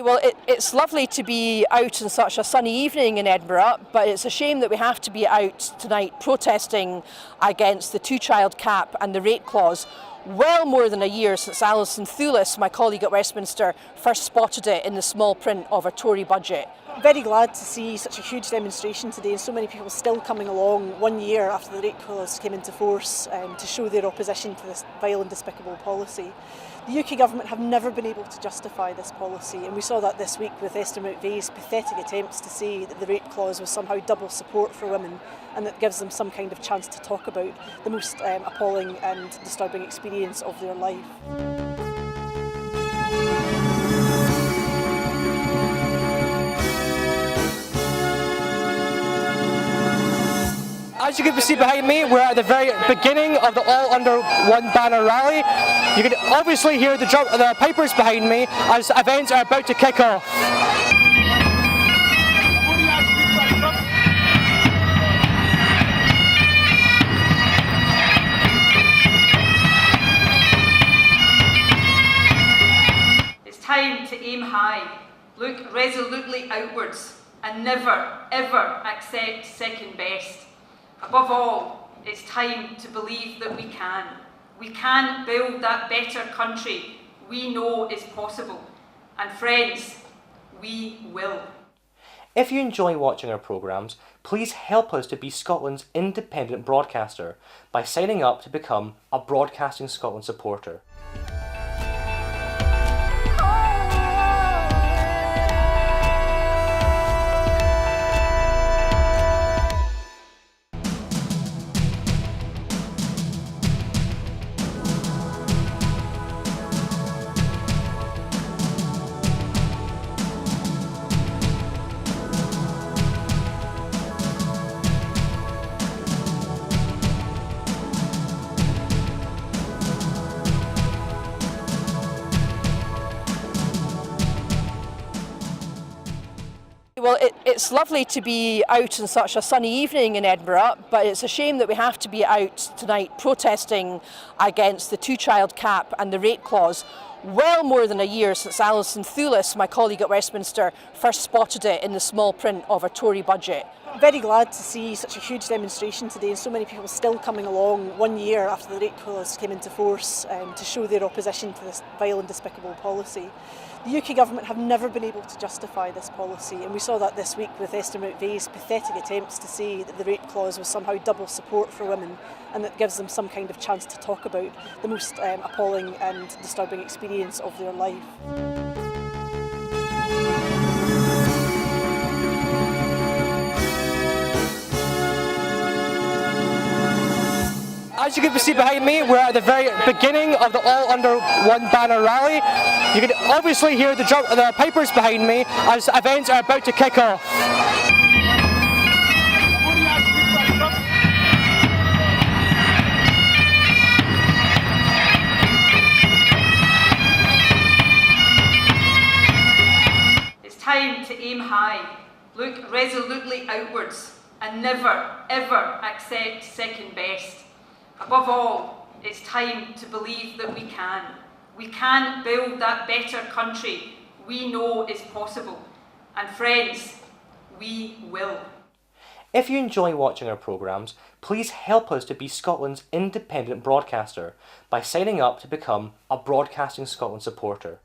Well, it's lovely to be out on such a sunny evening in Edinburgh, but it's a shame that we have to be out tonight protesting against the two-child cap and the rate clause. Well more than a year since Alison Thewlis, my colleague at Westminster, first spotted it in the small print of a Tory budget. Very glad to see such a huge demonstration today and so many people still coming along 1 year after the rate clause came into force to show their opposition to this vile and despicable policy. The UK government have never been able to justify this policy, and we saw that this week with Esther McVeigh's pathetic attempts to say that the rate clause was somehow double support for women and that gives them some kind of chance to talk about the most appalling and disturbing experience of their life. As you can see behind me, we're at the very beginning of the All Under One Banner rally. You can obviously hear the pipers behind me as events are about to kick off. It's time to aim high, look resolutely outwards, and never, ever accept second best. Above all, it's time to believe that we can. We can build that better country we know is possible. And friends, we will. If you enjoy watching our programmes, please help us to be Scotland's independent broadcaster by signing up to become a Broadcasting Scotland supporter. Well, it's lovely to be out on such a sunny evening in Edinburgh, but it's a shame that we have to be out tonight protesting against the two-child cap and the rate clause. Well more than a year since Alison Thewlis, my colleague at Westminster, first spotted it in the small print of a Tory budget. Very glad to see such a huge demonstration today and so many people still coming along 1 year after the rate clause came into force to show their opposition to this vile and despicable policy. The UK government have never been able to justify this policy, and we saw that this week with Esther McVeigh's pathetic attempts to say that the rate clause was somehow double support for women and that gives them some kind of chance to talk about the most appalling and disturbing experience of their life. As you can see behind me, we're at the very beginning of the All Under One Banner rally. You can obviously hear the pipers behind me as events are about to kick off. It's time to aim high, look resolutely outwards, and never, ever accept second best. Above all, it's time to believe that we can. We can build that better country we know is possible. And friends, we will. If you enjoy watching our programmes, please help us to be Scotland's independent broadcaster by signing up to become a Broadcasting Scotland supporter.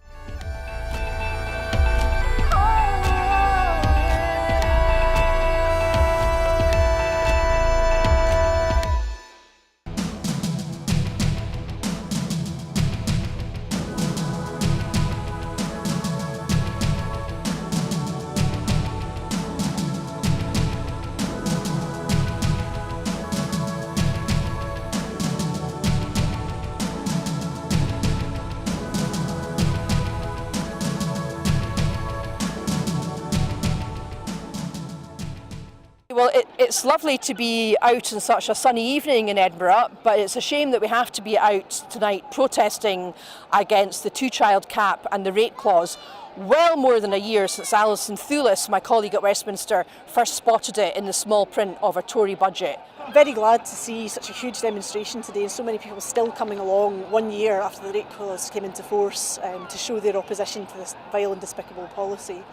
Well, Well, it's lovely to be out on such a sunny evening in Edinburgh, but it's a shame that we have to be out tonight protesting against the two-child cap and the rate clause. Well more than a year since Alison Thewlis, my colleague at Westminster, first spotted it in the small print of a Tory budget. Very glad to see such a huge demonstration today and so many people still coming along 1 year after the rate clause came into force to show their opposition to this vile and despicable policy.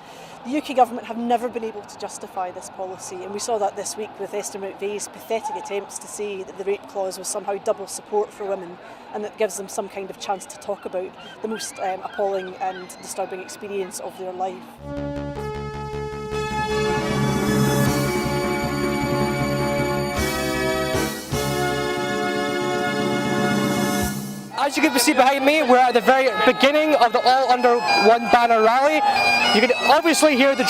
The UK government have never been able to justify this policy, and we saw that this week with Esther McVeigh's pathetic attempts to say that the rate clause was somehow double support for women and that gives them some kind of chance to talk about the most appalling and disturbing experience of their life. As you can see behind me, we're at the very beginning of the All Under One Banner rally. You can obviously hear the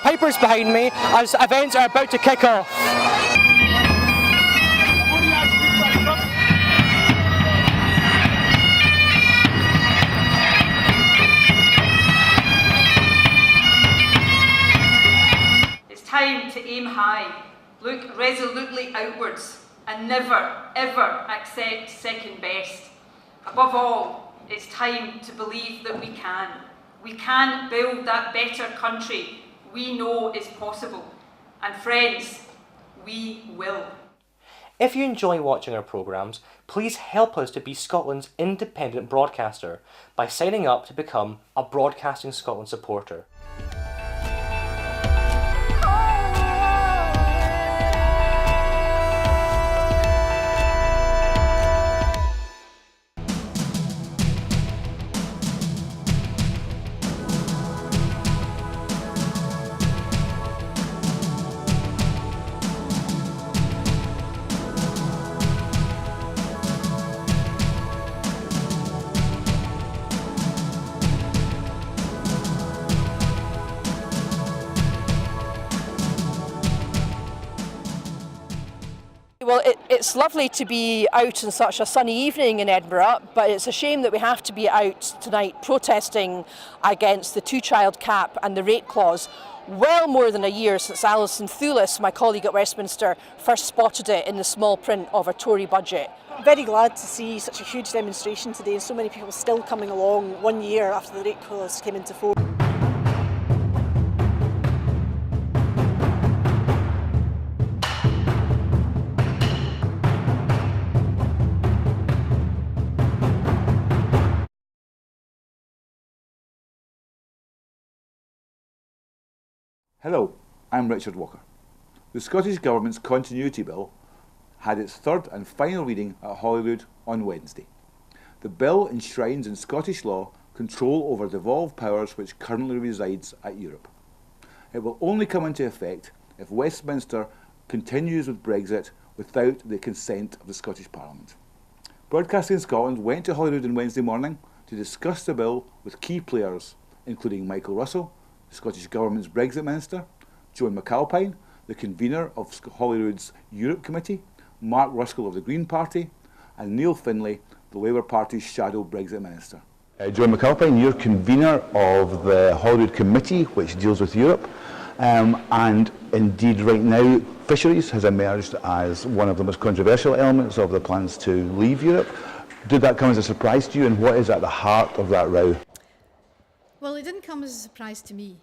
pipers behind me as events are about to kick off. It's time to aim high, look resolutely outwards, and never, ever accept second best. Above all, it's time to believe that we can. We can build that better country we know is possible. And friends, we will. If you enjoy watching our programmes, please help us to be Scotland's independent broadcaster by signing up to become a Broadcasting Scotland supporter. Well, it's lovely to be out on such a sunny evening in Edinburgh, but it's a shame that we have to be out tonight protesting against the two-child cap and the rate clause. Well more than a year since Alison Thewlis, my colleague at Westminster, first spotted it in the small print of a Tory budget. Very glad to see such a huge demonstration today and so many people still coming along 1 year after the rate clause came into force. Hello, I'm Richard Walker. The Scottish Government's Continuity Bill had its third and final reading at Holyrood on Wednesday. The bill enshrines in Scottish law control over devolved powers which currently resides at Europe. It will only come into effect if Westminster continues with Brexit without the consent of the Scottish Parliament. Broadcasting Scotland went to Holyrood on Wednesday morning to discuss the bill with key players, including Michael Russell, the Scottish Government's Brexit Minister, Joan McAlpine, the convener of Holyrood's Europe Committee, Mark Ruskell of the Green Party, and Neil Findlay, the Labour Party's shadow Brexit Minister. Joan McAlpine, you're convener of the Holyrood Committee, which deals with Europe, and indeed right now fisheries has emerged as one of the most controversial elements of the plans to leave Europe. Did that come as a surprise to you, and what is at the heart of that row? Well, it didn't come as a surprise to me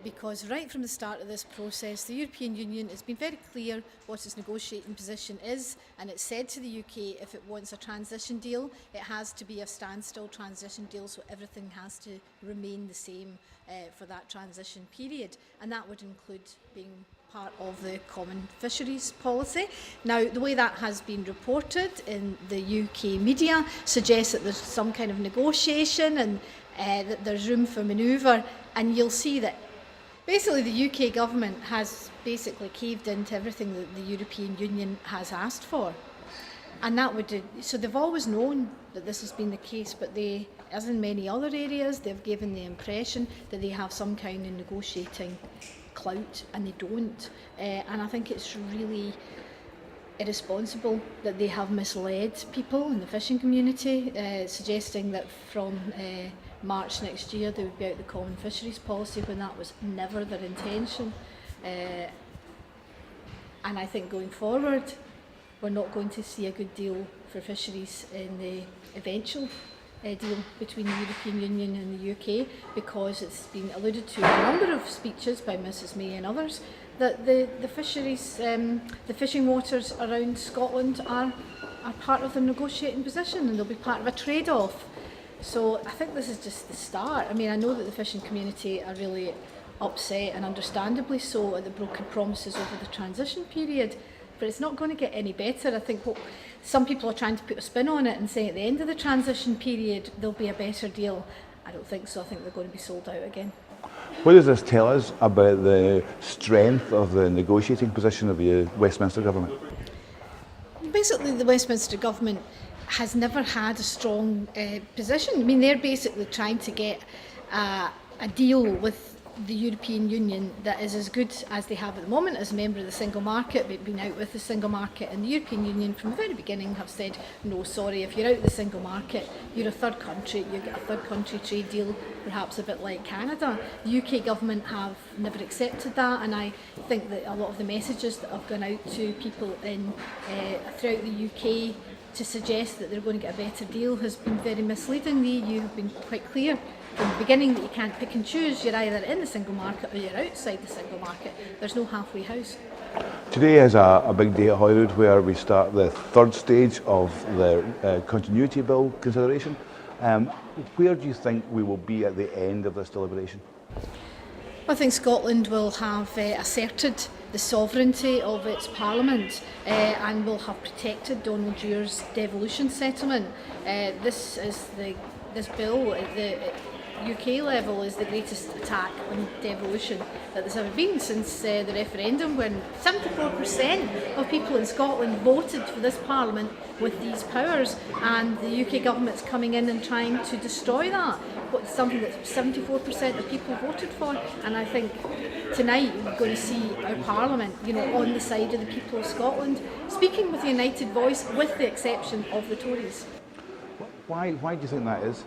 because right from the start of this process, the European Union has been very clear what its negotiating position is, and it's said to the UK if it wants a transition deal, it has to be a standstill transition deal, so everything has to remain the same for that transition period, and that would include being part of the common fisheries policy. Now, the way that has been reported in the UK media suggests that there's some kind of negotiation and that there's room for manoeuvre, and you'll see that basically the UK government has basically caved into everything that the European Union has asked for. And that would, so they've always known that this has been the case, but they, as in many other areas, they've given the impression that they have some kind of negotiating clout, and they don't. And I think it's really irresponsible that they have misled people in the fishing community, suggesting that from March next year they would be out the common fisheries policy when that was never their intention. And I think going forward, we're not going to see a good deal for fisheries in the eventual deal between the European Union and the UK, because it's been alluded to in a number of speeches by Mrs May and others that the fisheries, the fishing waters around Scotland are part of the negotiating position, and they'll be part of a trade-off. So I think this is just the start. I mean, I know that the fishing community are really upset, and understandably so, at the broken promises over the transition period, but it's not going to get any better. I think what some people are trying to put a spin on it and say at the end of the transition period there'll be a better deal. I don't think so. I think they're going to be sold out again. What does this tell us about the strength of the negotiating position of the Westminster government? Basically, the Westminster government has never had a strong position. I mean, they're basically trying to get a deal with the European Union that is as good as they have at the moment as a member of the single market. They've been out with the single market, and the European Union from the very beginning have said, no, sorry, if you're out of the single market, you're a third country, you get a third country trade deal, perhaps a bit like Canada. The UK government have never accepted that, and I think that a lot of the messages that have gone out to people in throughout the UK to suggest that they're going to get a better deal has been very misleading. The EU have been quite clear from the beginning that you can't pick and choose. You're either in the single market or you're outside the single market. There's no halfway house. Today is a big day at Holyrood where we start the third stage of the continuity bill consideration. Where do you think we will be at the end of this deliberation? I think Scotland will have asserted the sovereignty of its parliament and will have protected Donald Duer's devolution settlement. This bill at the UK level is the greatest attack on devolution that there's ever been since the referendum, when 74% of people in Scotland voted for this parliament with these powers, and the UK government's coming in and trying to destroy that. Something that 74% of people voted for, and I think tonight we're going to see our Parliament, on the side of the people of Scotland, speaking with a united voice, with the exception of the Tories. Why do you think that is?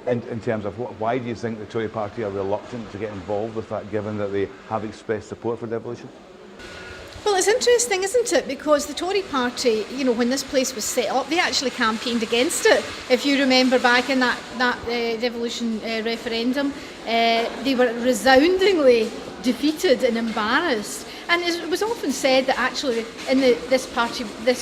In terms of why do you think the Tory party are reluctant to get involved with that, given that they have expressed support for devolution? Well, it's interesting, isn't it? Because the Tory party, when this place was set up, they actually campaigned against it. If you remember back in that devolution referendum, they were resoundingly defeated and embarrassed. And it was often said that actually in this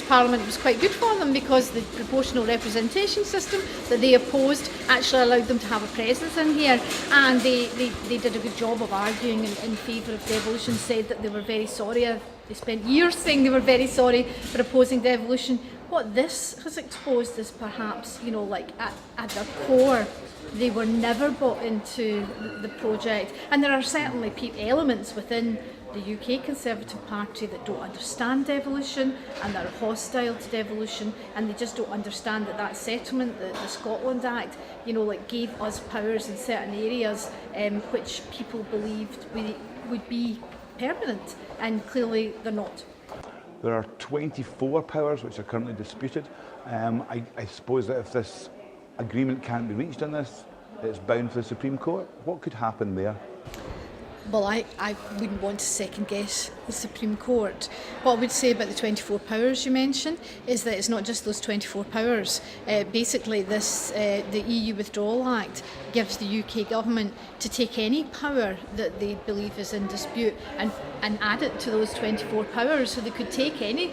parliament was quite good for them, because the proportional representation system that they opposed actually allowed them to have a presence in here, and they did a good job of arguing in favour of devolution, said that they were very sorry. They spent years saying they were very sorry for opposing devolution. What this has exposed is perhaps, at their core, they were never bought into the project. And there are certainly elements within the UK Conservative Party that don't understand devolution and that are hostile to devolution, and they just don't understand that settlement, the Scotland Act, gave us powers in certain areas which people believed would be permanent, and clearly they're not. There are 24 powers which are currently disputed. I suppose that if this agreement can't be reached on this, it's bound for the Supreme Court. What could happen there? Well, I wouldn't want to second guess the Supreme Court. What I would say about the 24 powers you mentioned is that it's not just those 24 powers. Basically, the EU Withdrawal Act gives the UK government to take any power that they believe is in dispute and add it to those 24 powers, so they could take any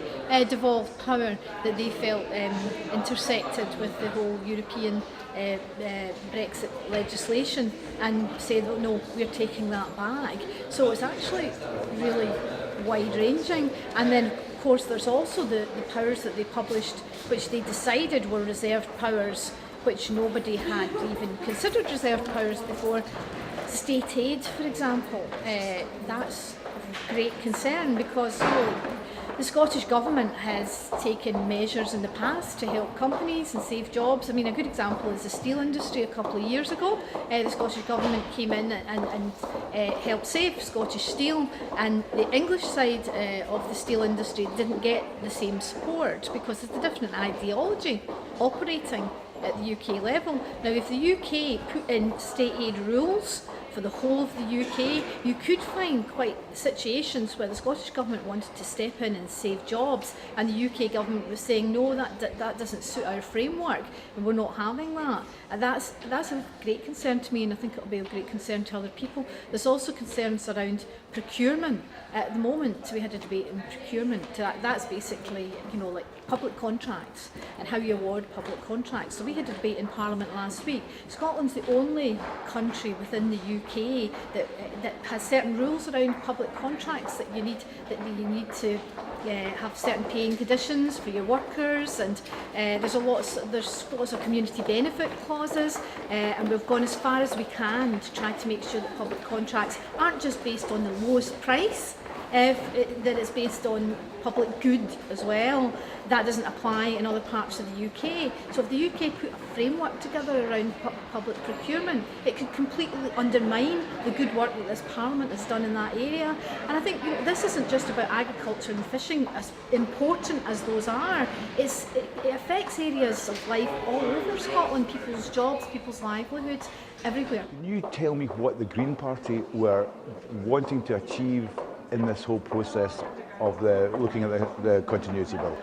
devolved power that they felt intersected with the whole European Brexit legislation and say, no, we're taking that back. So it's actually really wide-ranging. And then, of course, there's also the powers that they published, which they decided were reserved powers, which nobody had even considered reserved powers before. State aid, for example, that's of great concern, because the Scottish Government has taken measures in the past to help companies and save jobs. I mean, a good example is the steel industry. A couple of years ago, the Scottish Government came in and helped save Scottish steel, and the English side of the steel industry didn't get the same support because there's a different ideology operating at the UK level. Now, if the UK put in state aid rules for the whole of the UK. You could find quite situations where the Scottish Government wanted to step in and save jobs, and the UK Government was saying, no, that doesn't suit our framework, and we're not having that. And that's a great concern to me, and I think it'll be a great concern to other people. There's also concerns around procurement. At the moment, we had a debate in procurement. That's basically, like public contracts and how you award public contracts. So we had a debate in Parliament last week. Scotland's the only country within the UK that has certain rules around public contracts that you need to have certain paying conditions for your workers, and there's lots of community benefit clauses, and we've gone as far as we can to try to make sure that public contracts aren't just based on the lowest price, that it's based on public good as well. That doesn't apply in other parts of the UK. So if the UK put a framework together around public procurement, it could completely undermine the good work that this Parliament has done in that area. And I think this isn't just about agriculture and fishing, as important as those are. It affects areas of life all over Scotland, people's jobs, people's livelihoods, everywhere. Can you tell me what the Green Party were wanting to achieve in this whole process of looking at the continuity bill?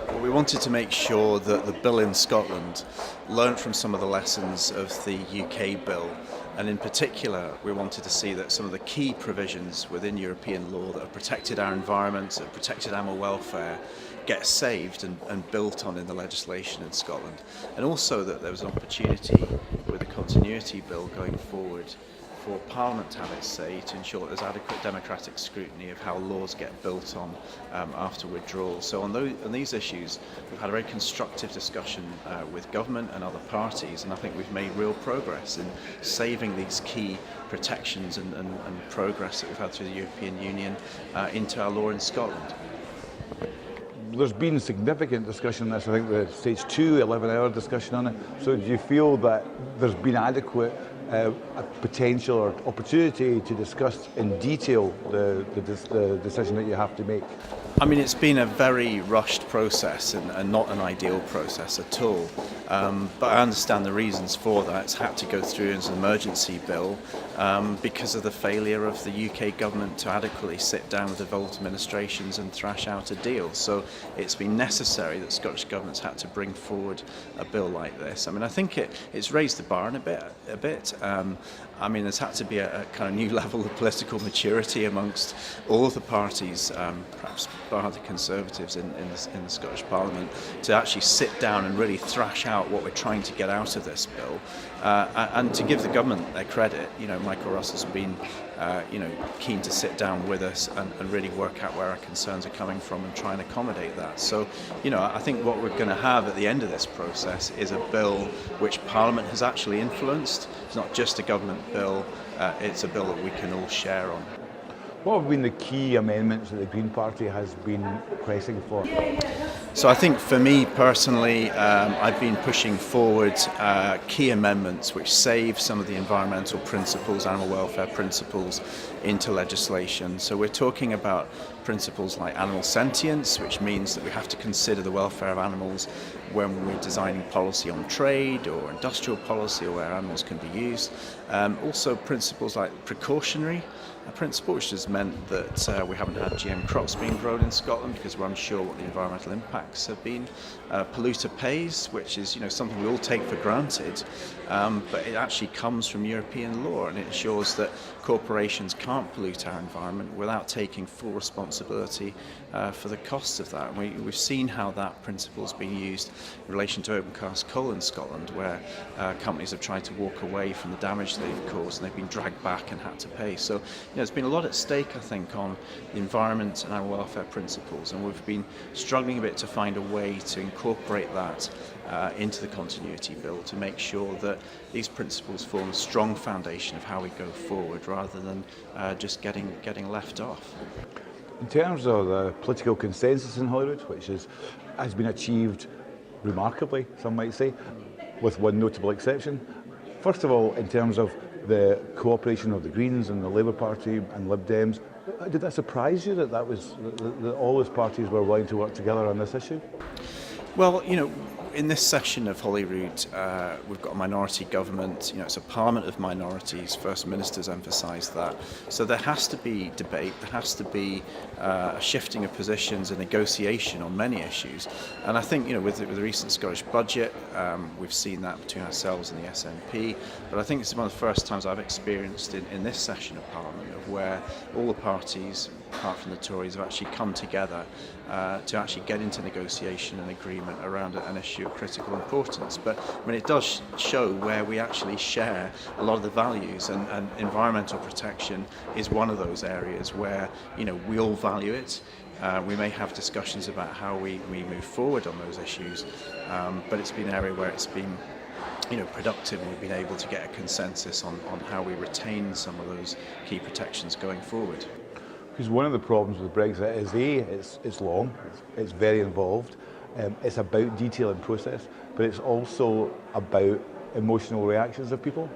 Well, we wanted to make sure that the bill in Scotland learned from some of the lessons of the UK bill, and in particular we wanted to see that some of the key provisions within European law that have protected our environment, that have protected animal welfare, get saved and built on in the legislation in Scotland, and also that there was an opportunity with the continuity bill going forward for Parliament to have its say, to ensure that there's adequate democratic scrutiny of how laws get built on after withdrawal. So on these issues, we've had a very constructive discussion with government and other parties, and I think we've made real progress in saving these key protections and progress that we've had through the European Union into our law in Scotland. There's been significant discussion on this. I think the stage 2 11-hour discussion on it. So do you feel that there's been adequate a potential or opportunity to discuss in detail the decision that you have to make? I mean, it's been a very rushed process and not an ideal process at all. But I understand the reasons for that. It's had to go through as an emergency bill because of the failure of the UK government to adequately sit down with the devolved administrations and thrash out a deal. So it's been necessary that Scottish government's had to bring forward a bill like this. I mean, I think it's raised the bar a bit. I mean, there's had to be a kind of new level of political maturity amongst all of the parties, perhaps bar the Conservatives in the Scottish Parliament, to actually sit down and really thrash out what we're trying to get out of this bill, and to give the government their credit. Michael Russell's been keen to sit down with us and really work out where our concerns are coming from and try and accommodate that. So I think what we're going to have at the end of this process is a bill which Parliament has actually influenced. It's not just a government bill, it's a bill that we can all share on. What have been the key amendments that the Green Party has been pressing for? So I think for me personally, I've been pushing forward key amendments which save some of the environmental principles, animal welfare principles, into legislation. So we're talking about principles like animal sentience, which means that we have to consider the welfare of animals when we're designing policy on trade or industrial policy or where animals can be used. Also principles like precautionary principle, which has meant that we haven't had GM crops being grown in Scotland because we're unsure what the environmental impacts have been. Polluter pays, which is something we all take for granted, but it actually comes from European law, and it ensures that corporations can't pollute our environment without taking full responsibility for the costs of that. And we've seen how that principle has been used in relation to open cast coal in Scotland, where companies have tried to walk away from the damage they've caused and they've been dragged back and had to pay. So there's been a lot at stake, I think, on the environment and animal welfare principles, and we've been struggling a bit to find a way to incorporate that into the continuity bill to make sure that these principles form a strong foundation of how we go forward, rather than just getting left off. In terms of the political consensus in Holyrood, which has been achieved remarkably, some might say, with one notable exception. First of all, in terms of the cooperation of the Greens and the Labour Party and Lib Dems, did that surprise you that all those parties were willing to work together on this issue? Well, in this session of Holyrood, we've got a minority government. It's a parliament of minorities. First Minister's emphasised that. So there has to be debate. There has to be a shifting of positions and negotiation on many issues. And I think, with the recent Scottish budget, we've seen that between ourselves and the SNP. But I think it's one of the first times I've experienced in this session of Parliament of where all the parties, apart from the Tories, have actually come together to actually get into negotiation and agreement around an issue of critical importance. But it does show where we actually share a lot of the values, and environmental protection is one of those areas where we all value it. We may have discussions about how we move forward on those issues, but it's been an area where it's been productive, and we've been able to get a consensus on how we retain some of those key protections going forward. Because one of the problems with Brexit is it's long, it's very involved, it's about detail and process, but it's also about emotional reactions of people.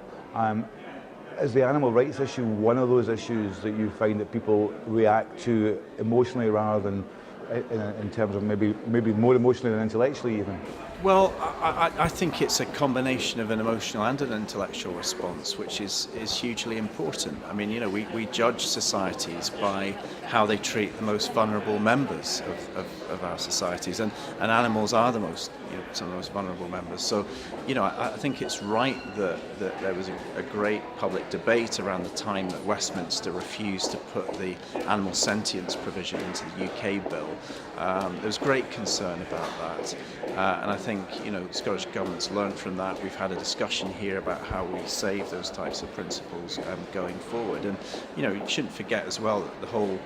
Is the animal rights issue one of those issues that you find that people react to emotionally rather than in terms of maybe more emotionally than intellectually even? Well, I think it's a combination of an emotional and an intellectual response, which is hugely important. We judge societies by how they treat the most vulnerable members of our societies, and animals are the most, some of the most vulnerable members. So, I think it's right that there was a great public debate around the time that Westminster refused to put the animal sentience provision into the UK bill. There was great concern about that, and I think the Scottish Government's learned from that. We've had a discussion here about how we save those types of principles going forward, and you shouldn't forget as well that the whole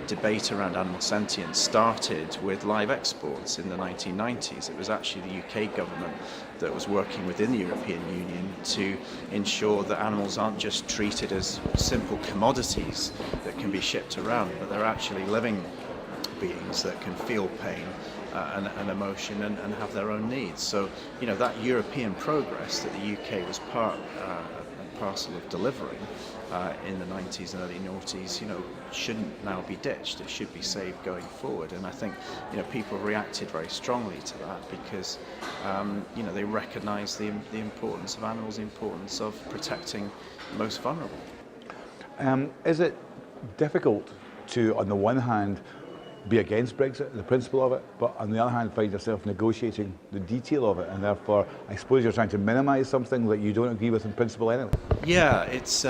debate around animal sentience started with live exports in the 1990s. It was actually the UK government that was working within the European Union to ensure that animals aren't just treated as simple commodities that can be shipped around, but they're actually living beings that can feel pain and emotion and have their own needs. So, that European progress that the UK was part and parcel of delivering in the 90s and early noughties, shouldn't now be ditched. It should be saved going forward. And I think, people reacted very strongly to that because, they recognise the importance of animals, the importance of protecting the most vulnerable. Is it difficult to, on the one hand, be against Brexit, the principle of it, but on the other hand find yourself negotiating the detail of it, and therefore I suppose you're trying to minimise something that you don't agree with in principle anyway? Yeah, it's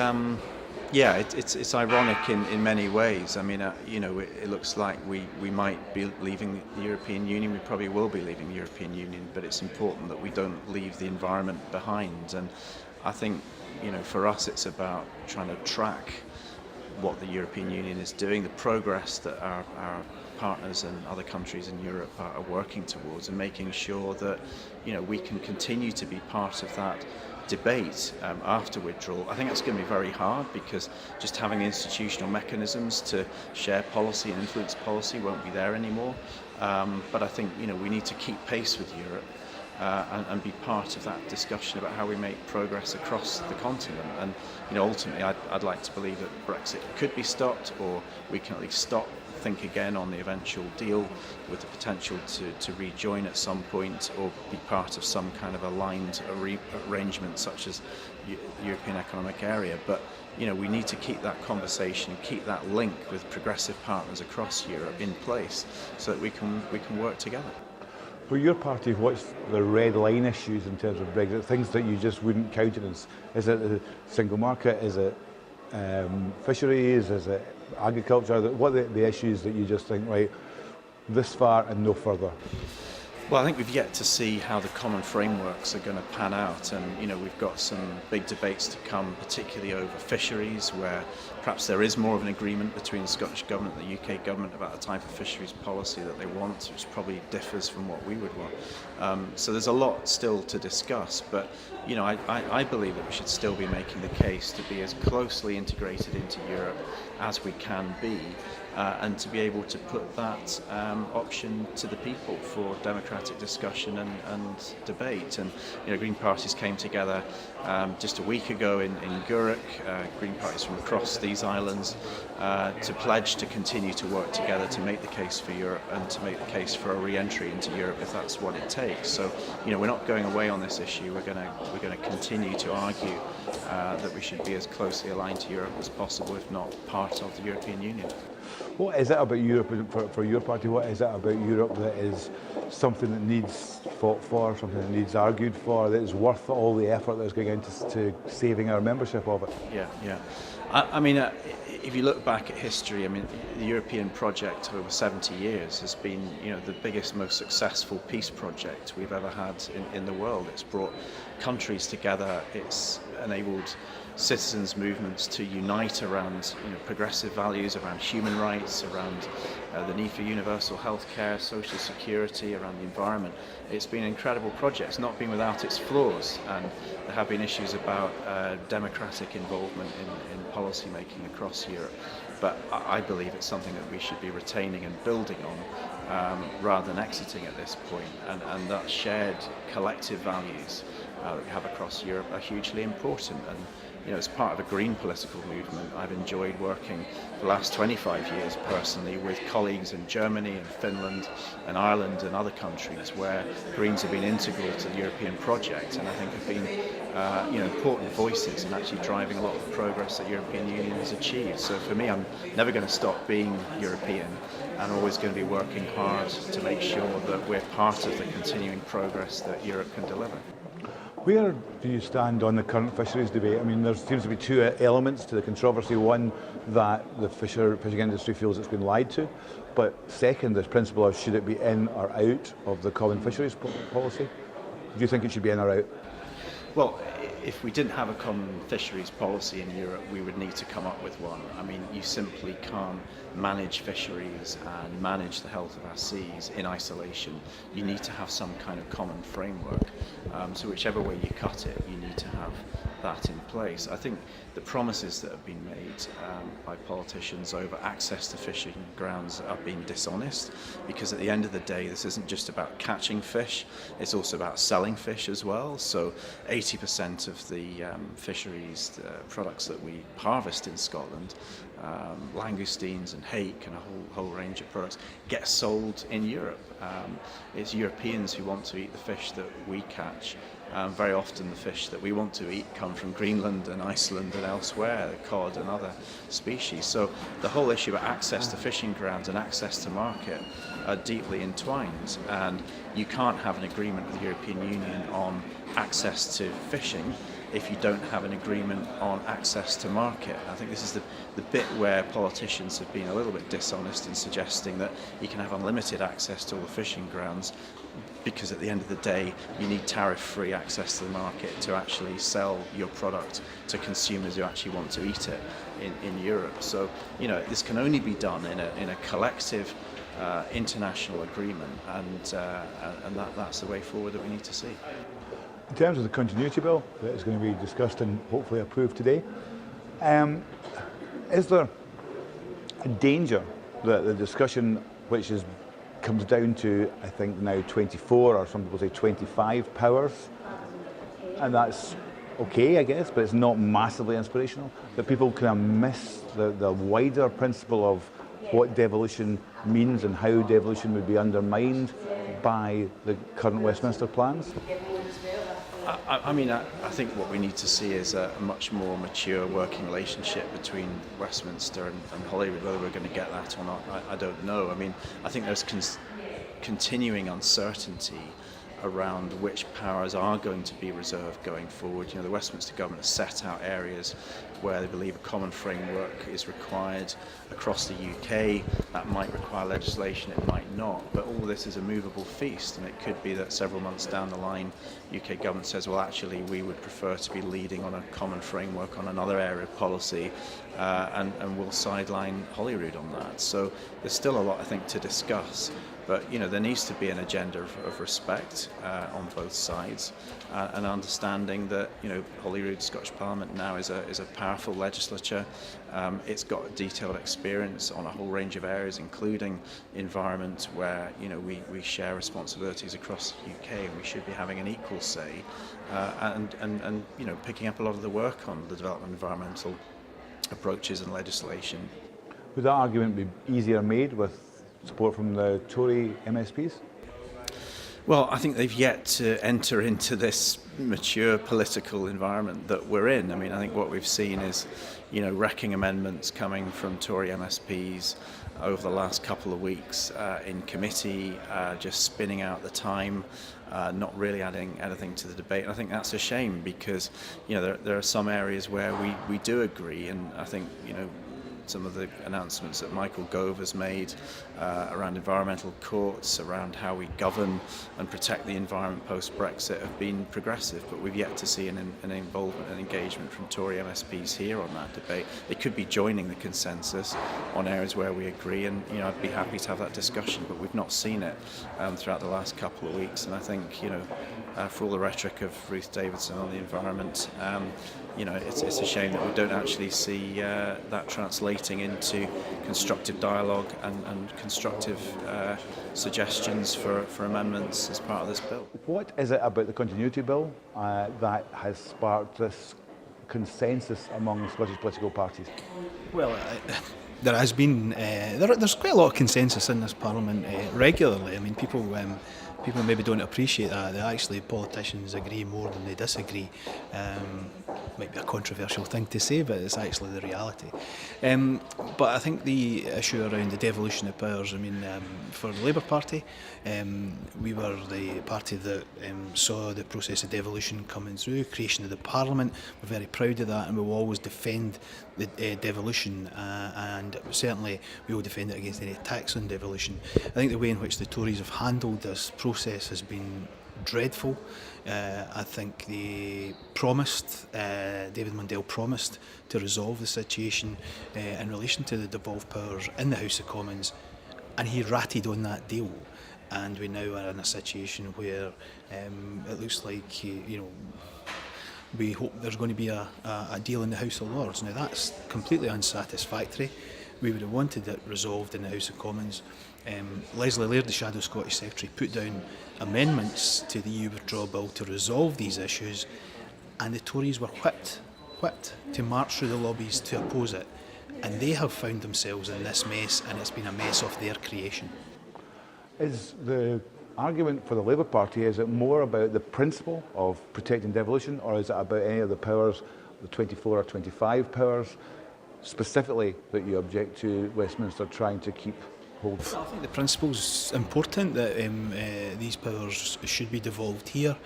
ironic in many ways. It looks like we might be leaving the European Union. We probably will be leaving the European Union, but it's important that we don't leave the environment behind. And I think, for us it's about trying to track what the European Union is doing, the progress that our partners and other countries in Europe are working towards, and making sure that we can continue to be part of that debate after withdrawal. I think that's going to be very hard because just having institutional mechanisms to share policy and influence policy won't be there anymore. But I think we need to keep pace with Europe and be part of that discussion about how we make progress across the continent. And ultimately, I'd like to believe that Brexit could be stopped, or we can at least think again on the eventual deal with the potential to rejoin at some point, or be part of some kind of aligned arrangement such as the European Economic Area. But we need to keep that conversation, keep that link with progressive partners across Europe in place so that we can work together. For your party, what's the red line issues in terms of Brexit? Things that you just wouldn't countenance? Is it the single market? Is it fisheries? Is it agriculture? What are the issues that you just think, right, this far and no further? Well, I think we've yet to see how the common frameworks are going to pan out, and we've got some big debates to come, particularly over fisheries, where perhaps there is more of an agreement between the Scottish Government and the UK Government about the type of fisheries policy that they want, which probably differs from what we would want. So there's a lot still to discuss, but I believe that we should still be making the case to be as closely integrated into Europe as we can be, and to be able to put that option to the people for democratic democratic discussion and debate. And Green parties came together just a week ago in Guruk, Green parties from across these islands, to pledge to continue to work together to make the case for Europe and to make the case for a re-entry into Europe if that's what it takes. So we're not going away on this issue. We're going to continue to argue that we should be as closely aligned to Europe as possible, if not part of the European Union. What is it about Europe for your party? What is it about Europe that is something that needs fought for, something that needs argued for, that is worth all the effort that's going into saving our membership of it? Yeah. If you look back at history, the European project over 70 years has been, the biggest, most successful peace project we've ever had in the world. It's brought countries together. It's enabled citizens' movements to unite around progressive values, around human rights, around the need for universal health care, social security, around the environment. It's been an incredible project. It's not been without its flaws, and there have been issues about democratic involvement in policy making across Europe. But I believe it's something that we should be retaining and building on rather than exiting at this point. And that shared collective values that we have across Europe are hugely important. And as part of a green political movement, I've enjoyed working for the last 25 years personally with colleagues in Germany and Finland and Ireland and other countries where Greens have been integral to the European project, and I think have been important voices in actually driving a lot of the progress that the European Union has achieved. So for me, I'm never going to stop being European, and always going to be working hard to make sure that we're part of the continuing progress that Europe can deliver. Where do you stand on the current fisheries debate? There seems to be two elements to the controversy. One, that the fishing industry feels it's been lied to, but second, this principle of should it be in or out of the common fisheries policy? Do you think it should be in or out? Well, if we didn't have a common fisheries policy in Europe, we would need to come up with one. You simply can't manage fisheries and manage the health of our seas in isolation. You need to have some kind of common framework. So whichever way you cut it, you need to have that in place. I think the promises that have been made by politicians over access to fishing grounds are being dishonest, because at the end of the day, this isn't just about catching fish, it's also about selling fish as well. So 80% of the fisheries products that we harvest in Scotland, langoustines and hake and a whole range of products, get sold in Europe. It's Europeans who want to eat the fish that we catch. Very often the fish that we want to eat come from Greenland and Iceland and elsewhere, the cod and other species. So the whole issue about access to fishing grounds and access to market are deeply entwined, and you can't have an agreement with the European Union on access to fishing if you don't have an agreement on access to market. I think this is the bit where politicians have been a little bit dishonest in suggesting that you can have unlimited access to all the fishing grounds, because at the end of the day you need tariff-free access to the market to actually sell your product to consumers who actually want to eat it in Europe. So this can only be done in a collective international agreement, and that's the way forward that we need to see. In terms of the continuity bill that is going to be discussed and hopefully approved today, is there a danger that the discussion, which comes down to, I think now 24, or some people say 25 powers, and that's okay, I guess, but it's not massively inspirational, that people kind of miss the wider principle of what devolution means and how devolution would be undermined by the current Westminster plans? I think what we need to see is a much more mature working relationship between Westminster and Holyrood. Whether we're going to get that or not, I don't know. I think there's continuing uncertainty around which powers are going to be reserved going forward. The Westminster government has set out areas where they believe a common framework is required across the UK. That might require legislation, it might not, but all this is a movable feast, and it could be that several months down the line UK government says, well, actually we would prefer to be leading on a common framework on another area of policy, and we'll sideline Holyrood on that. So there's still a lot, I think, to discuss. But there needs to be an agenda of respect on both sides, and understanding that Holyrood, Scottish Parliament now is a powerful legislature. It's got a detailed experience on a whole range of areas, including environment, where we share responsibilities across the UK, and we should be having an equal say, and picking up a lot of the work on the development of environmental approaches and legislation. Would that argument be easier made with support from the Tory MSPs? Well, I think they've yet to enter into this mature political environment that we're in. I mean, I think what we've seen is, wrecking amendments coming from Tory MSPs over the last couple of weeks in committee, just spinning out the time, not really adding anything to the debate. And I think that's a shame because, there are some areas where we do agree, and I think, some of the announcements that Michael Gove has made around environmental courts, around how we govern and protect the environment post-Brexit have been progressive, but we've yet to see an involvement and engagement from Tory MSPs here on that debate. They could be joining the consensus on areas where we agree, and I'd be happy to have that discussion, but we've not seen it throughout the last couple of weeks. And I think, for all the rhetoric of Ruth Davidson on the environment, it's a shame that we don't actually see that translating into constructive dialogue and constructive suggestions for amendments as part of this bill. What is it about the Continuity Bill that has sparked this consensus among Scottish political parties? Well, there has been there's quite a lot of consensus in this Parliament regularly. I mean, people maybe don't appreciate that. Actually, politicians agree more than they disagree. Might be a controversial thing to say, but it's actually the reality. But I think the issue around the devolution of powers, for the Labour Party, we were the party that saw the process of devolution coming through, creation of the Parliament. We're very proud of that, and we will always defend the devolution, and certainly we will defend it against any attacks on devolution. I think the way in which the Tories have handled this process has been dreadful. I think they promised, David Mundell promised to resolve the situation in relation to the devolved powers in the House of Commons, and he ratted on that deal. And we now are in a situation where it looks like, we hope there's going to be a deal in the House of Lords. Now that's completely unsatisfactory. We would have wanted it resolved in the House of Commons. Leslie Laird, the Shadow Scottish Secretary, put down amendments to the EU Withdrawal Bill to resolve these issues, and the Tories were whipped to march through the lobbies to oppose it. And they have found themselves in this mess, and it's been a mess of their creation. Is the argument for the Labour Party, is it more about the principle of protecting devolution, or is it about any of the powers, the 24 or 25 powers, specifically that you object to Westminster trying to keep hold? I think the principle's important, that these powers should be devolved here.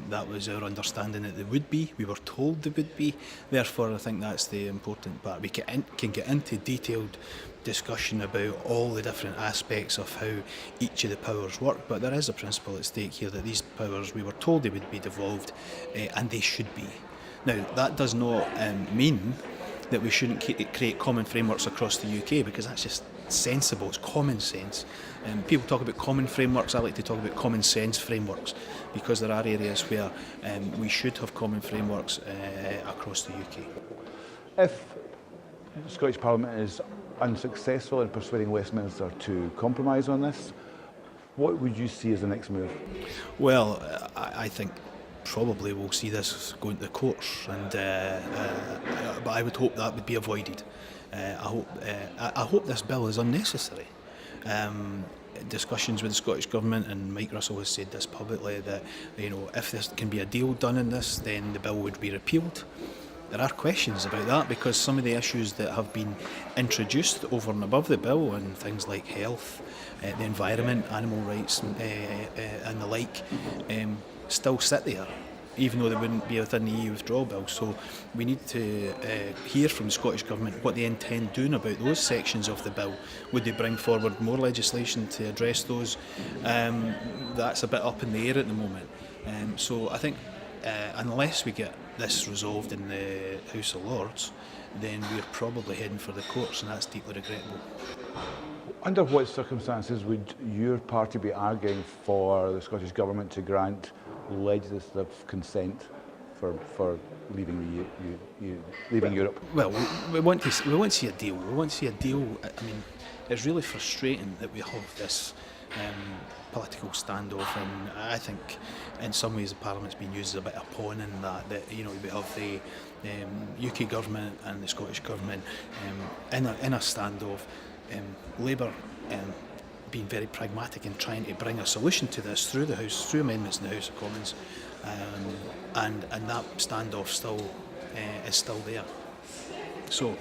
That was our understanding that they would be. We were told they would be. Therefore, I think that's the important part. We can get into detailed discussion about all the different aspects of how each of the powers work, but there is a principle at stake here that these powers, we were told they would be devolved, and they should be. Now, that does not mean that we shouldn't create common frameworks across the UK, because that's just sensible, it's common sense. People talk about common frameworks, I like to talk about common sense frameworks, because there are areas where we should have common frameworks across the UK. If the Scottish Parliament is unsuccessful in persuading Westminster to compromise on this, what would you see as the next move? Well, I think probably we'll see this going to the courts, and but I would hope that would be avoided. I hope this bill is unnecessary. Discussions with the Scottish Government, and Mike Russell has said this publicly, that if there can be a deal done in this, then the bill would be repealed. There are questions about that, because some of the issues that have been introduced over and above the bill, and things like health, the environment, animal rights, and the like, still sit there, even though they wouldn't be within the EU Withdrawal Bill. So we need to hear from the Scottish Government what they intend doing about those sections of the bill. Would they bring forward more legislation to address those? That's a bit up in the air at the moment. So I think unless we get this resolved in the House of Lords, then we're probably heading for the courts, and that's deeply regrettable. Under what circumstances would your party be arguing for the Scottish Government to grant legislative consent for for leaving leaving Europe? Well, we want to see a deal. We want to see a deal. I mean, it's really frustrating that we have this political standoff, and I think in some ways the Parliament's been used as a bit of a pawn in that you know, we have the UK government and the Scottish government in a standoff. Labour being very pragmatic in trying to bring a solution to this through the House, through amendments in the House of Commons, and that standoff is still there. So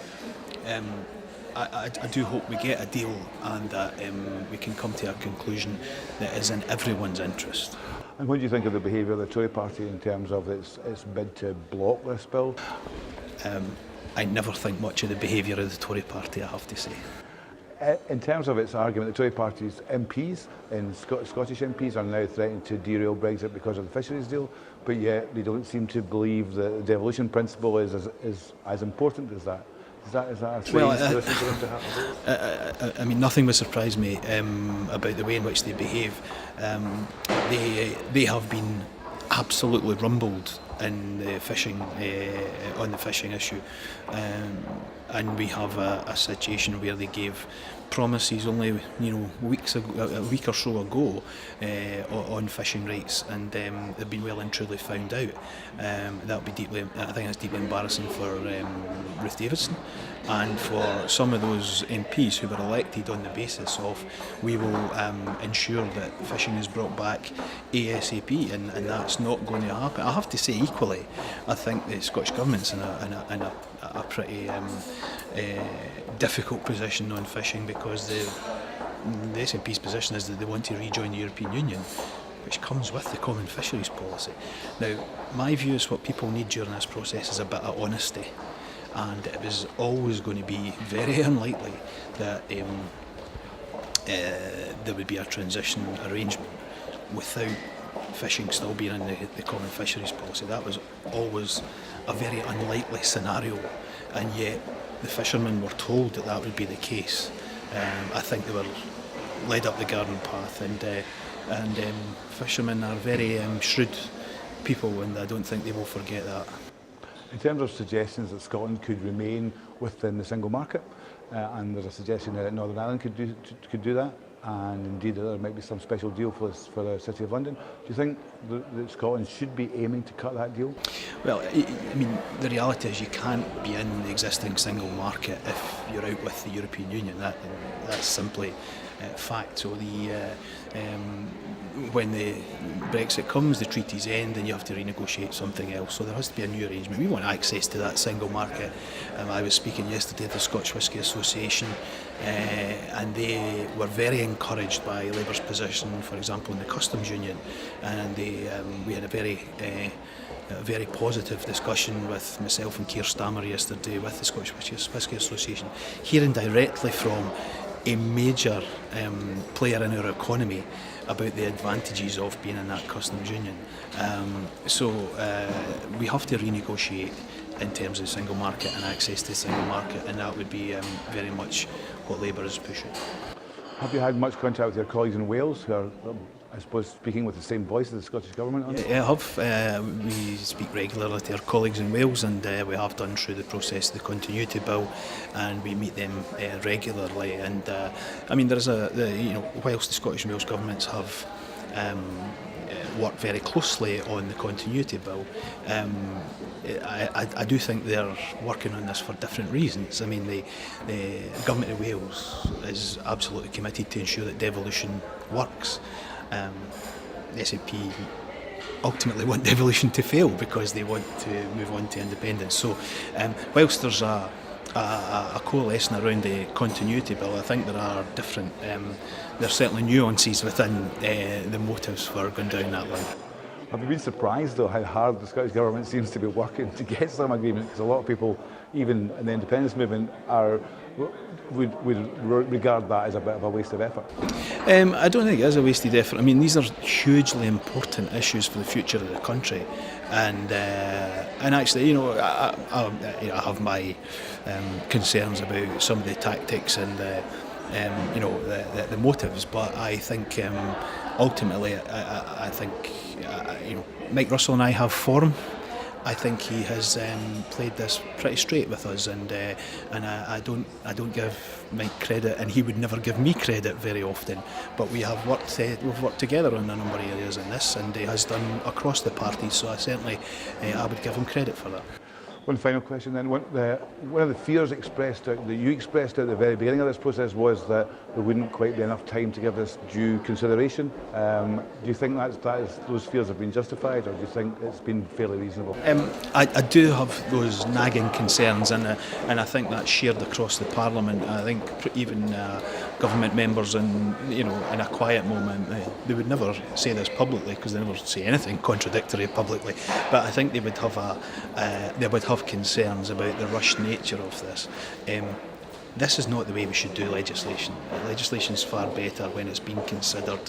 I do hope we get a deal and that we can come to a conclusion that is in everyone's interest. And what do you think of the behaviour of the Tory party in terms of its bid to block this bill? I never think much of the behaviour of the Tory party, I have to say. In terms of its argument, the Tory party's MPs and Scottish MPs are now threatening to derail Brexit because of the fisheries deal, but yet they don't seem to believe that the devolution principle is as important as that. Is that a strange position for them to have? I mean, nothing would surprise me about the way in which they behave. They have been absolutely rumbled in the fishing on the fishing issue, and we have a situation where they gave promises only a week or so ago on fishing rights, and they've been well and truly found out. That would be I think that's deeply embarrassing for Ruth Davidson and for some of those MPs who were elected on the basis of we will ensure that fishing is brought back ASAP, and that's not going to happen. I have to say, equally, I think the Scottish Government's in a pretty difficult position on fishing, because the SNP's position is that they want to rejoin the European Union, which comes with the common fisheries policy. Now, my view is what people need during this process is a bit of honesty, and it was always going to be very unlikely that there would be a transition arrangement without fishing still being in the common fisheries policy. That was always a very unlikely scenario, and yet the fishermen were told that that would be the case. I think they were led up the garden path, and fishermen are very shrewd people, and I don't think they will forget that. In terms of suggestions that Scotland could remain within the single market, and there's a suggestion that Northern Ireland could do that, and indeed there might be some special deal for the City of London. Do you think that Scotland should be aiming to cut that deal? Well, I mean, the reality is you can't be in the existing single market if you're out with the European Union. That's simply fact. So when the Brexit comes, the treaties end, and you have to renegotiate something else. So there has to be a new arrangement. We want access to that single market. I was speaking yesterday at the Scotch Whisky Association, and they were very encouraged by Labour's position, for example, in the Customs Union, and we had a very positive discussion with myself and Keir Stammer yesterday with the Scottish Whisky Association, hearing directly from a major player in our economy about the advantages of being in that customs union. So we have to renegotiate in terms of the single market and access to the single market, and that would be very much what Labour is pushing. Have you had much contact with your colleagues in Wales who are, I suppose, speaking with the same voice as the Scottish Government? Yeah, I have. We speak regularly to our colleagues in Wales, and we have done through the process of the Continuity Bill, and we meet them regularly. And I mean, whilst the Scottish and Welsh governments have worked very closely on the Continuity Bill, I do think they're working on this for different reasons. I mean, the Government of Wales is absolutely committed to ensure that devolution works. The SNP ultimately want devolution to fail because they want to move on to independence. So whilst there's a coalescing around the Continuity Bill, I think there are different, there's certainly nuances within the motives for going down that line. Have you been surprised, though, how hard the Scottish Government seems to be working to get some agreement? Because a lot of people, even in the independence movement, would regard that as a bit of a waste of effort. I don't think it is a wasted effort. I mean, these are hugely important issues for the future of the country, and actually, I have my concerns about some of the tactics and the motives, but I think ultimately, I think Mike Russell and I have form, I think he has played this pretty straight with us, and I don't give Mike credit, and he would never give me credit very often. But we've worked together on a number of areas in this, and he has done across the party. So I would give him credit for that. One final question then. One of the fears that you expressed at the very beginning of this process was that there wouldn't quite be enough time to give this due consideration. Do you think those fears have been justified, or do you think it's been fairly reasonable? I do have those nagging concerns, and I think that's shared across the Parliament. I think even government members, in a quiet moment, they would never say this publicly because they never say anything contradictory publicly. But I think they would have concerns about the rushed nature of this. This is not the way we should do legislation. Legislation is far better when it's been considered.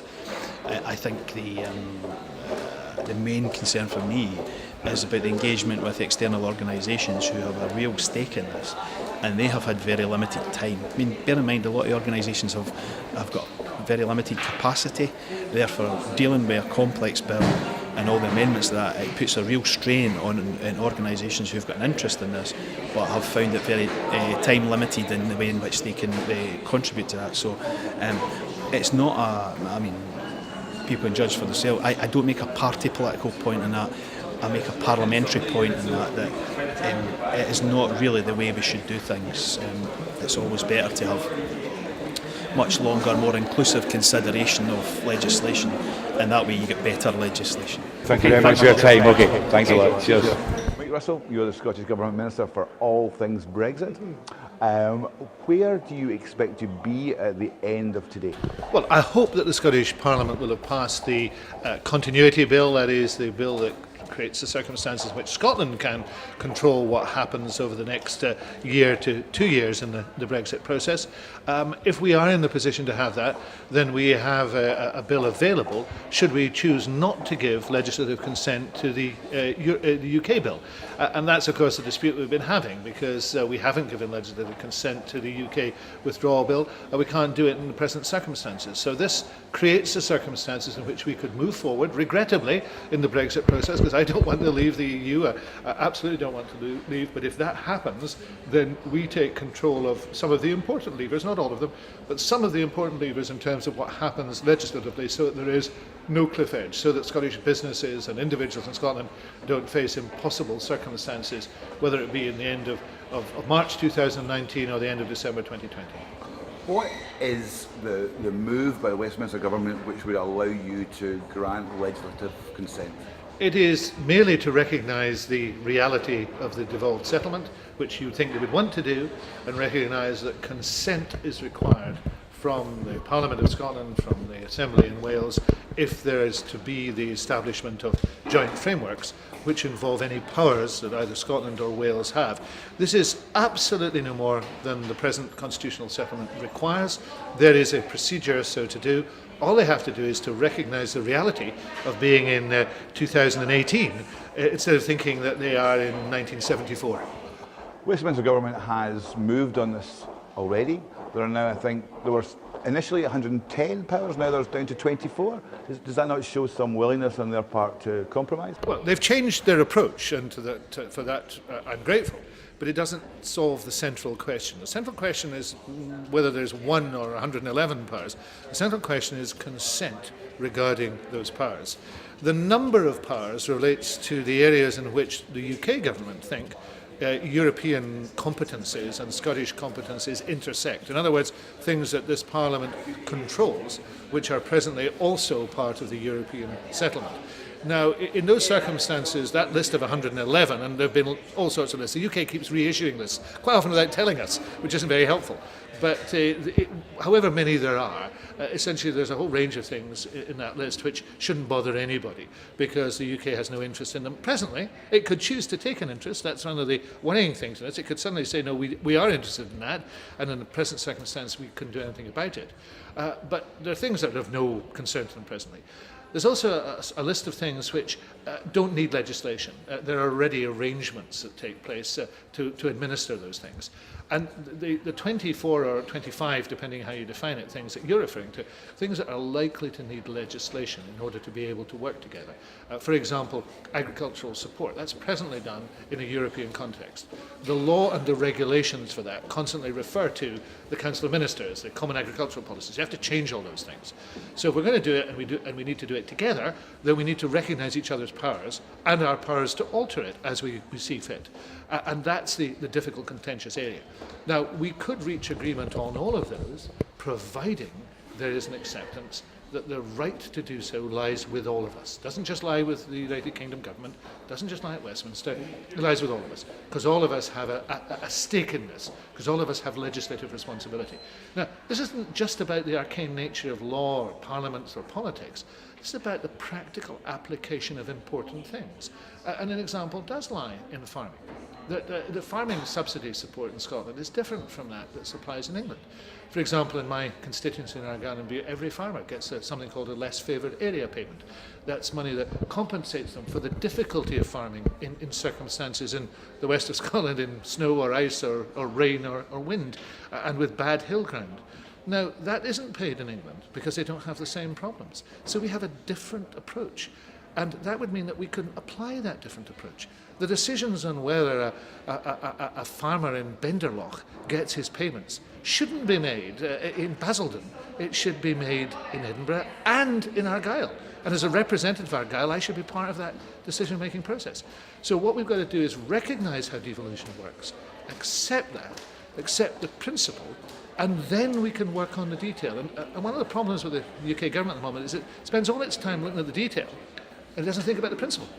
I think the main concern for me is about the engagement with external organisations who have a real stake in this, and they have had very limited time. I mean, bear in mind, a lot of organisations have got very limited capacity. Therefore, dealing with a complex bill and all the amendments to that, it puts a real strain on organisations who've got an interest in this, but have found it very time limited in the way in which they can contribute to that. So it's not people can judge for themselves. I don't make a party political point in that. I make a parliamentary point in that it is not really the way we should do things. It's always better to have much longer, more inclusive consideration of legislation, and that way you get better legislation. Thank you very much for your time. Okay, thanks a lot. Cheers. Mike Russell, you're the Scottish Government Minister for all things Brexit. Where do you expect to be at the end of today? Well, I hope that the Scottish Parliament will have passed the continuity bill, that is the bill that creates the circumstances in which Scotland can control what happens over the next year to 2 years in the Brexit process. If we are in the position to have that, then we have a bill available should we choose not to give legislative consent to the UK bill. And that's, of course, the dispute we've been having, because we haven't given legislative consent to the UK withdrawal bill, and we can't do it in the present circumstances. So this creates the circumstances in which we could move forward, regrettably, in the Brexit process, because I don't want to leave the EU, I absolutely don't want to leave, but if that happens, then we take control of some of the important levers, not all of them, but some of the important levers in terms of what happens legislatively, so that there is no cliff edge, so that Scottish businesses and individuals in Scotland don't face impossible circumstances, whether it be in the end of March 2019 or the end of December 2020. What is the move by the Westminster Government which would allow you to grant legislative consent? It is merely to recognise the reality of the devolved settlement, which you think they would want to do, and recognise that consent is required from the Parliament of Scotland, from the Assembly in Wales, if there is to be the establishment of joint frameworks which involve any powers that either Scotland or Wales have. This is absolutely no more than the present constitutional settlement requires. There is a procedure so to do. All they have to do is to recognise the reality of being in 2018 instead of thinking that they are in 1974. Westminster Government has moved on this already. There are now, I think, there were initially 110 powers, now there's down to 24. Does that not show some willingness on their part to compromise? Well, they've changed their approach, and for that I'm grateful. But it doesn't solve the central question. The central question is whether there's 1 or 111 powers. The central question is consent regarding those powers. The number of powers relates to the areas in which the UK government think European competences and Scottish competences intersect. In other words, things that this Parliament controls, which are presently also part of the European settlement. Now, in those circumstances, that list of 111, and there have been all sorts of lists, the UK keeps reissuing lists, quite often without telling us, which isn't very helpful. But however many there are, essentially there's a whole range of things in that list which shouldn't bother anybody, because the UK has no interest in them. Presently, it could choose to take an interest. That's one of the worrying things in it. It could suddenly say, no, we are interested in that, and in the present circumstance we couldn't do anything about it. But there are things that are of no concern to them presently. There's also a list of things which don't need legislation. There are already arrangements that take place to administer those things. And the 24 or 25, depending how you define it, things that you're referring to, things that are likely to need legislation in order to be able to work together. For example, agricultural support. That's presently done in a European context. The law and the regulations for that constantly refer to the Council of Ministers, the Common Agricultural Policies. You have to change all those things. So if we're going to do it, and we need to do it together, then we need to recognise each other's powers and our powers to alter it as we see fit. And that's the difficult, contentious area. Now, we could reach agreement on all of those, providing there is an acceptance that the right to do so lies with all of us. It doesn't just lie with the United Kingdom government, it doesn't just lie at Westminster, it lies with all of us, because all of us have a stake in this, because all of us have legislative responsibility. Now, this isn't just about the arcane nature of law or parliaments or politics. It's about the practical application of important things. And an example does lie in farming. The farming subsidy support in Scotland is different from that applies in England. For example, in my constituency in Argyll and Bute, every farmer gets something called a less favoured area payment. That's money that compensates them for the difficulty of farming in circumstances in the west of Scotland, in snow or ice or rain or wind, and with bad hill ground. Now, that isn't paid in England because they don't have the same problems. So we have a different approach. And that would mean that we could apply that different approach. The decisions on whether a farmer in Benderloch gets his payments shouldn't be made in Basildon. It should be made in Edinburgh and in Argyll. And as a representative of Argyll, I should be part of that decision-making process. So what we've got to do is recognise how devolution works, accept that, accept the principle, and then we can work on the detail. And one of the problems with the UK government at the moment is it spends all its time looking at the detail and it doesn't think about the principle.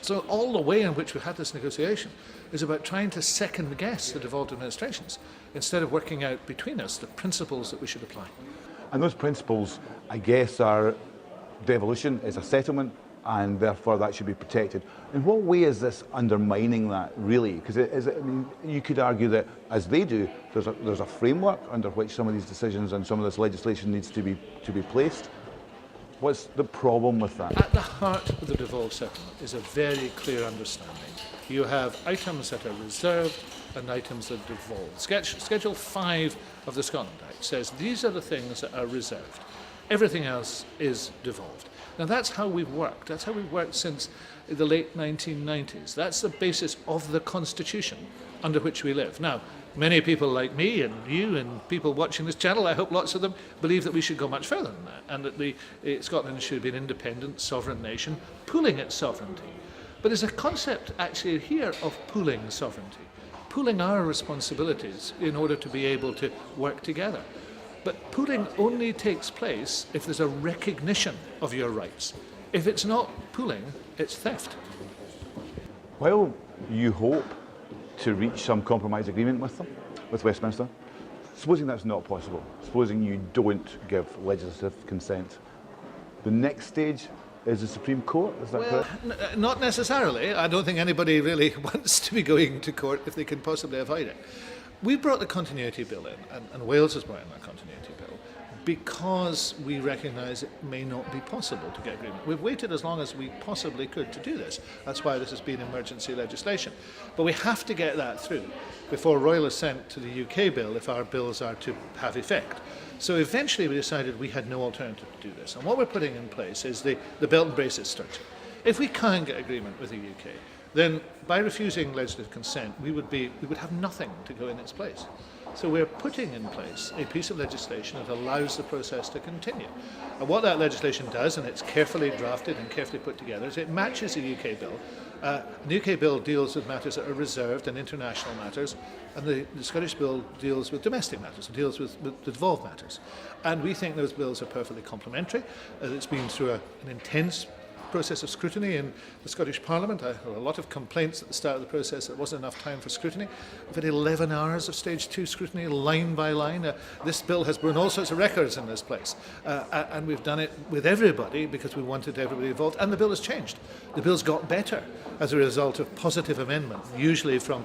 So all the way in which we had this negotiation is about trying to second-guess the devolved administrations instead of working out between us the principles that we should apply. And those principles, I guess, are devolution is a settlement, and therefore that should be protected. In what way is this undermining that, really? Because you could argue that, as they do, there's a framework under which some of these decisions and some of this legislation needs to be placed. What's the problem with that? At the heart of the devolved settlement is a very clear understanding. You have items that are reserved and items that are devolved. Schedule 5 of the Scotland Act says these are the things that are reserved. Everything else is devolved. Now that's how we've worked. That's how we've worked since the late 1990s. That's the basis of the Constitution under which we live. Now, many people like me and you and people watching this channel, I hope lots of them, believe that we should go much further than that and that Scotland should be an independent, sovereign nation, pooling its sovereignty. But there's a concept actually here of pooling sovereignty, pooling our responsibilities in order to be able to work together. But pooling only takes place if there's a recognition of your rights. If it's not pooling, it's theft. While you hope to reach some compromise agreement with them, with Westminster, supposing that's not possible, supposing you don't give legislative consent, the next stage is the Supreme Court, is that correct? Not necessarily. I don't think anybody really wants to be going to court if they can possibly avoid it. We brought the Continuity Bill in, and Wales has brought in that Continuity Bill, because we recognise it may not be possible to get agreement. We've waited as long as we possibly could to do this. That's why this has been emergency legislation. But we have to get that through before Royal is sent to the UK bill if our bills are to have effect. So eventually we decided we had no alternative to do this. And what we're putting in place is the belt and braces structure. If we can't get agreement with the UK, then by refusing legislative consent, we would have nothing to go in its place. So we're putting in place a piece of legislation that allows the process to continue. And what that legislation does, and it's carefully drafted and carefully put together, is it matches the UK bill. The UK bill deals with matters that are reserved and international matters, and the Scottish bill deals with domestic matters, it deals with devolved matters. And we think those bills are perfectly complementary. It's been through an intense process of scrutiny in the Scottish Parliament. I had a lot of complaints at the start of the process that there wasn't enough time for scrutiny. We've had 11 hours of stage 2 scrutiny, line by line. This bill has broken all sorts of records in this place. And we've done it with everybody because we wanted everybody involved. And the bill has changed. The bill's got better as a result of positive amendment, usually from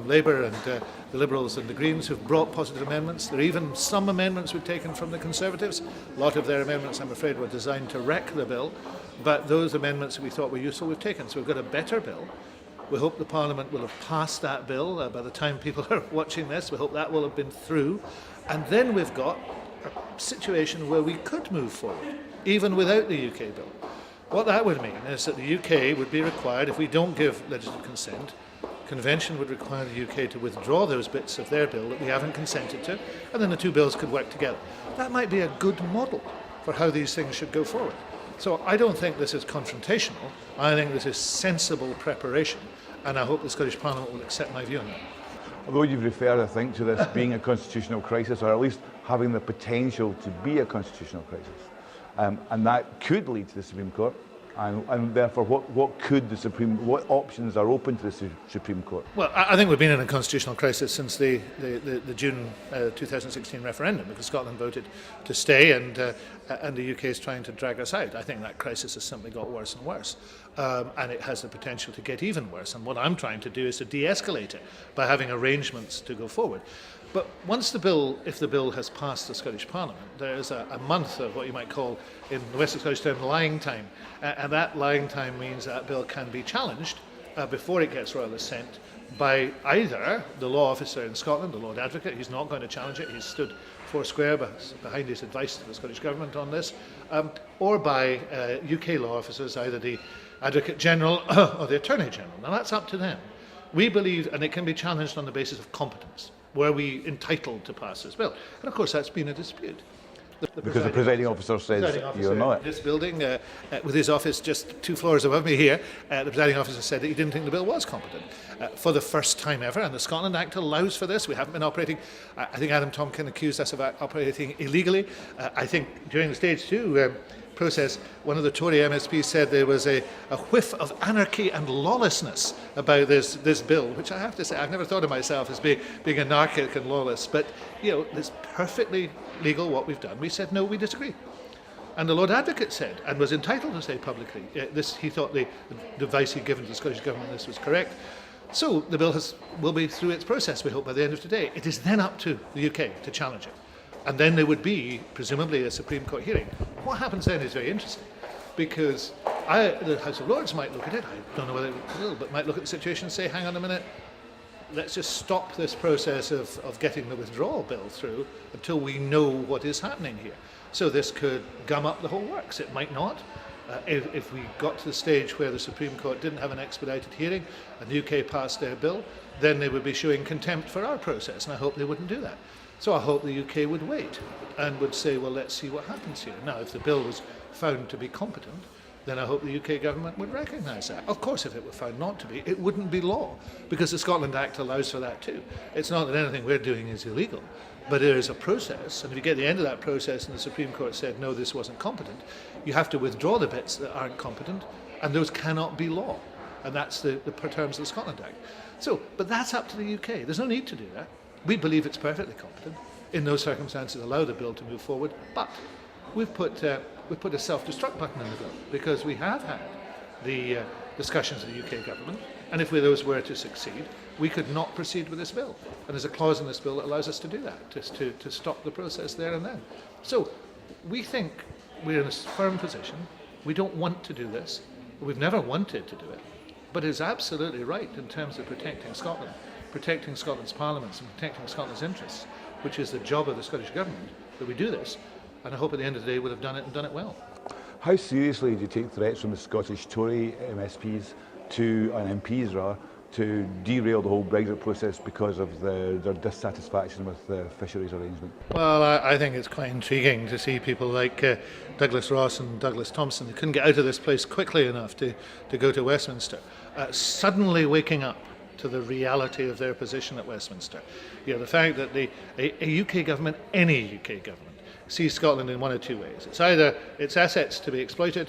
Labour and the Liberals and the Greens who've brought positive amendments. There are even some amendments we've taken from the Conservatives. A lot of their amendments, I'm afraid, were designed to wreck the bill, but those amendments that we thought were useful we've taken. So we've got a better bill. We hope the Parliament will have passed that bill by the time people are watching this. We hope that will have been through. And then we've got a situation where we could move forward, even without the UK bill. What that would mean is that the UK would be required, if we don't give legislative consent, Convention would require the UK to withdraw those bits of their bill that we haven't consented to, and then the two bills could work together. That might be a good model for how these things should go forward. So I don't think this is confrontational. I think this is sensible preparation, and I hope the Scottish Parliament will accept my view on that. Although you've referred, I think, to this being a constitutional crisis, or at least having the potential to be a constitutional crisis, and that could lead to the Supreme Court. And therefore, what options are open to the Supreme Court? Well, I think we've been in a constitutional crisis since the June 2016 referendum, because Scotland voted to stay, and the UK is trying to drag us out. I think that crisis has simply got worse and worse, and it has the potential to get even worse. And what I'm trying to do is to de-escalate it by having arrangements to go forward. But once the bill, if the bill has passed the Scottish Parliament, there's a month of what you might call, in the West of Scottish term, lying time. And that lying time means that bill can be challenged before it gets royal assent by either the law officer in Scotland, the Lord Advocate. He's not going to challenge it. He's stood four square behind his advice to the Scottish Government on this, or by UK law officers, either the Advocate General or the Attorney General. Now that's up to them. We believe, and it can be challenged on the basis of competence. Were we entitled to pass this bill? And of course that's been a dispute. Because the presiding officer says you're not. This building, with his office just 2 floors above me here, the presiding officer said that he didn't think the bill was competent. For the first time ever, and the Scotland Act allows for this. We haven't been operating, I think Adam Tomkin accused us of operating illegally. I think during the stage 2 process, one of the Tory MSPs said there was a whiff of anarchy and lawlessness about this bill, which I have to say, I've never thought of myself as being anarchic and lawless, but you know, it's perfectly legal what we've done. We said, no, we disagree. And the Lord Advocate said, and was entitled to say publicly, he thought the advice he'd given to the Scottish Government this was correct. So the bill will be through its process, we hope, by the end of today. It is then up to the UK to challenge it. And then there would be, presumably, a Supreme Court hearing. What happens then is very interesting, because the House of Lords might look at it, I don't know whether it will, but might look at the situation and say, hang on a minute, let's just stop this process of getting the withdrawal bill through until we know what is happening here. So this could gum up the whole works. It might not. If we got to the stage where the Supreme Court didn't have an expedited hearing and the UK passed their bill, then they would be showing contempt for our process, and I hope they wouldn't do that. So I hope the UK would wait and would say, well, let's see what happens here. Now, if the bill was found to be competent, then I hope the UK government would recognise that. Of course, if it were found not to be, it wouldn't be law, because the Scotland Act allows for that too. It's not that anything we're doing is illegal, but there is a process, and if you get to the end of that process and the Supreme Court said, no, this wasn't competent, you have to withdraw the bits that aren't competent, and those cannot be law. And that's the terms of the Scotland Act. So, but that's up to the UK. There's no need to do that. We believe it's perfectly competent. In those circumstances, allow the bill to move forward, but we've put a self-destruct button in the bill, because we have had the discussions with the UK government, and if those were to succeed, we could not proceed with this bill. And there's a clause in this bill that allows us to do that, to stop the process there and then. So we think we're in a firm position. We don't want to do this. We've never wanted to do it. But it's absolutely right in terms of protecting Scotland, protecting Scotland's parliaments and protecting Scotland's interests, which is the job of the Scottish Government, that we do this. And I hope at the end of the day we'll have done it and done it well. How seriously do you take threats from the Scottish Tory MSPs and MPs rather, to derail the whole Brexit process because of their dissatisfaction with the fisheries arrangement? Well, I think it's quite intriguing to see people like Douglas Ross and Douglas Thompson, who couldn't get out of this place quickly enough to go to Westminster, suddenly waking up to the reality of their position at Westminster. You know, the fact that a UK government, any UK government, sees Scotland in one of two ways. It's either its assets to be exploited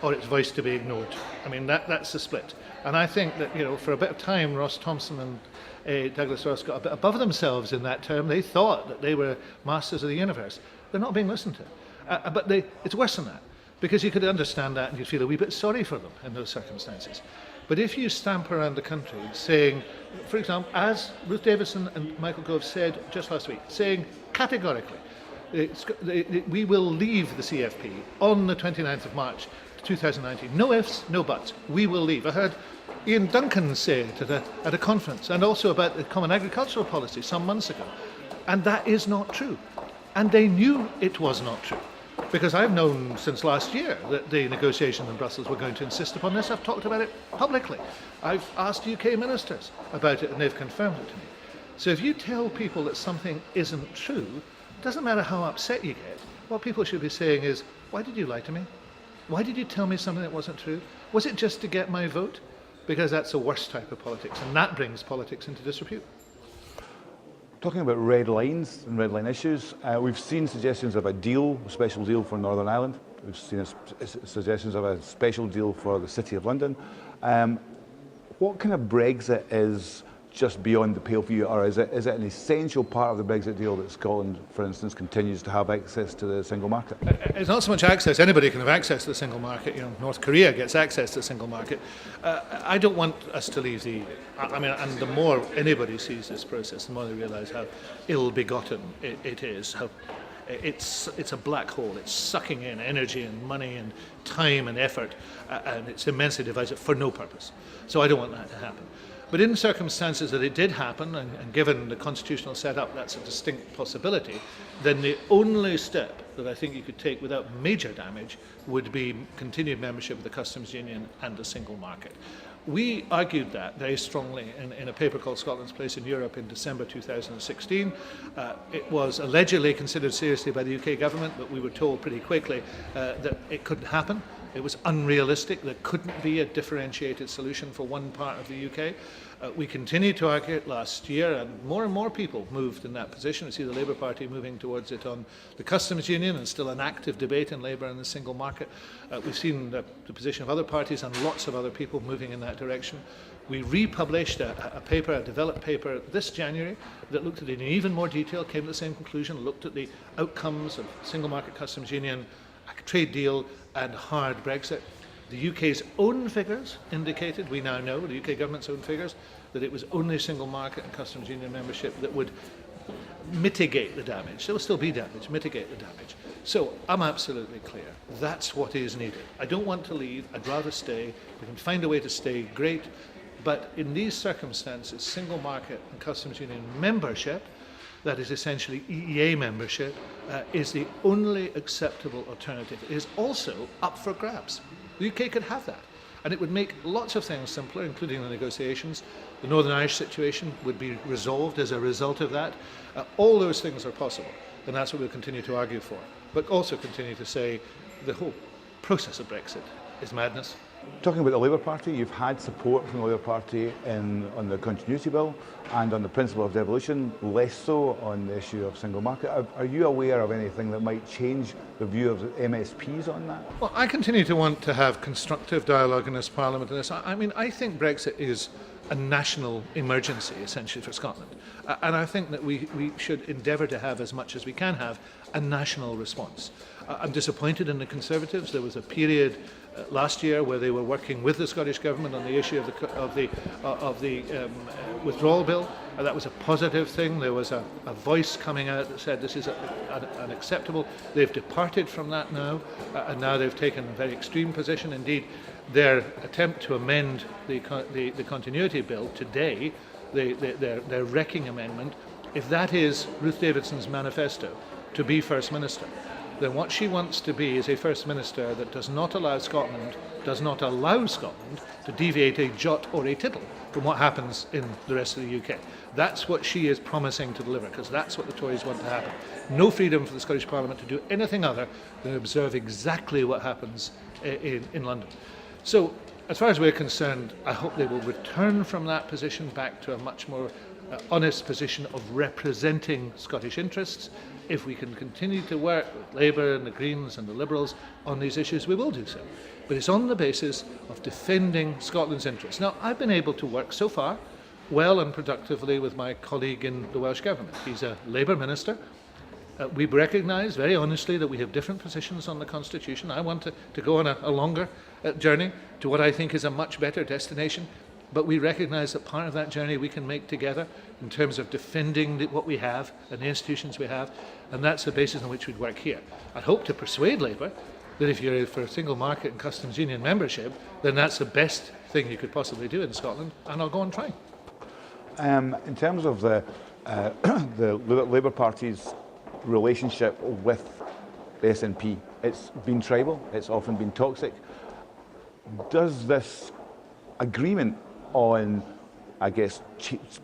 or its voice to be ignored. I mean, that's the split. And I think that, for a bit of time, Ross Thompson and Douglas Ross got a bit above themselves in that term. They thought that they were masters of the universe. They're not being listened to. But it's worse than that, because you could understand that and you'd feel a wee bit sorry for them in those circumstances. But if you stamp around the country saying, for example, as Ruth Davidson and Michael Gove said just last week, saying categorically, we will leave the CFP on the 29th of March 2019. No ifs, no buts. We will leave. I heard Ian Duncan say it at a conference, and also about the Common Agricultural Policy some months ago. And that is not true. And they knew it was not true. Because I've known since last year that the negotiations in Brussels were going to insist upon this. I've talked about it publicly. I've asked UK ministers about it, and they've confirmed it to me. So if you tell people that something isn't true, it doesn't matter how upset you get. What people should be saying is, why did you lie to me? Why did you tell me something that wasn't true? Was it just to get my vote? Because that's the worst type of politics, and that brings politics into disrepute. Talking about red lines and red line issues, we've seen suggestions of a deal, a special deal for Northern Ireland. We've seen suggestions of a special deal for the City of London. What kind of Brexit is just beyond the pale for you, or is it an essential part of the Brexit deal that Scotland, for instance, continues to have access to the single market? It's not so much access. Anybody can have access to the single market. North Korea gets access to the single market. I don't want us to leave the EU. And the more anybody sees this process, the more they realise how ill-begotten it is, how it's a black hole. It's sucking in energy and money and time and effort, and it's immensely divisive for no purpose. So I don't want that to happen. But in circumstances that it did happen, and given the constitutional setup, that's a distinct possibility, then the only step that I think you could take without major damage would be continued membership of the customs union and the single market. We argued that very strongly in a paper called Scotland's Place in Europe in December 2016. It was allegedly considered seriously by the UK government, but we were told pretty quickly that it couldn't happen. It was unrealistic. There couldn't be a differentiated solution for one part of the UK. We continued to argue it last year, and more people moved in that position. We see the Labour Party moving towards it on the customs union, and still an active debate in Labour and the single market. We've seen the position of other parties and lots of other people moving in that direction. We republished a developed paper this January that looked at it in even more detail, came to the same conclusion, looked at the outcomes of single market customs union, a trade deal and hard Brexit. The UK's own figures indicated, we now know, the UK government's own figures, that it was only single market and customs union membership that would mitigate the damage. There will still be damage, mitigate the damage. So I'm absolutely clear. That's what is needed. I don't want to leave. I'd rather stay. If we can find a way to stay, great. But in these circumstances, single market and customs union membership, that is essentially EEA membership, is the only acceptable alternative. It is also up for grabs. The UK could have that, and it would make lots of things simpler, including the negotiations. The Northern Irish situation would be resolved as a result of that. All those things are possible, and that's what we'll continue to argue for. But also continue to say the whole process of Brexit is madness. Talking about the Labour Party, you've had support from the Labour Party on the continuity bill and on the principle of devolution, less so on the issue of single market. Are you aware of anything that might change the view of the MSPs on that? Well, I continue to want to have constructive dialogue in this Parliament on this. I think Brexit is a national emergency, essentially, for Scotland. And I think that we should endeavour to have, as much as we can have, a national response. I'm disappointed in the Conservatives. There was a period last year where they were working with the Scottish Government on the issue of the withdrawal bill. That was a positive thing. There was a voice coming out that said this is unacceptable. They've departed from that now, and now they've taken a very extreme position. Indeed, their attempt to amend the continuity bill today, their wrecking amendment, if that is Ruth Davidson's manifesto to be First Minister, then what she wants to be is a First Minister that does not allow Scotland to deviate a jot or a tittle from what happens in the rest of the UK. That's what she is promising to deliver, because that's what the Tories want to happen. No freedom for the Scottish Parliament to do anything other than observe exactly what happens in London. So, as far as we're concerned, I hope they will return from that position back to a much more honest position of representing Scottish interests. If we can continue to work with Labour and the Greens and the Liberals on these issues, we will do so. But it's on the basis of defending Scotland's interests. Now, I've been able to work so far well and productively with my colleague in the Welsh Government. He's a Labour minister. We recognise very honestly that we have different positions on the Constitution. I want to go on a longer journey to what I think is a much better destination. But we recognise that part of that journey we can make together in terms of defending what we have and the institutions we have, and that's the basis on which we'd work here. I hope to persuade Labour that if you're for a single market and customs union membership, then that's the best thing you could possibly do in Scotland, and I'll go on trying. In terms of the Labour Party's relationship with the SNP, it's been tribal, it's often been toxic. Does this agreement on, I guess,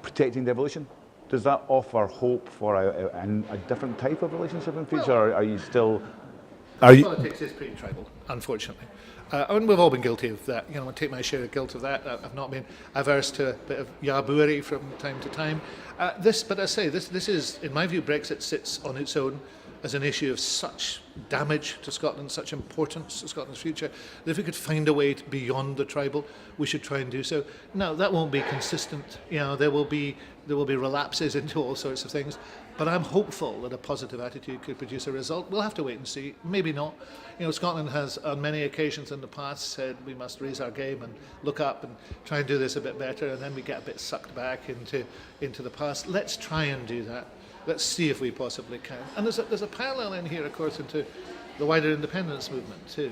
protecting devolution, does that offer hope for a different type of relationship in future, or are you still... Politics is pretty tribal, unfortunately. And we've all been guilty of that. I take my share of guilt of that. I've not been averse to a bit of yabooery from time to time. But I say, this is, in my view, Brexit sits on its own as an issue of such damage to Scotland, such importance to Scotland's future, that if we could find a way beyond the tribal, we should try and do so. Now, that won't be consistent. There will be relapses into all sorts of things. But I'm hopeful that a positive attitude could produce a result. We'll have to wait and see. Maybe not. Scotland has on many occasions in the past said we must raise our game and look up and try and do this a bit better, and then we get a bit sucked back into the past. Let's try and do that. Let's see if we possibly can. And there's a parallel in here, of course, into the wider independence movement too.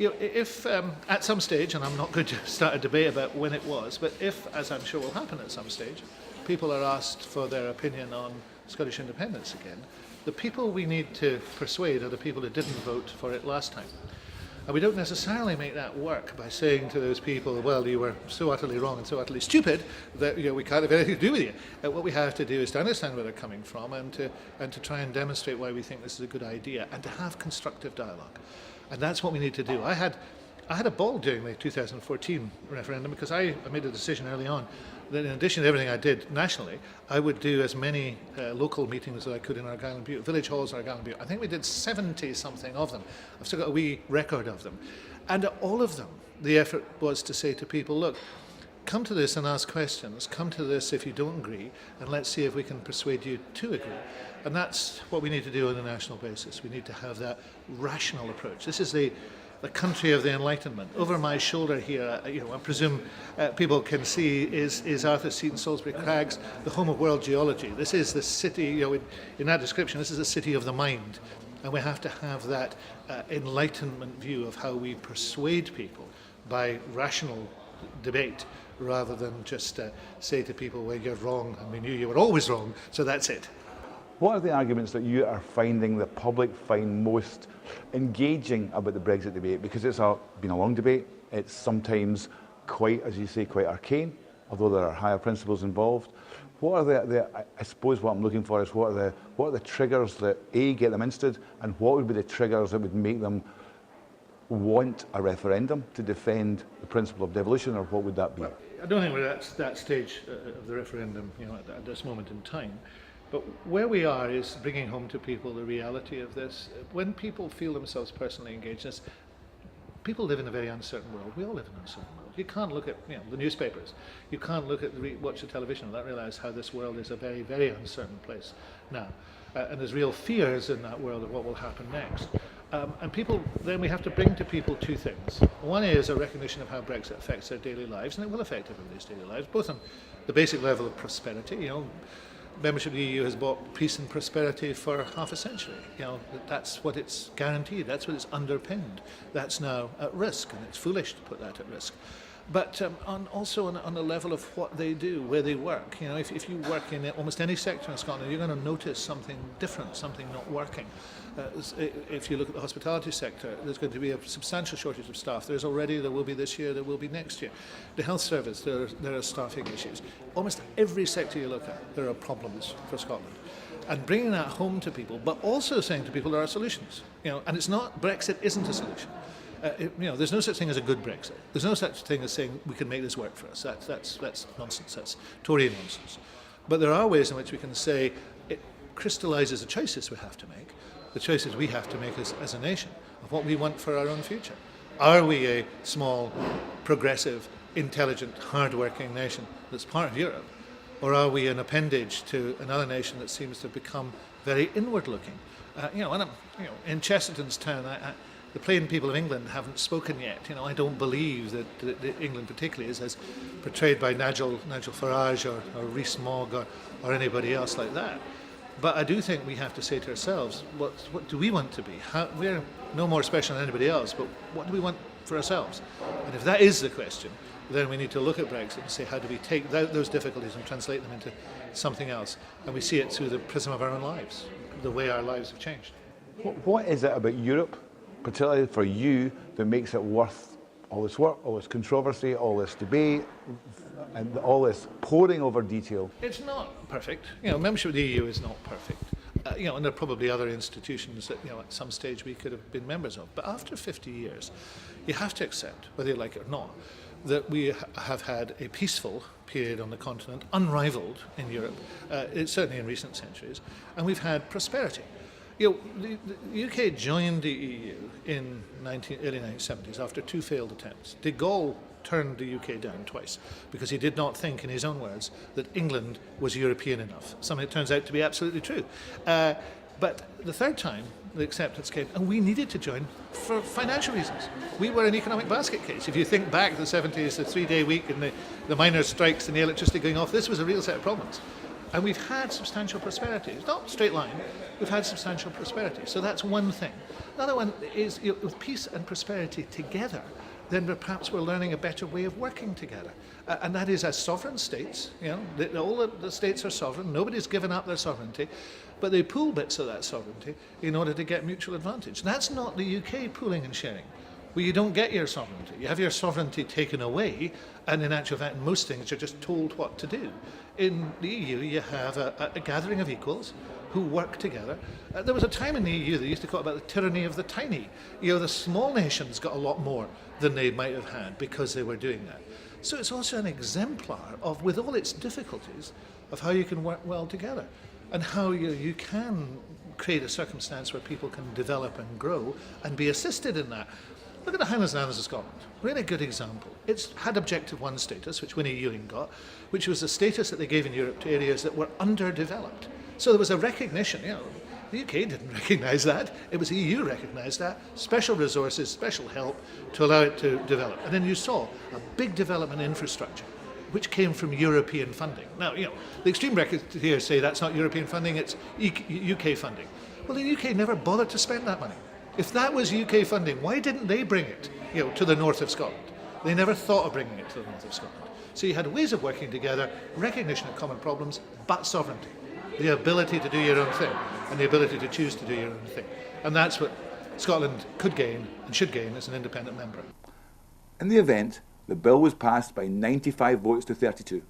If at some stage, and I'm not going to start a debate about when it was, but if, as I'm sure will happen at some stage, people are asked for their opinion on Scottish independence again, the people we need to persuade are the people who didn't vote for it last time. And we don't necessarily make that work by saying to those people, well, you were so utterly wrong and so utterly stupid that we can't have anything to do with you. What we have to do is to understand where they're coming from and to try and demonstrate why we think this is a good idea and to have constructive dialogue. And that's what we need to do. I had a ball during the 2014 referendum because I made a decision early on that in addition to everything I did nationally, I would do as many local meetings as I could in our Argyll Butte, village halls in Argyll Butte. I think we did 70-something of them. I've still got a wee record of them. And at all of them, the effort was to say to people, look, come to this and ask questions. Come to this if you don't agree, and let's see if we can persuade you to agree. And that's what we need to do on a national basis. We need to have that rational approach. This is the country of the Enlightenment. Over my shoulder here, I presume people can see, is Arthur Seton Salisbury Crags, the home of world geology. This is the city, in that description, this is a city of the mind. And we have to have that Enlightenment view of how we persuade people by rational debate, rather than just say to people, well, you're wrong, and we knew you were always wrong, so that's it. What are the arguments that you are finding the public find most engaging about the Brexit debate? Because it's been a long debate. It's sometimes quite, as you say, quite arcane, although there are higher principles involved. What are I suppose what I'm looking for is what are the triggers that get them interested, and what would be the triggers that would make them want a referendum to defend the principle of devolution, or what would that be? Well, I don't think we're at that stage of the referendum, at this moment in time. But where we are is bringing home to people the reality of this. When people feel themselves personally engaged in this, people live in a very uncertain world. We all live in an uncertain world. You can't look at the newspapers. You can't look at watch the television and not realise how this world is a very, very uncertain place now. And there's real fears in that world of what will happen next. And people, then we have to bring to people two things. One is a recognition of how Brexit affects their daily lives, and it will affect everybody's daily lives, both on the basic level of prosperity. Membership of the EU has bought peace and prosperity for half a century. That's what it's guaranteed. That's what it's underpinned. That's now at risk, and it's foolish to put that at risk. But also on the level of what they do, where they work. If you work in almost any sector in Scotland, you're going to notice something different, something not working. If you look at the hospitality sector, there's going to be a substantial shortage of staff. There will be this year, there will be next year. The health service, there are staffing issues. Almost every sector you look at, there are problems for Scotland. And bringing that home to people, but also saying to people there are solutions. And it's not, Brexit isn't a solution. There's no such thing as a good Brexit. There's no such thing as saying we can make this work for us. That's nonsense. That's Tory nonsense. But there are ways in which we can say it crystallises the choices we have to make, the choices we have to make as a nation, of what we want for our own future. Are we a small, progressive, intelligent, hard-working nation that's part of Europe? Or are we an appendage to another nation that seems to have become very inward-looking? In Chesterton's town, the plain people of England haven't spoken yet. I don't believe that England particularly is as portrayed by Nigel Farage or Rees-Mogg or anybody else like that. But I do think we have to say to ourselves, what do we want to be? We're no more special than anybody else, but what do we want for ourselves? And if that is the question, then we need to look at Brexit and say, how do we take those difficulties and translate them into something else? And we see it through the prism of our own lives, the way our lives have changed. What is it about Europe, particularly for you, that makes it worth all this work, all this controversy, all this debate, and all this poring over detail? It's not perfect. Membership of the EU is not perfect. And there are probably other institutions that, at some stage we could have been members of. But after 50 years, you have to accept, whether you like it or not, that we have had a peaceful period on the continent, unrivaled in Europe, certainly in recent centuries, and we've had prosperity. The UK joined the EU in early 1970s after 2 failed attempts. De Gaulle turned the UK down twice because he did not think, in his own words, that England was European enough. Something that turns out to be absolutely true. But the third time, the acceptance came, and we needed to join for financial reasons. We were an economic basket case. If you think back to the 70s, the 3-day week and the miners' strikes and the electricity going off, this was a real set of problems. And we've had substantial prosperity. It's not a straight line. We've had substantial prosperity. So that's one thing. Another one is, with peace and prosperity together, then perhaps we're learning a better way of working together. And that is as sovereign states. All the states are sovereign. Nobody's given up their sovereignty. But they pool bits of that sovereignty in order to get mutual advantage. That's not the UK pooling and sharing, where you don't get your sovereignty. You have your sovereignty taken away, and in actual fact, most things you're just told what to do. In the EU, you have a gathering of equals who work together. There was a time in the EU they used to call it about the tyranny of the tiny. The small nations got a lot more than they might have had because they were doing that. So it's also an exemplar of, with all its difficulties, of how you can work well together and how you can create a circumstance where people can develop and grow and be assisted in that. Look at the Highlands and Islands of Scotland. Really good example. It's had Objective 1 status, which Winnie Ewing got, which was the status that they gave in Europe to areas that were underdeveloped. So there was a recognition. The UK didn't recognise that. It was the EU recognised that. Special resources, special help to allow it to develop. And then you saw a big development in infrastructure, which came from European funding. Now, the extreme records here say that's not European funding, it's UK funding. Well, the UK never bothered to spend that money. If that was UK funding, why didn't they bring it, to the north of Scotland? They never thought of bringing it to the north of Scotland. So you had ways of working together, recognition of common problems, but sovereignty. The ability to do your own thing, and the ability to choose to do your own thing. And that's what Scotland could gain and should gain as an independent member. In the event, the bill was passed by 95 votes to 32.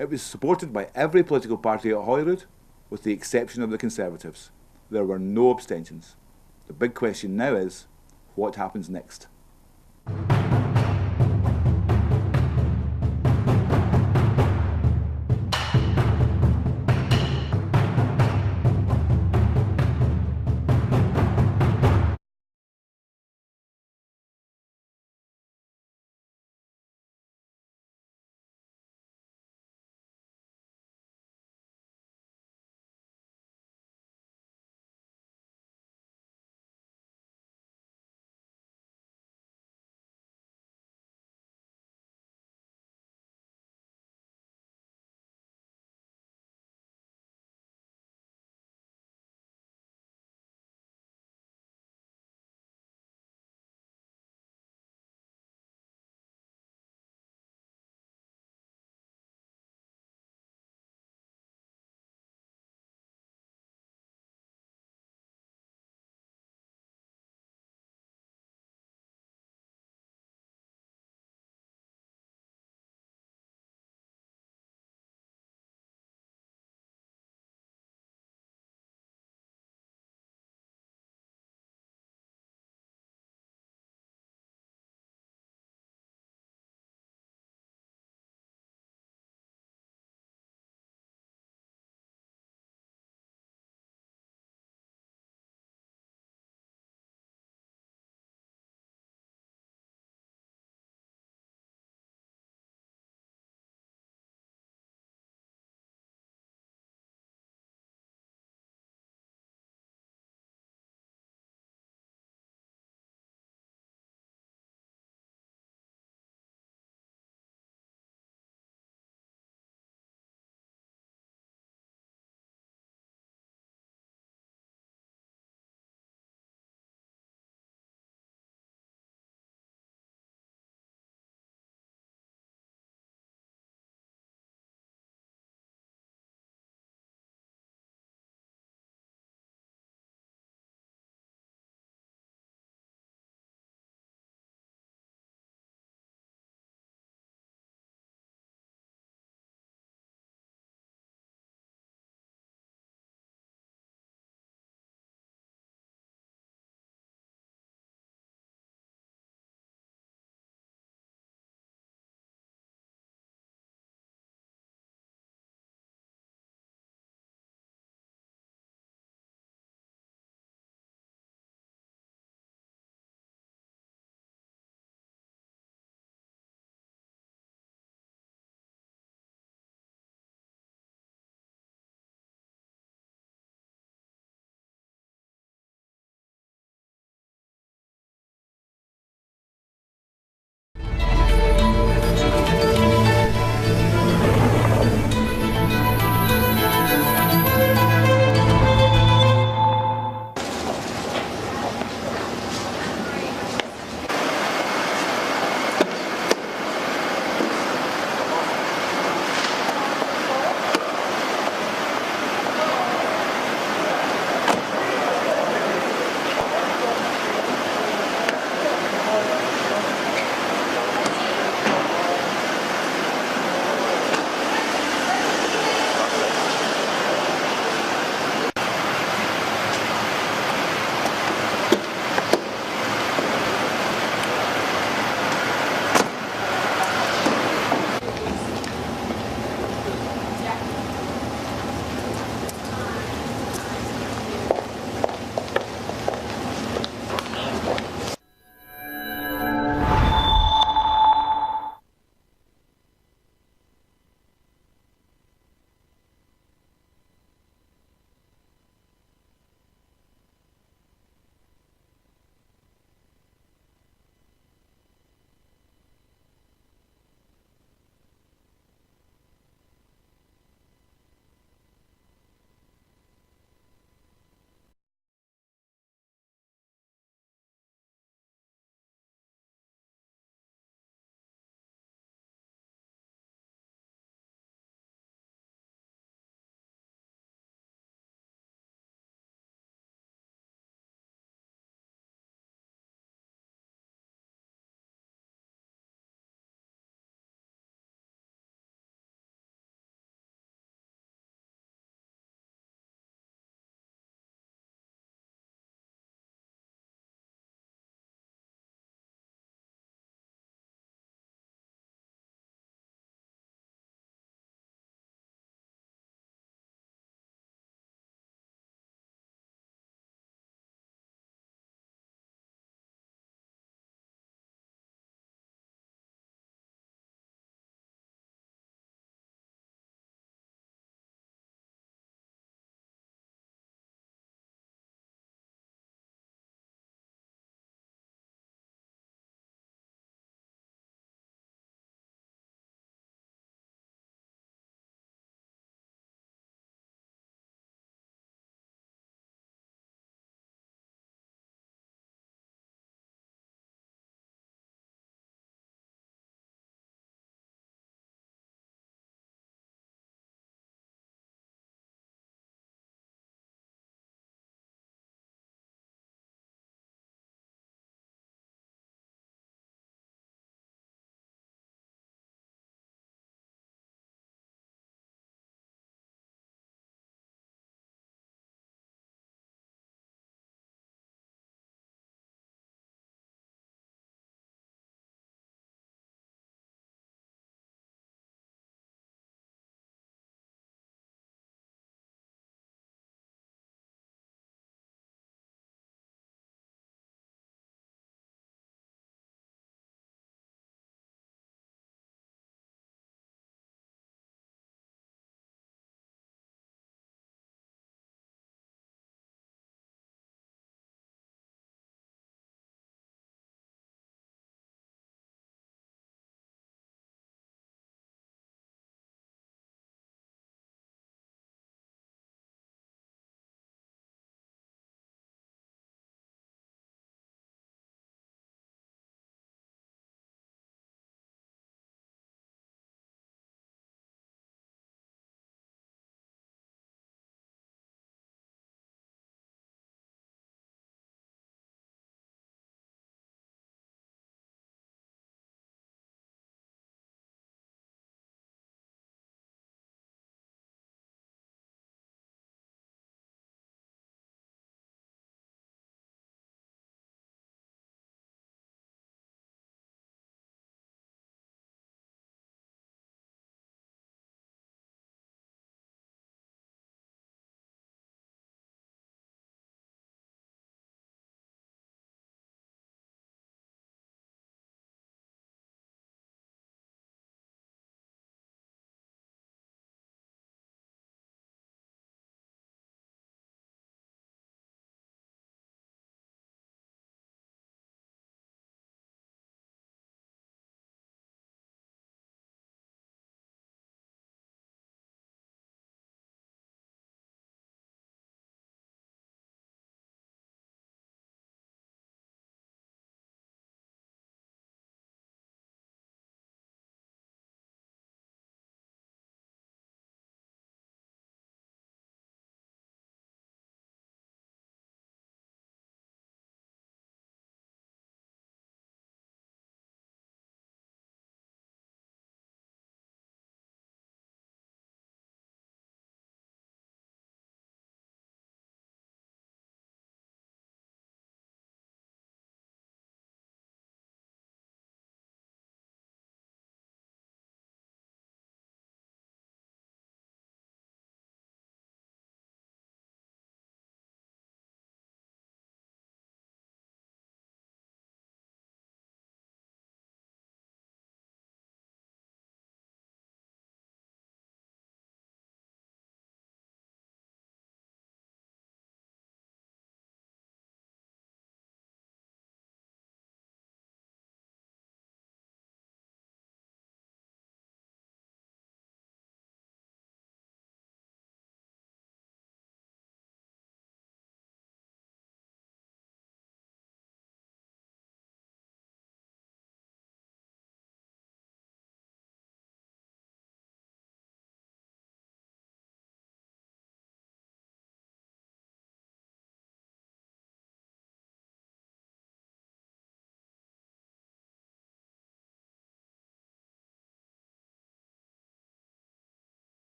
It was supported by every political party at Holyrood, with the exception of the Conservatives. There were no abstentions. The big question now is, what happens next?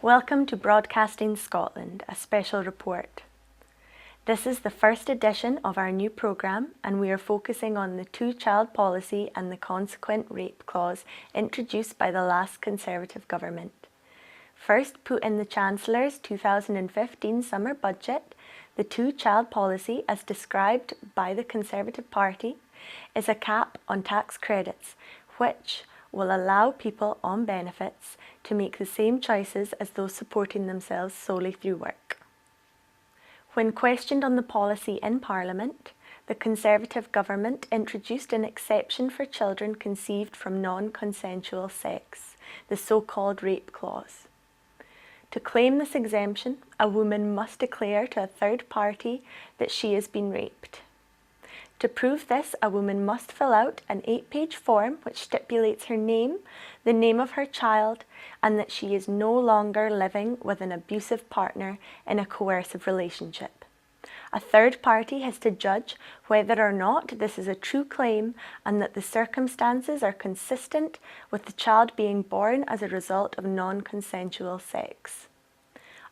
Welcome to Broadcasting Scotland, a special report. This is the first edition of our new programme, and we are focusing on the two-child policy and the consequent rape clause introduced by the last Conservative government. First put in the Chancellor's 2015 summer budget, the two-child policy, as described by the Conservative Party, is a cap on tax credits, which will allow people on benefits to make the same choices as those supporting themselves solely through work. When questioned on the policy in Parliament, the Conservative government introduced an exception for children conceived from non-consensual sex, the so-called rape clause. To claim this exemption, a woman must declare to a third party that she has been raped. To prove this, a woman must fill out an 8-page form which stipulates her name, the name of her child, and that she is no longer living with an abusive partner in a coercive relationship. A third party has to judge whether or not this is a true claim and that the circumstances are consistent with the child being born as a result of non-consensual sex.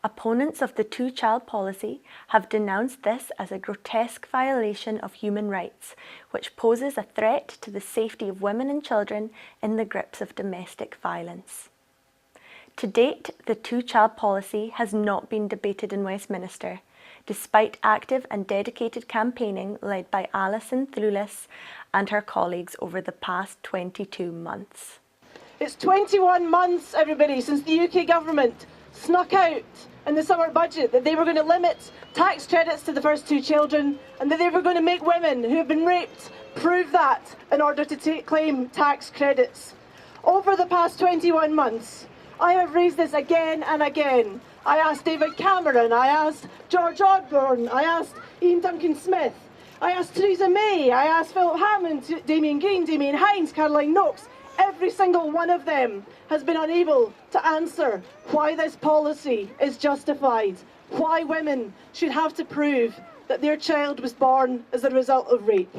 Opponents of the two-child policy have denounced this as a grotesque violation of human rights, which poses a threat to the safety of women and children in the grips of domestic violence. To date, the two-child policy has not been debated in Westminster, despite active and dedicated campaigning led by Alison Thewlis and her colleagues over the past 22 months. It's 21 months, everybody, since the UK government snuck out in the summer budget that they were going to limit tax credits to the first two children and that they were going to make women who have been raped prove that in order to claim tax credits. Over the past 21 months, I have raised this again and again. I asked David Cameron, I asked George Osborne, I asked Ian Duncan Smith, I asked Theresa May, I asked Philip Hammond, Damien Green, Damien Hines, Caroline Knox. Every single one of them has been unable to answer why this policy is justified, why women should have to prove that their child was born as a result of rape.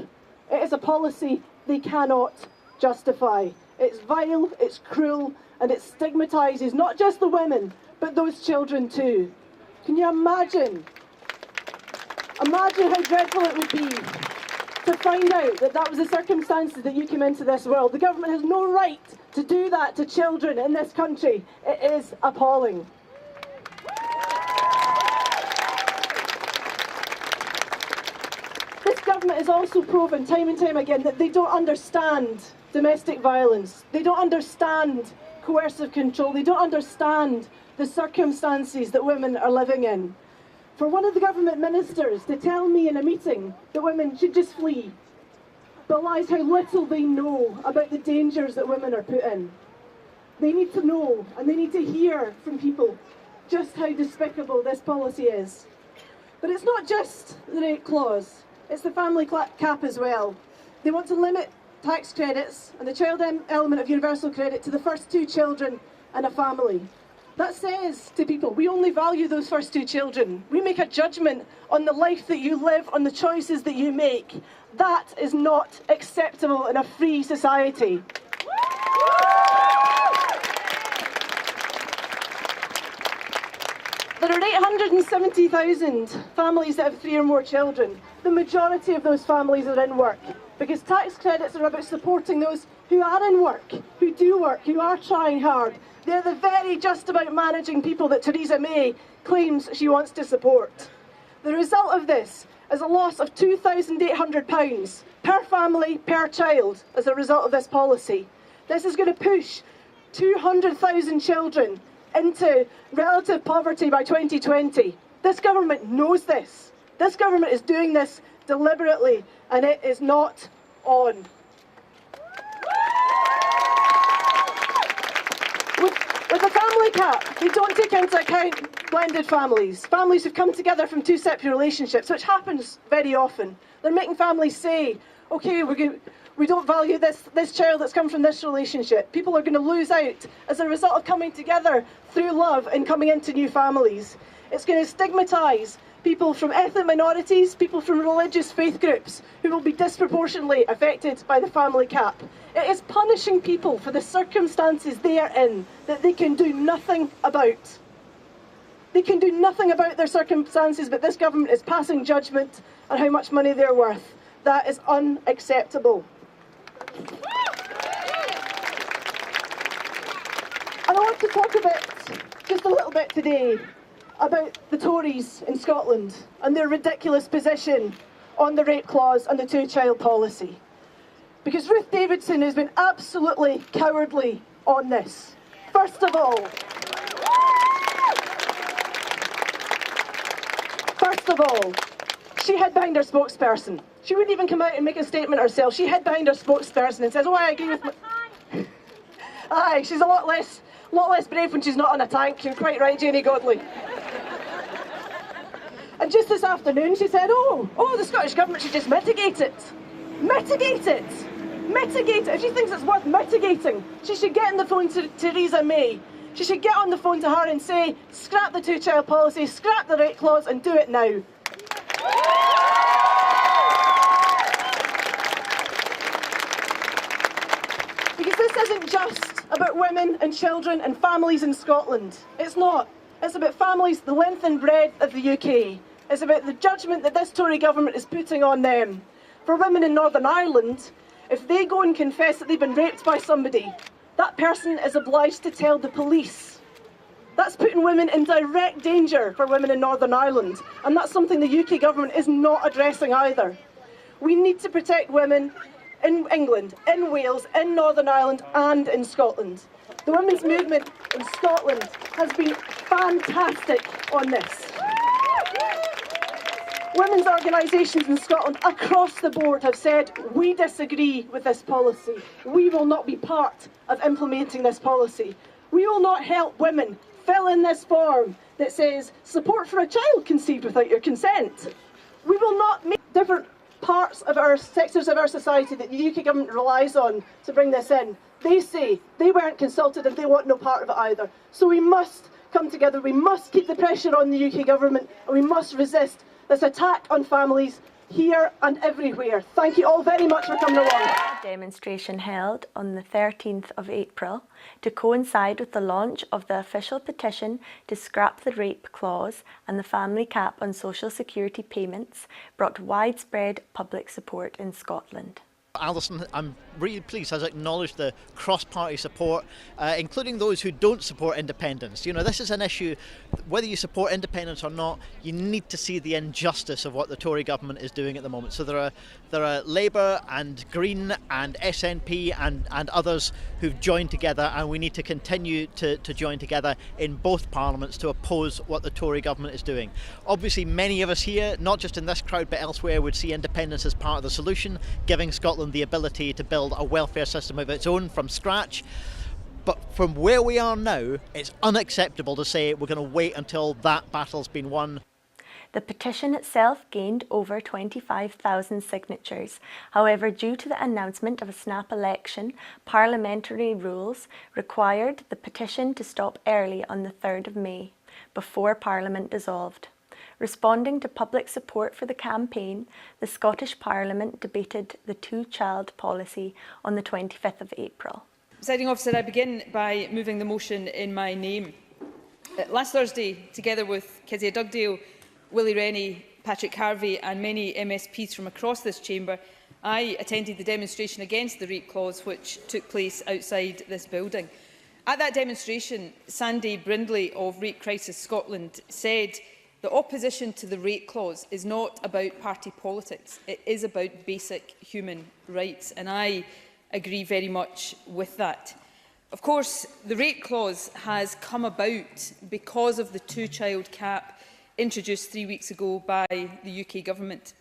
It is a policy they cannot justify. It's vile, it's cruel, and it stigmatises not just the women, but those children too. Can you imagine? Imagine how dreadful it would be to find out that that was the circumstances that you came into this world. The government has no right to do that to children in this country. It is appalling. This government has also proven time and time again that they don't understand domestic violence. They don't understand coercive control. They don't understand the circumstances that women are living in. For one of the government ministers to tell me in a meeting that women should just flee belies how little they know about the dangers that women are put in. They need to know and they need to hear from people just how despicable this policy is. But it's not just the rape clause, it's the family cap as well. They want to limit tax credits and the child element of universal credit to the first two children in a family. That says to people, we only value those first two children. We make a judgment on the life that you live, on the choices that you make. That is not acceptable in a free society. There are 870,000 families that have 3 or more children. The majority of those families are in work because tax credits are about supporting those who are in work, who do work, who are trying hard. They're the very just about managing people that Theresa May claims she wants to support. The result of this is a loss of £2,800 per family, per child as a result of this policy. This is going to push 200,000 children into relative poverty by 2020. This government knows this. This government is doing this deliberately and it is not on. With the family cap, they don't take into account blended families. Families who've come together from two separate relationships, which happens very often. They're making families say, okay, we don't value this child that's come from this relationship. People are going to lose out as a result of coming together through love and coming into new families. It's going to stigmatise people from ethnic minorities, people from religious faith groups who will be disproportionately affected by the family cap. It is punishing people for the circumstances they are in that they can do nothing about. They can do nothing about their circumstances, but this government is passing judgment on how much money they're worth. That is unacceptable. And I want to talk just a little bit today about the Tories in Scotland and their ridiculous position on the rape clause and the two-child policy. Because Ruth Davidson has been absolutely cowardly on this. First of all, she hid behind her spokesperson. She wouldn't even come out and make a statement herself. She hid behind her spokesperson and says, "Oh, I agree with my..." Aye, she's a lot less brave when she's not on a tank. You're quite right, Janie Godley. And just this afternoon she said, oh, the Scottish Government should just mitigate it. Mitigate it! Mitigate it! If she thinks it's worth mitigating, she should get on the phone to Theresa May. She should get on the phone to her and say, scrap the two-child policy, scrap the rape clause and do it now. Because this isn't just about women and children and families in Scotland. It's not. It's about families the length and breadth of the UK. It's about the judgment that this Tory government is putting on them. For women in Northern Ireland, if they go and confess that they've been raped by somebody, that person is obliged to tell the police. That's putting women in direct danger for women in Northern Ireland, and that's something the UK government is not addressing either. We need to protect women in England, in Wales, in Northern Ireland and in Scotland. The women's movement in Scotland has been fantastic on this. Women's organisations in Scotland across the board have said, we disagree with this policy. We will not be part of implementing this policy. We will not help women fill in this form that says, support for a child conceived without your consent. We will not make different parts of our sectors of our society that the UK government relies on to bring this in. They say they weren't consulted and they want no part of it either. So we must come together, we must keep the pressure on the UK government, and we must resist this attack on families here and everywhere. Thank you all very much for coming along. A demonstration held on the 13th of April to coincide with the launch of the official petition to scrap the rape clause and the family cap on social security payments brought widespread public support in Scotland. Alison, I'm really pleased, has acknowledged the cross-party support, including those who don't support independence. You know, this is an issue, whether you support independence or not, you need to see the injustice of what the Tory government is doing at the moment. So there are Labour and Green and SNP and others who've joined together, and we need to continue to join together in both parliaments to oppose what the Tory government is doing. Obviously, many of us here, not just in this crowd but elsewhere, would see independence as part of the solution, giving Scotland the ability to build a welfare system of its own from scratch. But from where we are now, it's unacceptable to say we're going to wait until that battle's been won. The petition itself gained over 25,000 signatures. However, due to the announcement of a snap election, parliamentary rules required the petition to stop early on the 3rd of May, before Parliament dissolved. Responding to public support for the campaign, the Scottish Parliament debated the two-child policy on the 25th of April. Presiding Officer, I begin by moving the motion in my name. Last Thursday, together with Kezia Dugdale, Willie Rennie, Patrick Harvey and many MSPs from across this chamber, I attended the demonstration against the rape clause which took place outside this building. At that demonstration, Sandy Brindley of Rape Crisis Scotland said, the opposition to the rape clause is not about party politics, it is about basic human rights, and I agree very much with that. Of course, the rape clause has come about because of the two-child cap introduced 3 weeks ago by the UK government.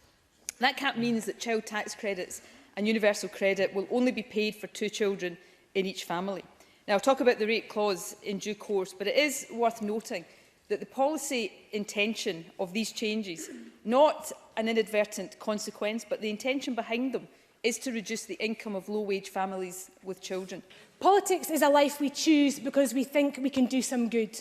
That cap means that child tax credits and universal credit will only be paid for 2 children in each family. Now, I'll talk about the rape clause in due course, but it is worth noting that the policy intention of these changes, not an inadvertent consequence, but the intention behind them, is to reduce the income of low-wage families with children. Politics is a life we choose because we think we can do some good.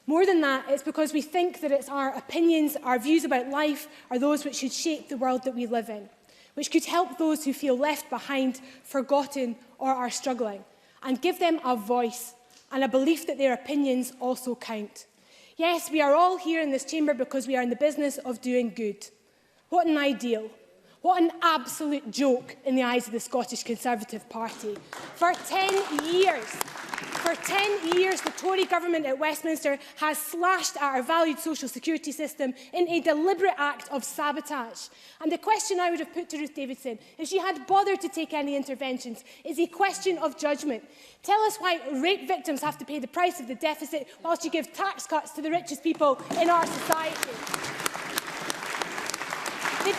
More than that, it's because we think that it's our opinions, our views about life are those which should shape the world that we live in, which could help those who feel left behind, forgotten or are struggling, and give them a voice and a belief that their opinions also count. Yes, we are all here in this chamber because we are in the business of doing good. What an ideal. What an absolute joke in the eyes of the Scottish Conservative Party. For 10 years, the Tory government at Westminster has slashed at our valued social security system in a deliberate act of sabotage. And the question I would have put to Ruth Davidson, if she had bothered to take any interventions, is a question of judgment. Tell us why rape victims have to pay the price of the deficit whilst you give tax cuts to the richest people in our society. The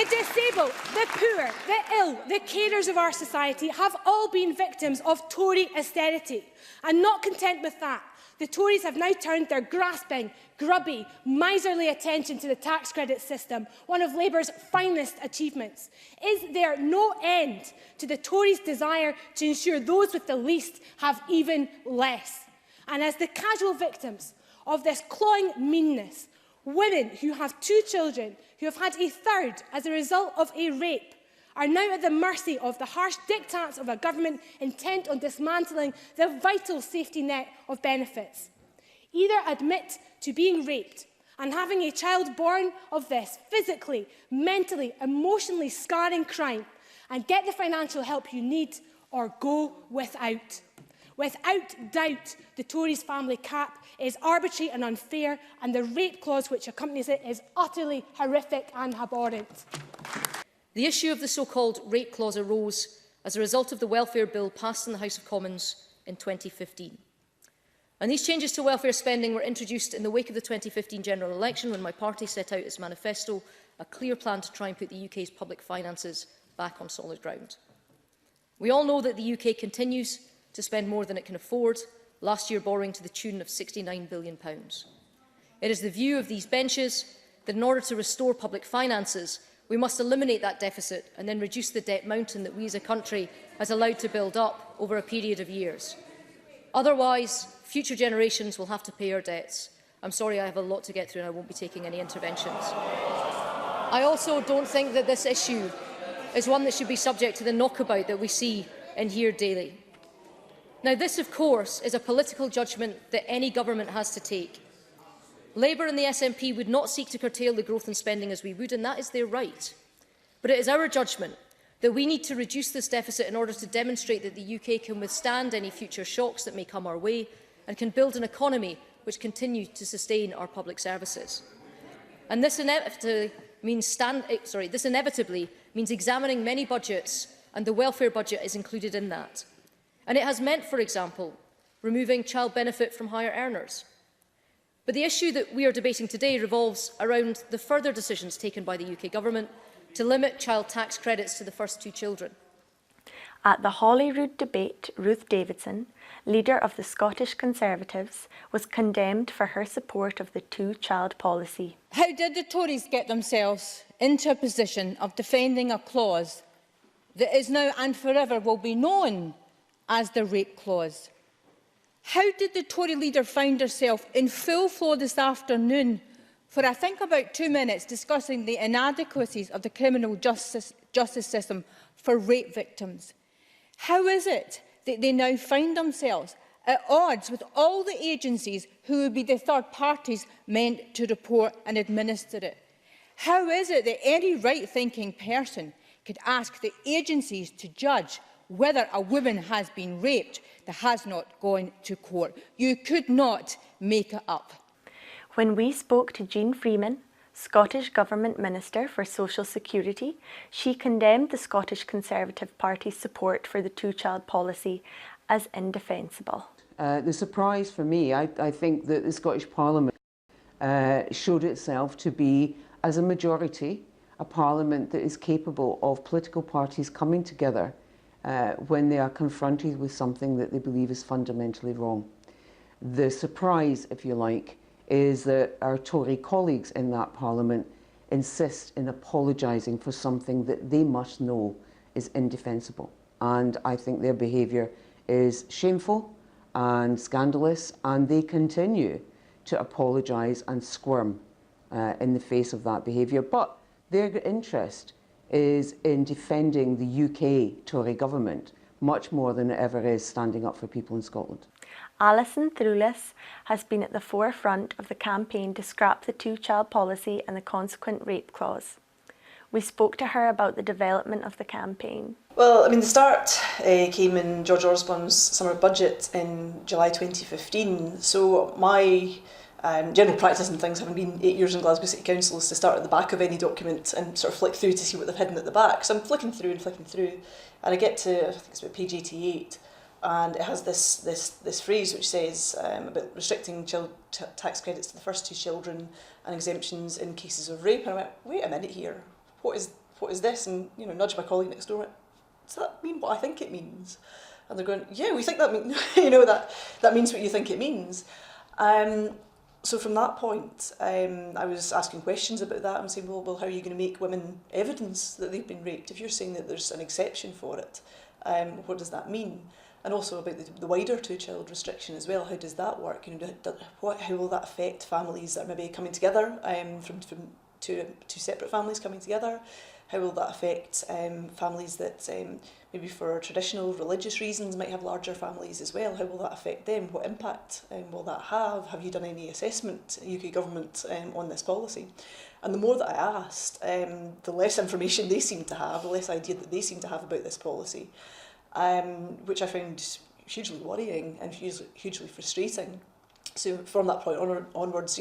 disabled, the poor, the ill, the carers of our society have all been victims of Tory austerity. And not content with that, the Tories have now turned their grasping, grubby, miserly attention to the tax credit system, one of Labour's finest achievements. Is there no end to the Tories' desire to ensure those with the least have even less? And as the casual victims of this clawing meanness, women who have 2 children, who have had a third as a result of a rape, are now at the mercy of the harsh diktats of a government intent on dismantling the vital safety net of benefits. Either admit to being raped and having a child born of this physically, mentally, emotionally scarring crime and get the financial help you need, or go without. Without doubt, the Tories' family cap is arbitrary and unfair, and the rape clause which accompanies it is utterly horrific and abhorrent. The issue of the so-called rape clause arose as a result of the welfare bill passed in the House of Commons in 2015. And these changes to welfare spending were introduced in the wake of the 2015 general election, when my party set out its manifesto a clear plan to try and put the UK's public finances back on solid ground. We all know that the UK continues to spend more than it can afford, last year borrowing to the tune of £69 billion. It is the view of these benches that in order to restore public finances, we must eliminate that deficit and then reduce the debt mountain that we as a country has allowed to build up over a period of years. Otherwise, future generations will have to pay our debts. I'm sorry, I have a lot to get through and I won't be taking any interventions. I also don't think that this issue is one that should be subject to the knockabout that we see and hear daily. Now, this, of course, is a political judgment that any government has to take. Labour and the SNP would not seek to curtail the growth in spending as we would, and that is their right. But it is our judgment that we need to reduce this deficit in order to demonstrate that the UK can withstand any future shocks that may come our way and can build an economy which continues to sustain our public services. And this inevitably means examining many budgets, and the welfare budget is included in that. And it has meant, for example, removing child benefit from higher earners. But the issue that we are debating today revolves around the further decisions taken by the UK Government to limit child tax credits to the first 2 children. At the Holyrood debate, Ruth Davidson, leader of the Scottish Conservatives, was condemned for her support of the 2-child policy. How did the Tories get themselves into a position of defending a clause that is now and forever will be known as the rape clause? How did the Tory leader find herself in full flow this afternoon for, I think, about 2 minutes discussing the inadequacies of the criminal justice system for rape victims? How is it that they now find themselves at odds with all the agencies who would be the third parties meant to report and administer it? How is it that any right-thinking person could ask the agencies to judge whether a woman has been raped that has not gone to court? You could not make it up. When we spoke to Jean Freeman, Scottish Government Minister for Social Security, she condemned the Scottish Conservative Party's support for the 2-child policy as indefensible. The surprise for me, I think that the Scottish Parliament showed itself to be, as a majority, a Parliament that is capable of political parties coming together when they are confronted with something that they believe is fundamentally wrong. The surprise, if you like, is that our Tory colleagues in that Parliament insist in apologising for something that they must know is indefensible. And I think their behaviour is shameful and scandalous, and they continue to apologise and squirm in the face of that behaviour. But their interest is in defending the UK Tory government much more than it ever is standing up for people in Scotland. Alison Throulis has been at the forefront of the campaign to scrap the two-child policy and the consequent rape clause. We spoke to her about the development of the campaign. Well, I mean, the start came in George Osborne's summer budget in July 2015. So my general practice and things, having been 8 years in Glasgow City Council, is to start at the back of any document and sort of flick through to see what they've hidden at the back. So I'm flicking through, and I get to, I think it's about page 88, and it has this phrase which says about restricting child tax credits to the first 2 children and exemptions in cases of rape. And I went, wait a minute here, what is this? And nudge my colleague next door. Does that mean what I think it means? And they're going, yeah, we think that means that means what you think it means. So from that point, I was asking questions about that and saying, well, how are you going to make women evidence that they've been raped? If you're saying that there's an exception for it, what does that mean? And also about the wider two-child restriction as well. How does that work? How will that affect families that are maybe coming together from two separate families coming together? How will that affect families that maybe for traditional religious reasons might have larger families as well? How will that affect them? What impact will that have? Have you done any assessment, UK government, on this policy? And the more that I asked, the less information they seemed to have, the less idea that they seemed to have about this policy, which I found hugely worrying and hugely frustrating. So from that point onwards,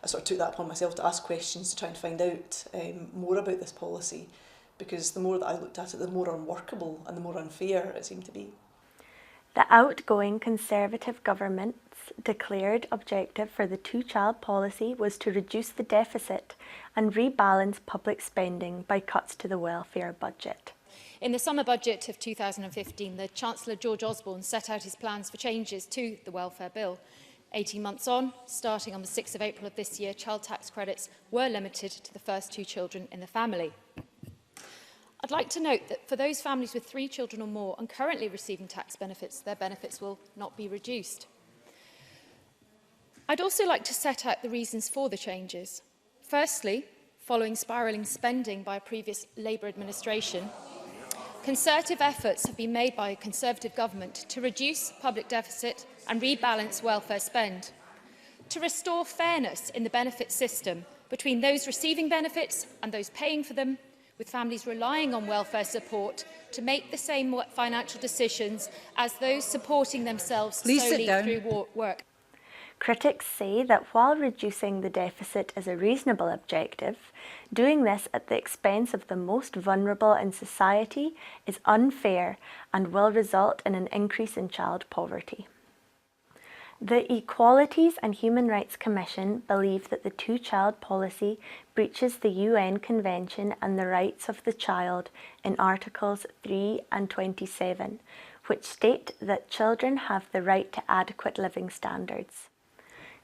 I sort of took that upon myself to ask questions to try and find out more about this policy, because the more that I looked at it, the more unworkable and the more unfair it seemed to be. The outgoing Conservative government's declared objective for the two-child policy was to reduce the deficit and rebalance public spending by cuts to the welfare budget. In the summer budget of 2015, the Chancellor George Osborne set out his plans for changes to the welfare bill. 18 months on, starting on the 6th of April of this year, child tax credits were limited to the first 2 children in the family. I'd like to note that for those families with 3 children or more and currently receiving tax benefits, their benefits will not be reduced. I'd also like to set out the reasons for the changes. Firstly, following spiralling spending by a previous Labour administration, concerted efforts have been made by a Conservative government to reduce public deficit and rebalance welfare spend, to restore fairness in the benefit system between those receiving benefits and those paying for them, with families relying on welfare support to make the same financial decisions as those supporting themselves solely through work. Critics say that while reducing the deficit is a reasonable objective, doing this at the expense of the most vulnerable in society is unfair and will result in an increase in child poverty. The Equalities and Human Rights Commission believe that the two-child policy breaches the UN Convention and the Rights of the Child in Articles 3 and 27, which state that children have the right to adequate living standards.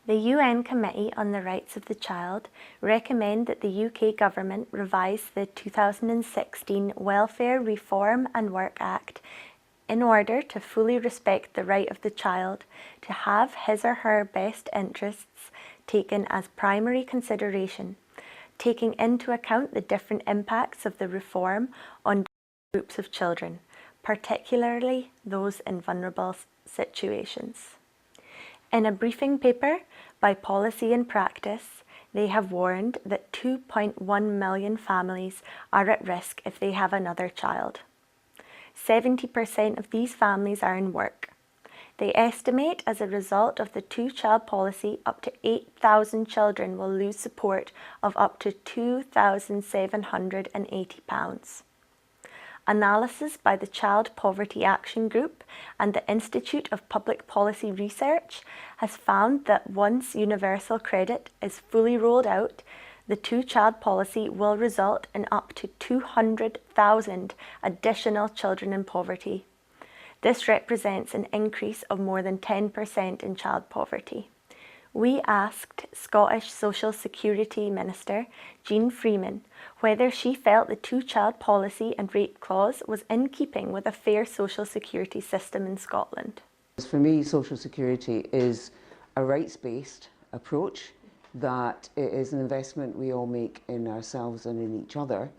The UN Committee on the Rights of the Child recommend that the UK Government revise the 2016 Welfare Reform and Work Act in order to fully respect the right of the child to have his or her best interests taken as primary consideration, taking into account the different impacts of the reform on groups of children, particularly those in vulnerable situations. In a briefing paper by Policy and Practice, they have warned that 2.1 million families are at risk if they have another child. 70% of these families are in work. They estimate as a result of the two-child policy up to 8,000 children will lose support of up to £2,780. Analysis by the Child Poverty Action Group and the Institute of Public Policy Research has found that once universal credit is fully rolled out, the two-child policy will result in up to 200,000 additional children in poverty. This represents an increase of more than 10% in child poverty. We asked Scottish Social Security Minister Jean Freeman whether she felt the two-child policy and rape clause was in keeping with a fair social security system in Scotland. For me, social security is a rights-based approach, that it is an investment we all make in ourselves and in each other,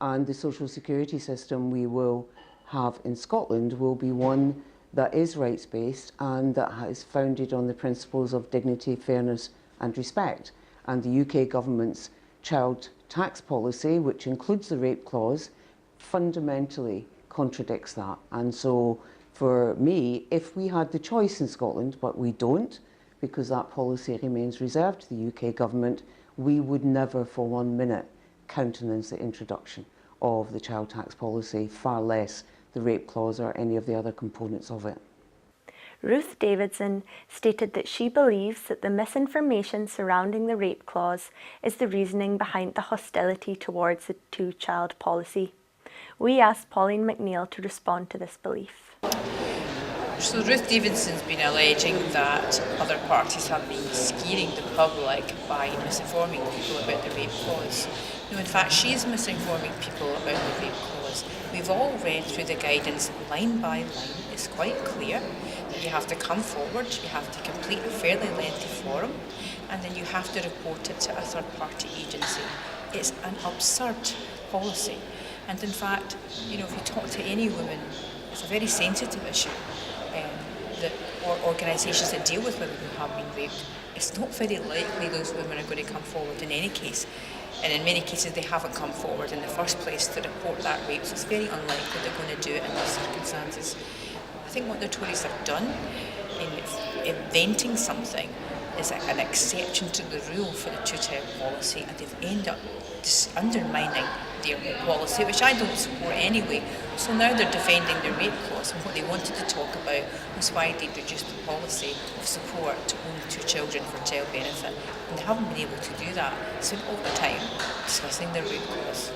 and the social security system we will have in Scotland will be one that is rights-based and that is founded on the principles of dignity, fairness and respect. And the UK government's child tax policy, which includes the rape clause, fundamentally contradicts that. And so for me, if we had the choice in Scotland, but we don't, because that policy remains reserved to the UK government, we would never for 1 minute countenance the introduction of the child tax policy, far less the rape clause or any of the other components of it. Ruth Davidson stated that she believes that the misinformation surrounding the rape clause is the reasoning behind the hostility towards the two-child policy. We asked Pauline McNeill to respond to this belief. So Ruth Davidson's been alleging that other parties have been scaring the public by misinforming people about the rape clause. No, in fact, she's misinforming people about the rape clause. We've all read through the guidance line by line. It's quite clear that you have to come forward, you have to complete a fairly lengthy form, and then you have to report it to a third-party agency. It's an absurd policy. And in fact, if you talk to any woman, it's a very sensitive issue. Or organisations that deal with women who have been raped, it's not very likely those women are going to come forward in any case. And in many cases they haven't come forward in the first place to report that rape, so it's very unlikely they're going to do it in those circumstances. I think what the Tories have done in inventing something is an exception to the rule for the two-child policy, and they've ended up undermining their policy, which I don't support anyway. So now they're defending the rape clause, and what they wanted to talk about was why they reduced the policy of support to only 2 children for child benefit, and they haven't been able to do that. Spent all the time discussing the rape clause.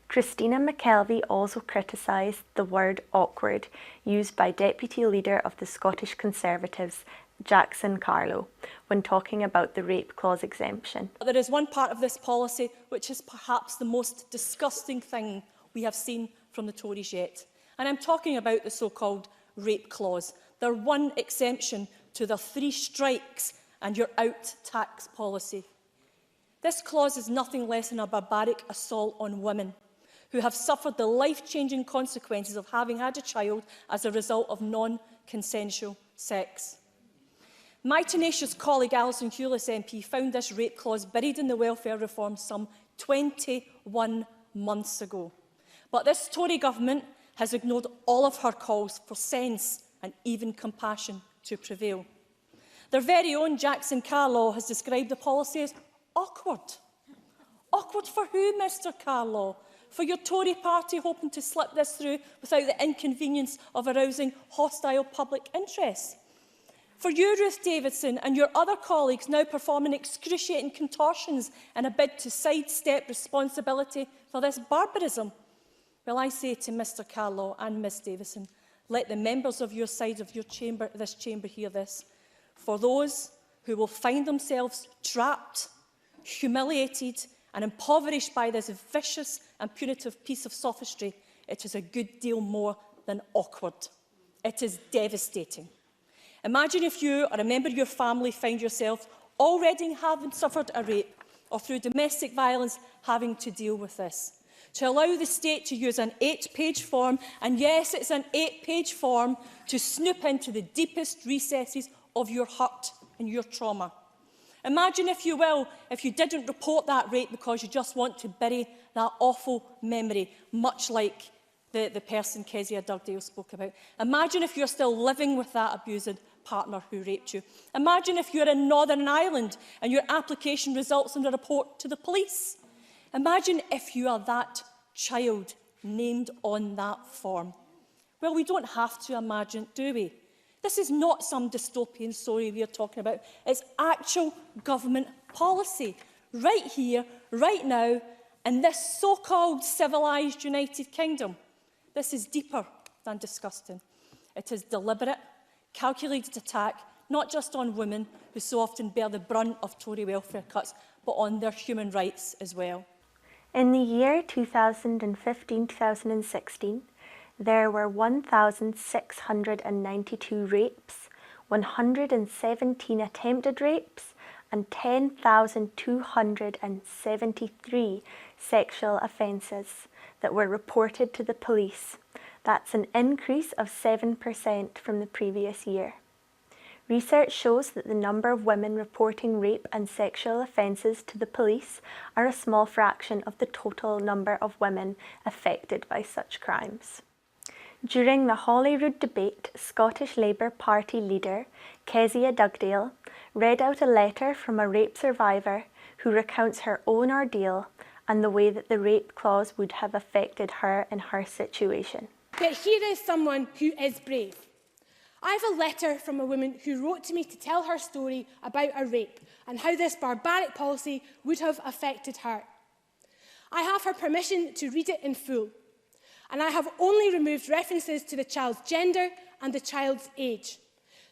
Christina McKelvey also criticised the word awkward used by Deputy Leader of the Scottish Conservatives, Jackson Carlow, when talking about the rape clause exemption. There is one part of this policy which is perhaps the most disgusting thing we have seen from the Tories yet. And I'm talking about the so-called rape clause, their one exemption to their 3 strikes and you're out tax policy. This clause is nothing less than a barbaric assault on women who have suffered the life-changing consequences of having had a child as a result of non-consensual sex. My tenacious colleague Alison Hewlett MP found this rape clause buried in the welfare reform some 21 months ago. But this Tory government has ignored all of her calls for sense and even compassion to prevail. Their very own Jackson Carlow has described the policy as awkward. Awkward for who, Mr Carlow? For your Tory party hoping to slip this through without the inconvenience of arousing hostile public interest? For you, Ruth Davidson, and your other colleagues now performing excruciating contortions in a bid to sidestep responsibility for this barbarism? Well, I say to Mr Carlow and Ms Davison, let the members of your side of this chamber hear this. For those who will find themselves trapped, humiliated and impoverished by this vicious and punitive piece of sophistry, it is a good deal more than awkward. It is devastating. Imagine if you or a member of your family find yourself already having suffered a rape or through domestic violence having to deal with this. To allow the state to use an 8-page form, and yes, it's an 8-page form, to snoop into the deepest recesses of your hurt and your trauma. Imagine, if you will, if you didn't report that rape because you just want to bury that awful memory, much like the person Kezia Dugdale spoke about. Imagine if you're still living with that abused partner who raped you. Imagine if you're in Northern Ireland and your application results in a report to the police. Imagine if you are that child named on that form. Well, we don't have to imagine, do we? This is not some dystopian story we are talking about. It's actual government policy, right here, right now, in this so-called civilised United Kingdom. This is deeper than disgusting. It is deliberate, calculated attack, not just on women who so often bear the brunt of Tory welfare cuts, but on their human rights as well. In the year 2015-2016, there were 1,692 rapes, 117 attempted rapes, and 10,273 sexual offences that were reported to the police. That's an increase of 7% from the previous year. Research shows that the number of women reporting rape and sexual offences to the police are a small fraction of the total number of women affected by such crimes. During the Holyrood debate, Scottish Labour Party leader Kezia Dugdale read out a letter from a rape survivor who recounts her own ordeal and the way that the rape clause would have affected her in her situation. But here is someone who is brave. I have a letter from a woman who wrote to me to tell her story about a rape and how this barbaric policy would have affected her. I have her permission to read it in full, and I have only removed references to the child's gender and the child's age.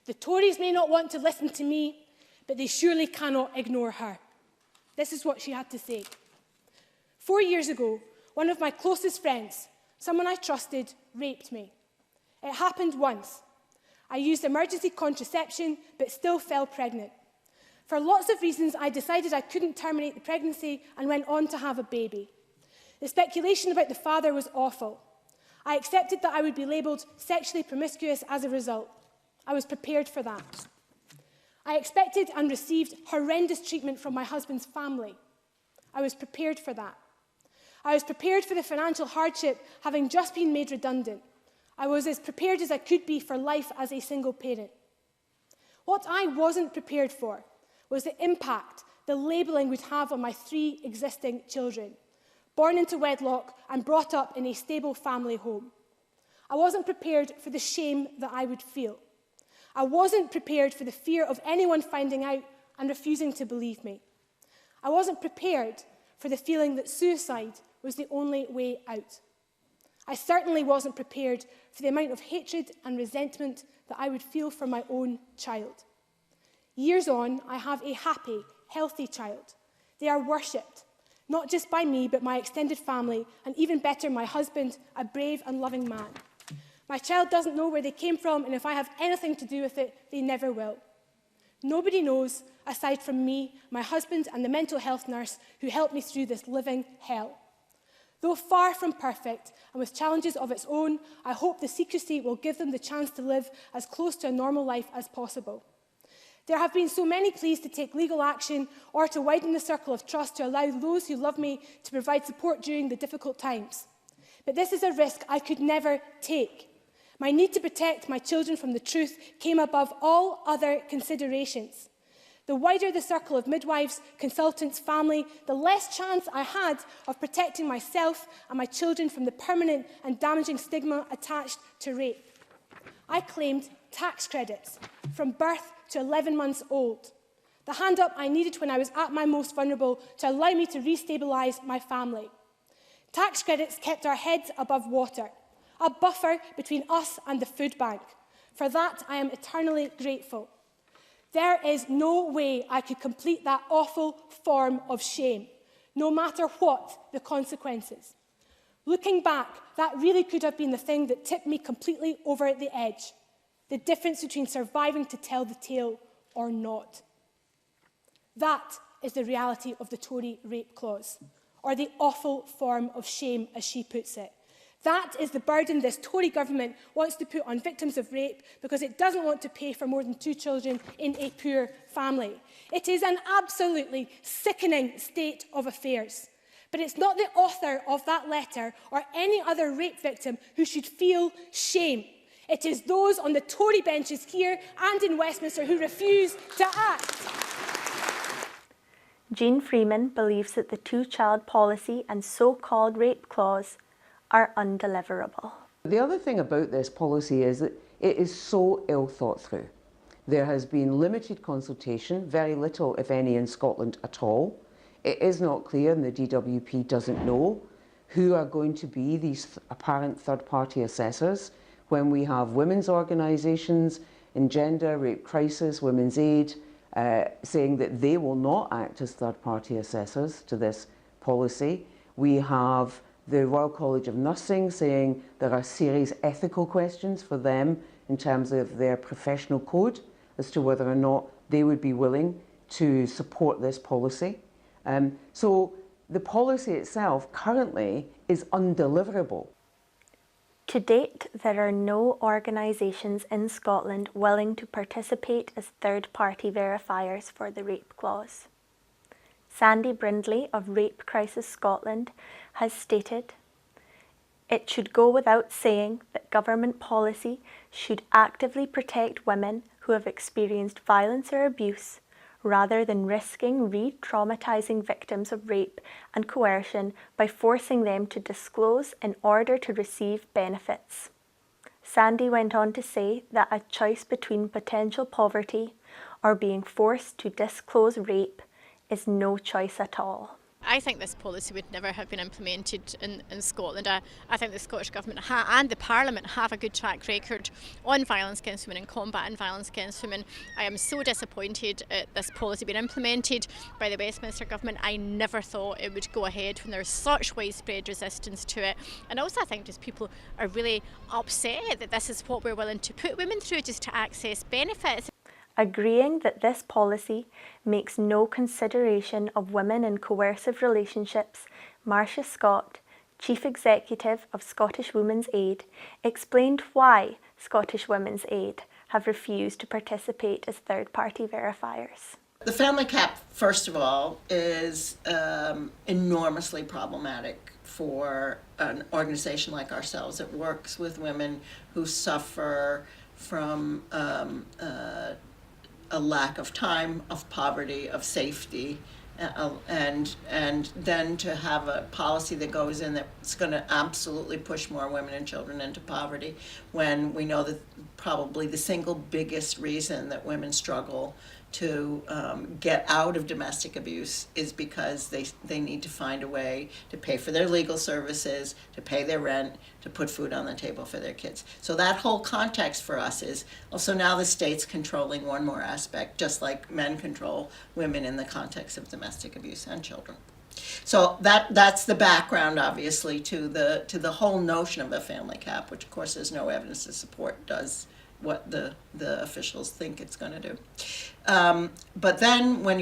The Tories may not want to listen to me, but they surely cannot ignore her. This is what she had to say. 4 years ago, one of my closest friends, someone I trusted, raped me. It happened once. I used emergency contraception, but still fell pregnant. For lots of reasons, I decided I couldn't terminate the pregnancy and went on to have a baby. The speculation about the father was awful. I accepted that I would be labelled sexually promiscuous as a result. I was prepared for that. I expected and received horrendous treatment from my husband's family. I was prepared for that. I was prepared for the financial hardship, having just been made redundant. I was as prepared as I could be for life as a single parent. What I wasn't prepared for was the impact the labelling would have on my 3 existing children, born into wedlock and brought up in a stable family home. I wasn't prepared for the shame that I would feel. I wasn't prepared for the fear of anyone finding out and refusing to believe me. I wasn't prepared for the feeling that suicide was the only way out. I certainly wasn't prepared for the amount of hatred and resentment that I would feel for my own child. Years on, I have a happy, healthy child. They are worshipped, not just by me, but my extended family, and even better, my husband, a brave and loving man. My child doesn't know where they came from, and if I have anything to do with it, they never will. Nobody knows, aside from me, my husband, and the mental health nurse who helped me through this living hell. Though far from perfect, and with challenges of its own, I hope the secrecy will give them the chance to live as close to a normal life as possible. There have been so many pleas to take legal action or to widen the circle of trust to allow those who love me to provide support during the difficult times. But this is a risk I could never take. My need to protect my children from the truth came above all other considerations. The wider the circle of midwives, consultants, family, the less chance I had of protecting myself and my children from the permanent and damaging stigma attached to rape. I claimed tax credits from birth to 11 months old, the hand up I needed when I was at my most vulnerable to allow me to restabilise my family. Tax credits kept our heads above water, a buffer between us and the food bank. For that, I am eternally grateful. There is no way I could complete that awful form of shame, no matter what the consequences. Looking back, that really could have been the thing that tipped me completely over the edge, the difference between surviving to tell the tale or not. That is the reality of the Tory rape clause, or the awful form of shame, as she puts it. That is the burden this Tory government wants to put on victims of rape because it doesn't want to pay for more than 2 children in a poor family. It is an absolutely sickening state of affairs. But it's not the author of that letter or any other rape victim who should feel shame. It is those on the Tory benches here and in Westminster who refuse to act. Jean Freeman believes that the 2-child policy and so-called rape clause are undeliverable. The other thing about this policy is that it is so ill thought through. There has been limited consultation, very little, if any, in Scotland at all. It is not clear, and the DWP doesn't know, who are going to be these apparent third-party assessors when we have women's organisations in gender, rape crisis, women's aid, saying that they will not act as third-party assessors to this policy. We have the Royal College of Nursing saying there are serious ethical questions for them in terms of their professional code as to whether or not they would be willing to support this policy. So the policy itself currently is undeliverable. To date, there are no organisations in Scotland willing to participate as third-party verifiers for the rape clause. Sandy Brindley of Rape Crisis Scotland has stated, "It should go without saying that government policy should actively protect women who have experienced violence or abuse, rather than risking re-traumatising victims of rape and coercion by forcing them to disclose in order to receive benefits." Sandy went on to say that a choice between potential poverty or being forced to disclose rape is no choice at all. I think this policy would never have been implemented in Scotland. I think the Scottish Government and the Parliament have a good track record on violence against women and combating violence against women. I am so disappointed at this policy being implemented by the Westminster Government. I never thought it would go ahead when there's such widespread resistance to it. And also I think just people are really upset that this is what we're willing to put women through just to access benefits. Agreeing that this policy makes no consideration of women in coercive relationships, Marcia Scott, Chief Executive of Scottish Women's Aid, explained why Scottish Women's Aid have refused to participate as third-party verifiers. The family cap, first of all, is enormously problematic for an organization like ourselves that works with women who suffer from a lack of time, of poverty, of safety, and then to have a policy that goes in that's going to absolutely push more women and children into poverty, when we know that probably the single biggest reason that women struggle to get out of domestic abuse is because they need to find a way to pay for their legal services, to pay their rent, to put food on the table for their kids. So that whole context for us is also now the state's controlling one more aspect, just like men control women in the context of domestic abuse and children. So that's the background, obviously, to the whole notion of a family cap, which of course there's no evidence to support does what the officials think it's going to do. But then when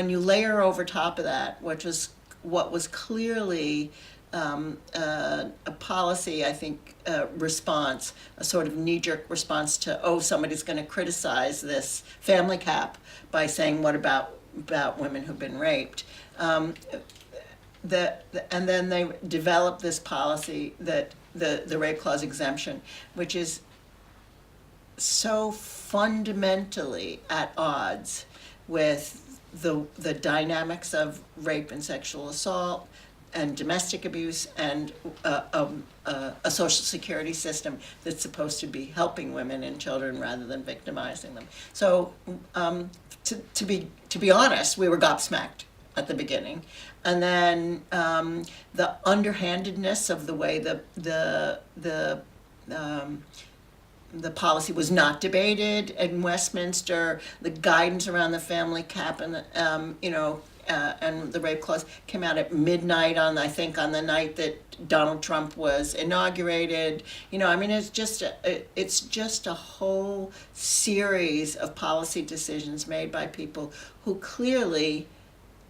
you layer over top of that, which was what was clearly a policy, I think, response, a sort of knee-jerk response to, oh, somebody's going to criticize this family cap by saying, what about women who've been raped? And then they developed this policy, that the rape clause exemption, which is so fundamentally at odds with the dynamics of rape and sexual assault and domestic abuse and a social security system that's supposed to be helping women and children rather than victimizing them. So to be honest, we were gobsmacked at the beginning, and then the underhandedness of the way the policy was not debated in Westminster, the guidance around the family cap and and the rape clause came out at midnight on the night that Donald Trump was inaugurated. It's just a whole series of policy decisions made by people who clearly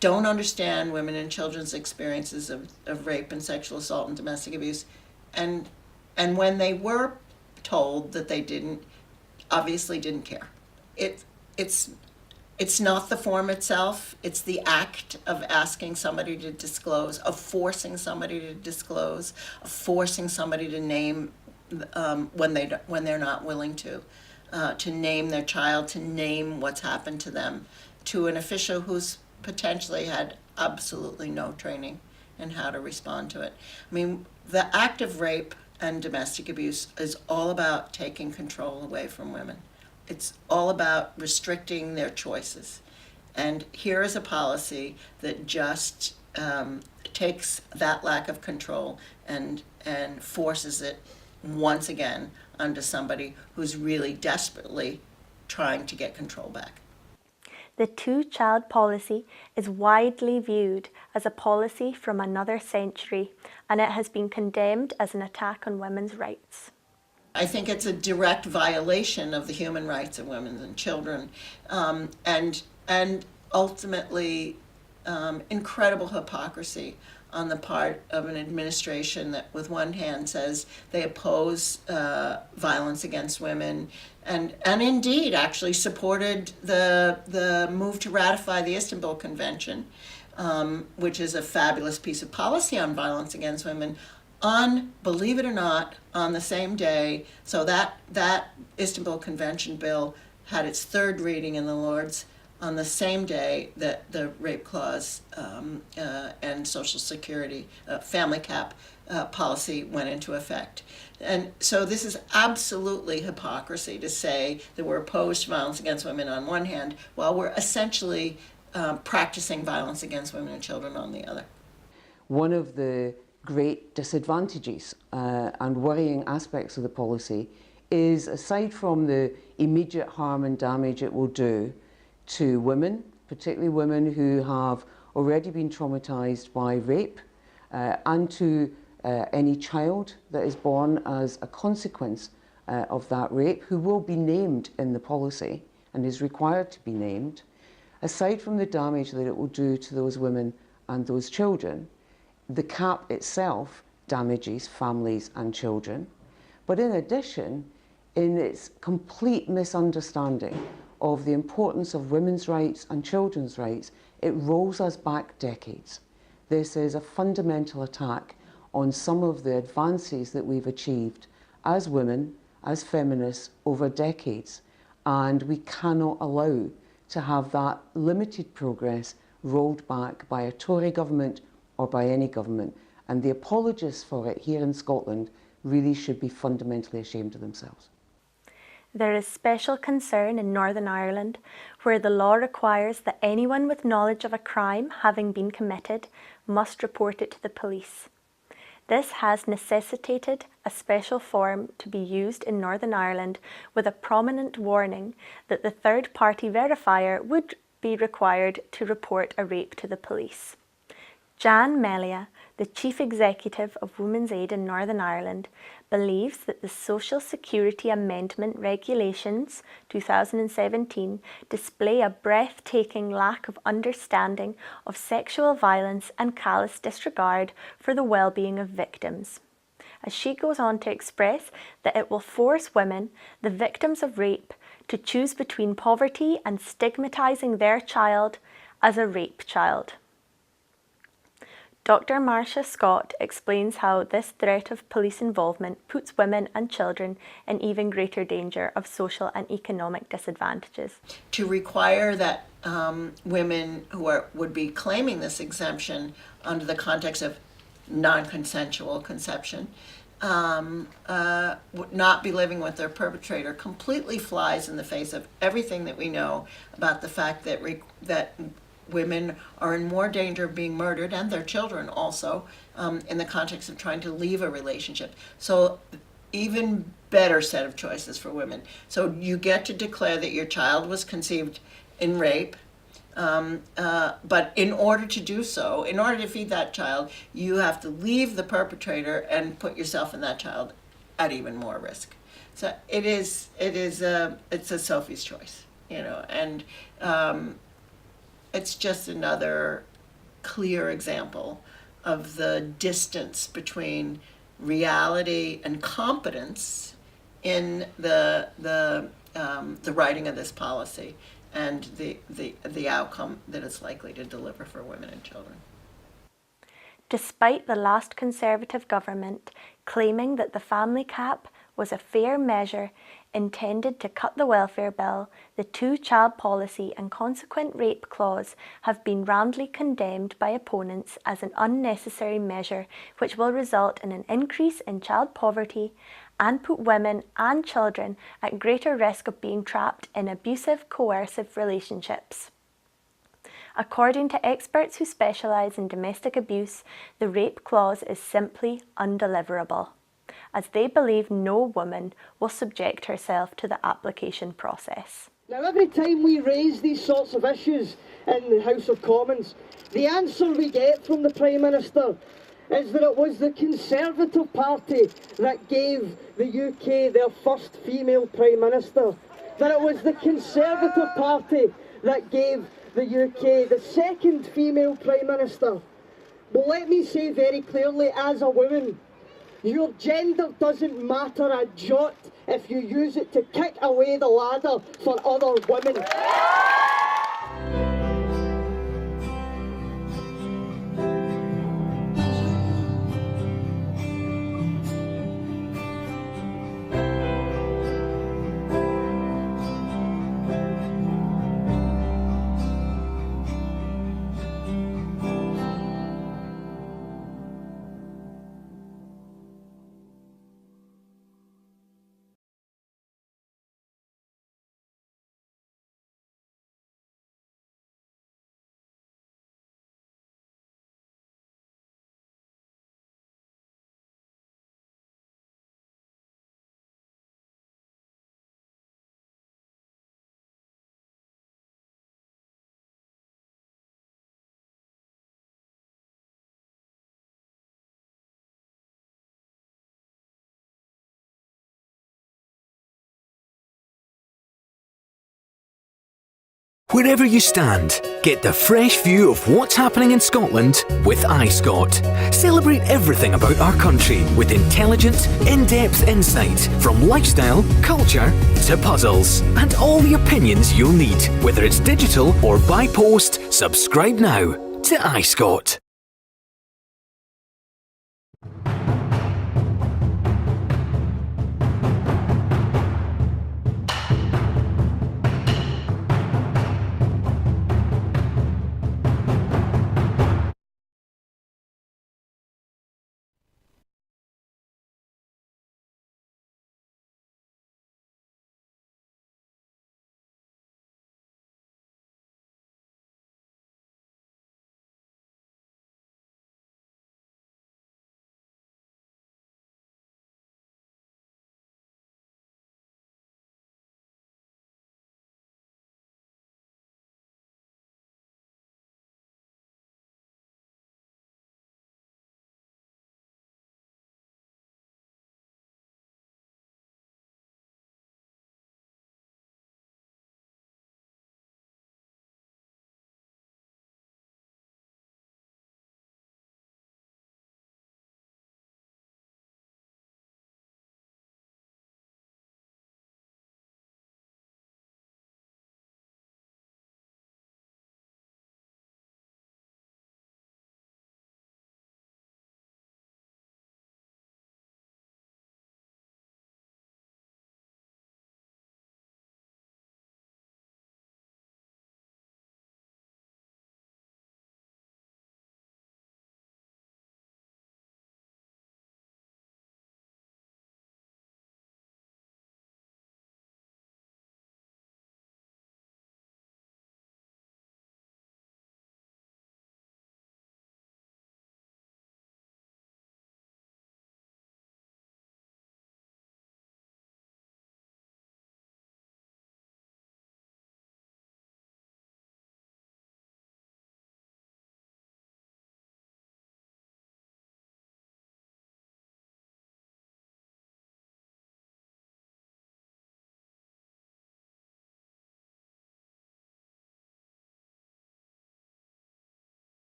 don't understand women and children's experiences of rape and sexual assault and domestic abuse, and when they were told that they obviously didn't care. It's not the form itself, it's the act of asking somebody to disclose, of forcing somebody to disclose, of forcing somebody to name when they're not willing to name their child, to name what's happened to them, to an official who's potentially had absolutely no training in how to respond to it. The act of rape and domestic abuse is all about taking control away from women. It's all about restricting their choices. And here is a policy that just takes that lack of control and forces it once again onto somebody who's really desperately trying to get control back. The two-child policy is widely viewed as a policy from another century, and it has been condemned as an attack on women's rights. I think it's a direct violation of the human rights of women and children, and ultimately incredible hypocrisy on the part of an administration that with one hand says they oppose violence against women and indeed actually supported the move to ratify the Istanbul Convention, which is a fabulous piece of policy on violence against women, on, believe it or not, on the same day. So that Istanbul Convention bill had its third reading in the Lords on the same day that the rape clause and Social Security family cap policy went into effect. And so this is absolutely hypocrisy to say that we're opposed to violence against women on one hand, while we're essentially practicing violence against women and children on the other. One of the great disadvantages and worrying aspects of the policy is, aside from the immediate harm and damage it will do to women, particularly women who have already been traumatised by rape, and to any child that is born as a consequence of that rape, who will be named in the policy and is required to be named, aside from the damage that it will do to those women and those children, the cap itself damages families and children. But in addition, in its complete misunderstanding of the importance of women's rights and children's rights, it rolls us back decades. This is a fundamental attack on some of the advances that we've achieved as women, as feminists, over decades. And we cannot allow to have that limited progress rolled back by a Tory government or by any government. And the apologists for it here in Scotland really should be fundamentally ashamed of themselves. There is special concern in Northern Ireland, where the law requires that anyone with knowledge of a crime having been committed must report it to the police. This has necessitated a special form to be used in Northern Ireland with a prominent warning that the third-party verifier would be required to report a rape to the police. Jan Melia, the Chief Executive of Women's Aid in Northern Ireland, believes that the Social Security Amendment Regulations 2017 display a breathtaking lack of understanding of sexual violence and callous disregard for the well-being of victims. As she goes on to express that it will force women, the victims of rape, to choose between poverty and stigmatising their child as a rape child. Dr. Marcia Scott explains how this threat of police involvement puts women and children in even greater danger of social and economic disadvantages. To require that women who would be claiming this exemption under the context of non-consensual conception would not be living with their perpetrator completely flies in the face of everything that we know about the fact that that women are in more danger of being murdered, and their children also, in the context of trying to leave a relationship. So even better set of choices for women. So you get to declare that your child was conceived in rape, but in order to do so, in order to feed that child, you have to leave the perpetrator and put yourself and that child at even more risk. So it's a Sophie's choice, and it's just another clear example of the distance between reality and competence in the writing of this policy and the outcome that it's likely to deliver for women and children. Despite the last Conservative government claiming that the family cap was a fair measure intended to cut the welfare bill, the two-child policy and consequent rape clause have been roundly condemned by opponents as an unnecessary measure which will result in an increase in child poverty and put women and children at greater risk of being trapped in abusive, coercive relationships. According to experts who specialise in domestic abuse, the rape clause is simply undeliverable, as they believe no woman will subject herself to the application process. Now, every time we raise these sorts of issues in the House of Commons, the answer we get from the Prime Minister is that it was the Conservative Party that gave the UK their first female Prime Minister, that it was the Conservative Party that gave the UK the second female Prime Minister. Well, let me say very clearly, as a woman, your gender doesn't matter a jot if you use it to kick away the ladder for other women. Wherever you stand, get the fresh view of what's happening in Scotland with iScot. Celebrate everything about our country with intelligent, in-depth insight from lifestyle, culture to puzzles, and all the opinions you'll need. Whether it's digital or by post, subscribe now to iScot.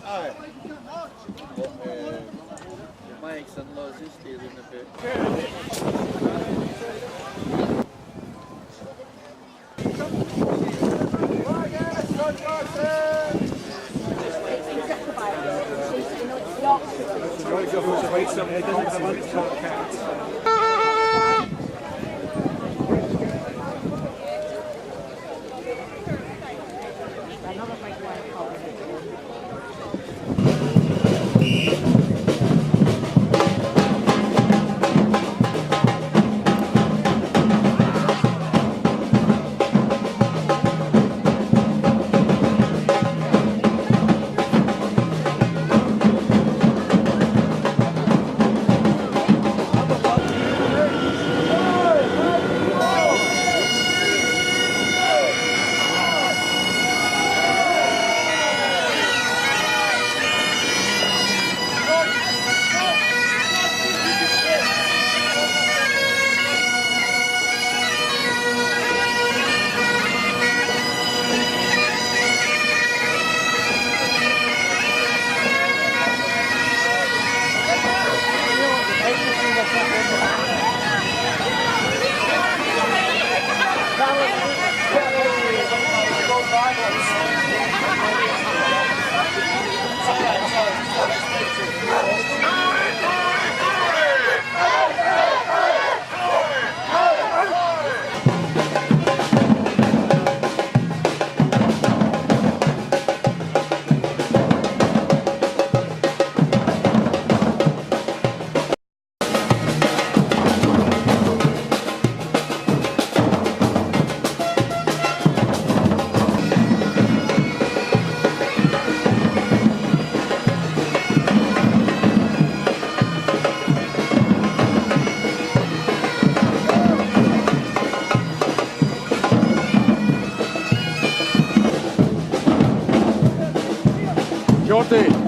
Hi. Mike's and Loz is stealing a bit. Party.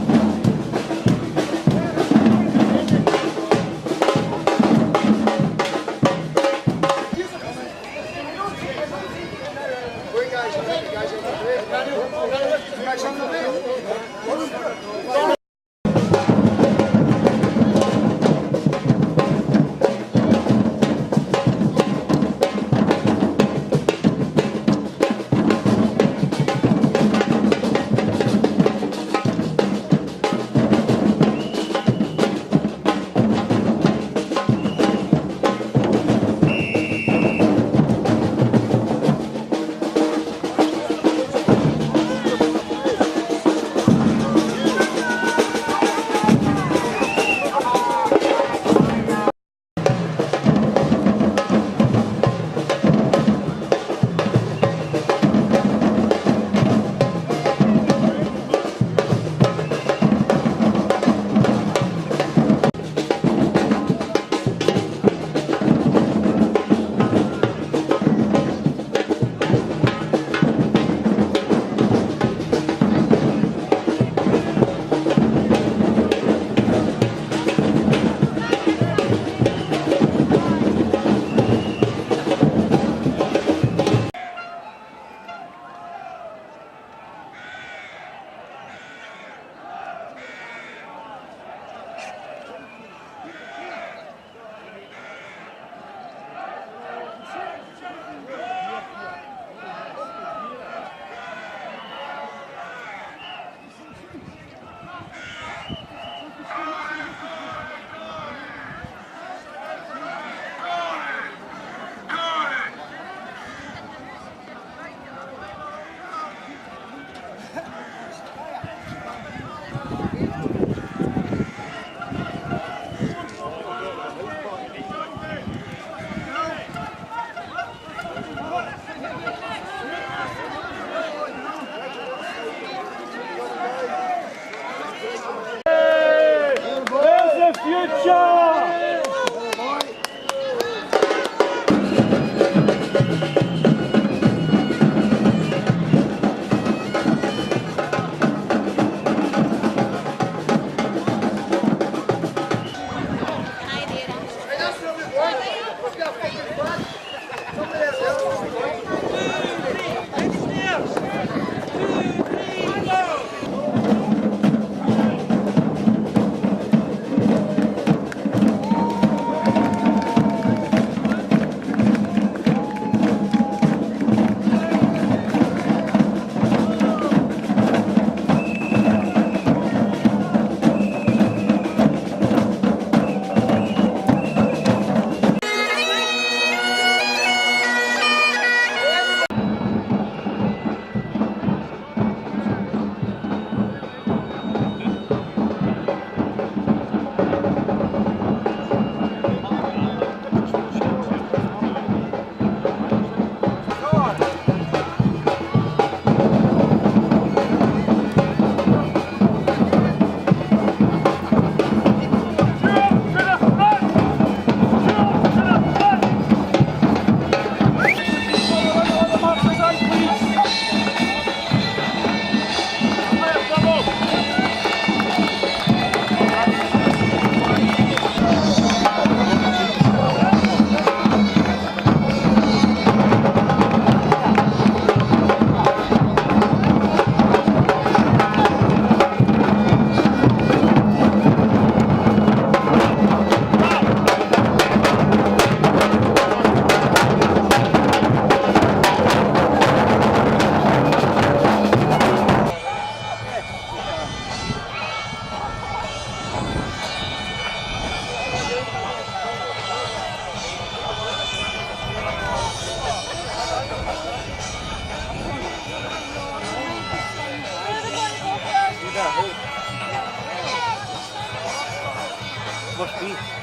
Must be.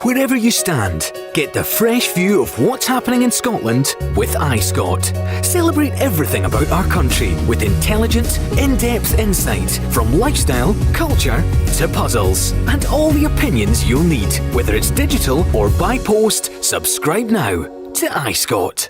Wherever you stand, get the fresh view of what's happening in Scotland with iScot. Celebrate everything about our country with intelligent, in-depth insight from lifestyle, culture to puzzles. And all the opinions you'll need, whether it's digital or by post. Subscribe now to iScot.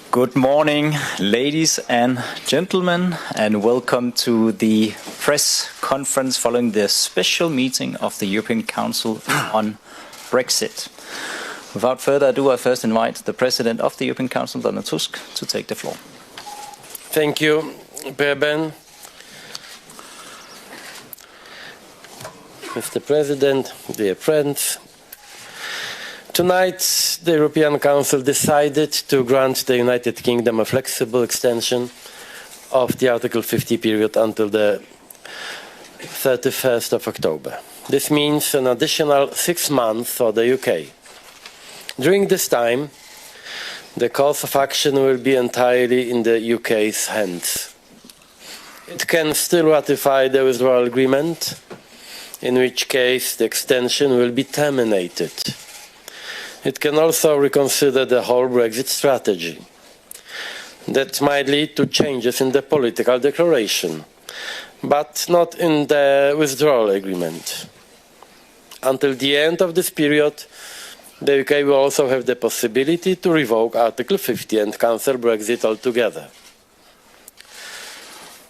Good morning, ladies and gentlemen, and welcome to the press conference following the special meeting of the European Council on Brexit. Without further ado, I first invite the President of the European Council, Donald Tusk, to take the floor. Thank you, Preben. Mr. President, dear friends, tonight, the European Council decided to grant the United Kingdom a flexible extension of the Article 50 period until the 31st of October. This means an additional 6 months for the UK. During this time, the course of action will be entirely in the UK's hands. It can still ratify the withdrawal agreement, in which case the extension will be terminated. It can also reconsider the whole Brexit strategy. That might lead to changes in the political declaration, but not in the withdrawal agreement. Until the end of this period, the UK will also have the possibility to revoke Article 50 and cancel Brexit altogether.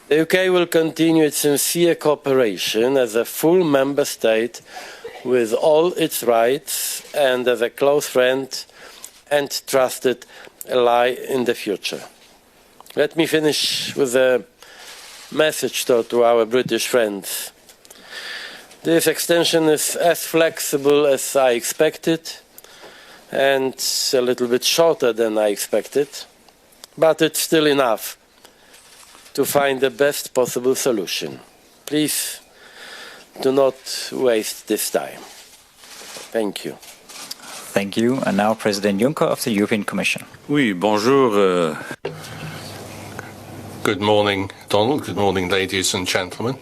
The UK will continue its sincere cooperation as a full member state with all its rights and as a close friend and trusted ally in the future. Let me finish with a message to our British friends. This extension is as flexible as I expected and a little bit shorter than I expected, but it's still enough to find the best possible solution. Please do not waste this time. Thank you. Thank you. And now President Juncker of the European Commission. Oui, bonjour. Good morning, Donald. Good morning, ladies and gentlemen.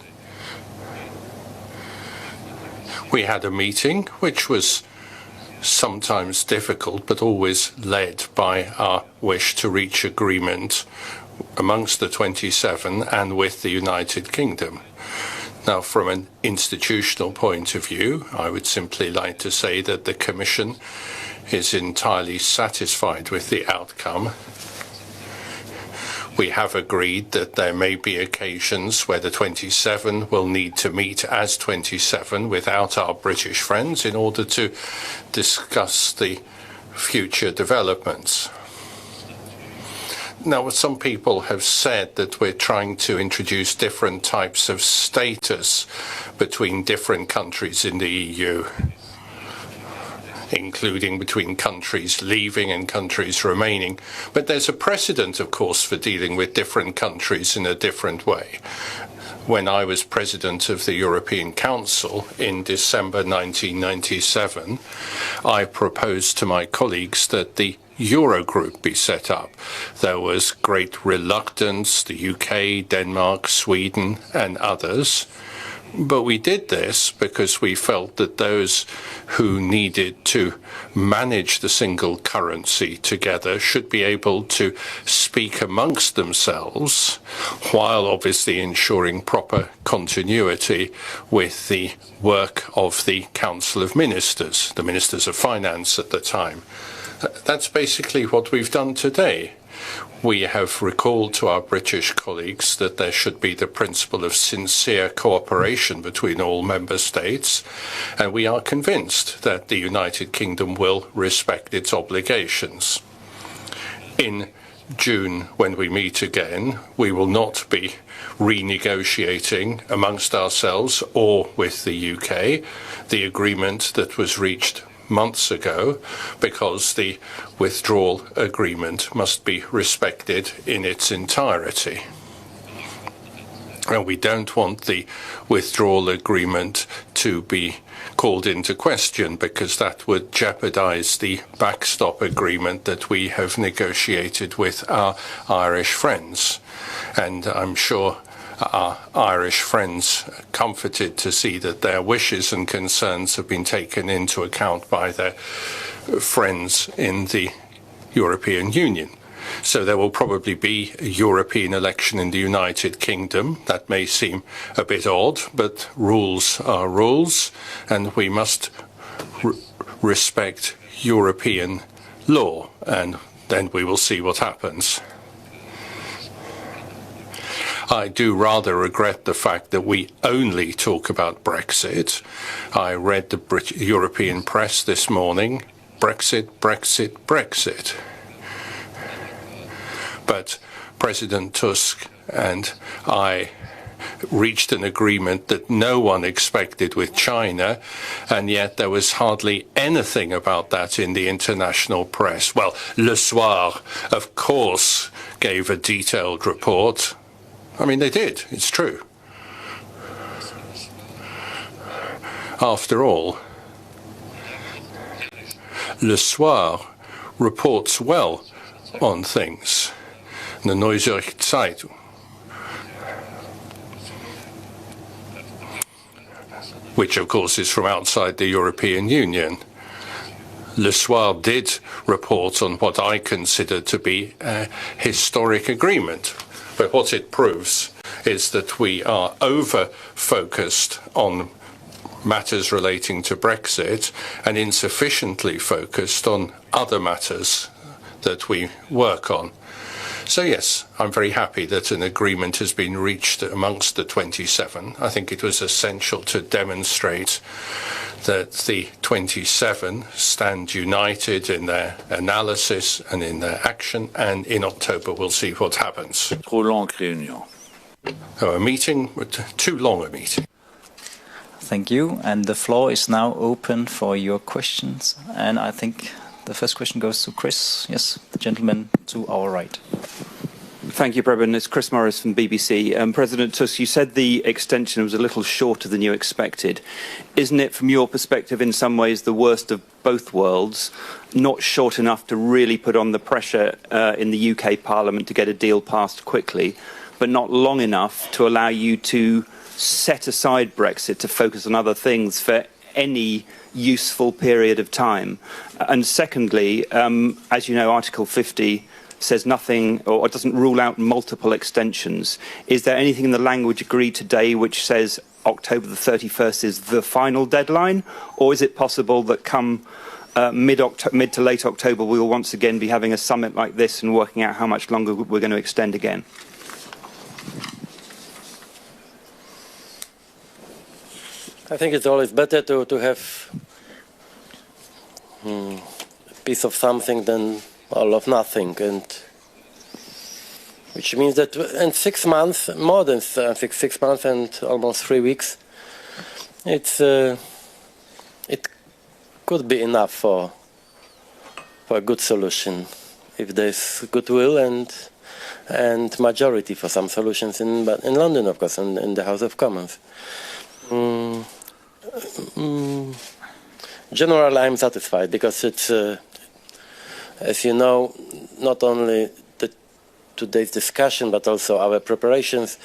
We had a meeting which was sometimes difficult, but always led by our wish to reach agreement amongst the 27 and with the United Kingdom. Now, from an institutional point of view, I would simply like to say that the Commission is entirely satisfied with the outcome. We have agreed that there may be occasions where the 27 will need to meet as 27 without our British friends in order to discuss the future developments. Now, some people have said that we're trying to introduce different types of status between different countries in the EU, including between countries leaving and countries remaining. But there's a precedent, of course, for dealing with different countries in a different way. When I was President of the European Council in December 1997, I proposed to my colleagues that the Eurogroup be set up. There was great reluctance, the UK, Denmark, Sweden and others. But we did this because we felt that those who needed to manage the single currency together should be able to speak amongst themselves, while obviously ensuring proper continuity with the work of the Council of Ministers, the Ministers of Finance at the time. That's basically what we've done today. We have recalled to our British colleagues that there should be the principle of sincere cooperation between all member states, and we are convinced that the United Kingdom will respect its obligations. In June, when we meet again, we will not be renegotiating amongst ourselves or with the UK the agreement that was reached months ago, because the withdrawal agreement must be respected in its entirety. And we don't want the withdrawal agreement to be called into question, because that would jeopardize the backstop agreement that we have negotiated with our Irish friends. And I'm sure our Irish friends comforted to see that their wishes and concerns have been taken into account by their friends in the European Union. So there will probably be a European election in the United Kingdom. That may seem a bit odd, but rules are rules, and we must respect European law, and then we will see what happens. I do rather regret the fact that we only talk about Brexit. I read the European press this morning. Brexit, Brexit, Brexit. But President Tusk and I reached an agreement that no one expected with China, and yet there was hardly anything about that in the international press. Well, Le Soir, of course, gave a detailed report. I mean, they did. It's true. After all, Le Soir reports well on things. The Neue Zürcher Zeitung. Which, of course, is from outside the European Union. Le Soir did report on what I consider to be a historic agreement. But what it proves is that we are over-focused on matters relating to Brexit and insufficiently focused on other matters that we work on. So yes, I'm very happy that an agreement has been reached amongst the 27. I think it was essential to demonstrate that the 27 stand united in their analysis and in their action, and in October we'll see what happens. A meeting, too long a meeting. Thank you, and the floor is now open for your questions, and I think the first question goes to Chris. Yes, the gentleman to our right. Thank you, Preben. It's Chris Morris from BBC. President Tusk, you said the extension was a little shorter than you expected. Isn't it, from your perspective, in some ways the worst of both worlds, not short enough to really put on the pressure in the UK Parliament to get a deal passed quickly, but not long enough to allow you to set aside Brexit to focus on other things for any useful period of time? And secondly, as you know, Article 50 says nothing, or doesn't rule out multiple extensions. Is there anything in the language agreed today which says October the 31st is the final deadline, or is it possible that come mid to late October we will once again be having a summit like this and working out how much longer we're going to extend again? I think it's always better to have a piece of something than all of nothing, and which means that in 6 months, more than 6 months and almost 3 weeks, it could be enough for a good solution if there's goodwill and majority for some solutions in London, of course, and in the House of Commons. Generally, I'm satisfied because it's As you know, not only today's discussion, but also our preparations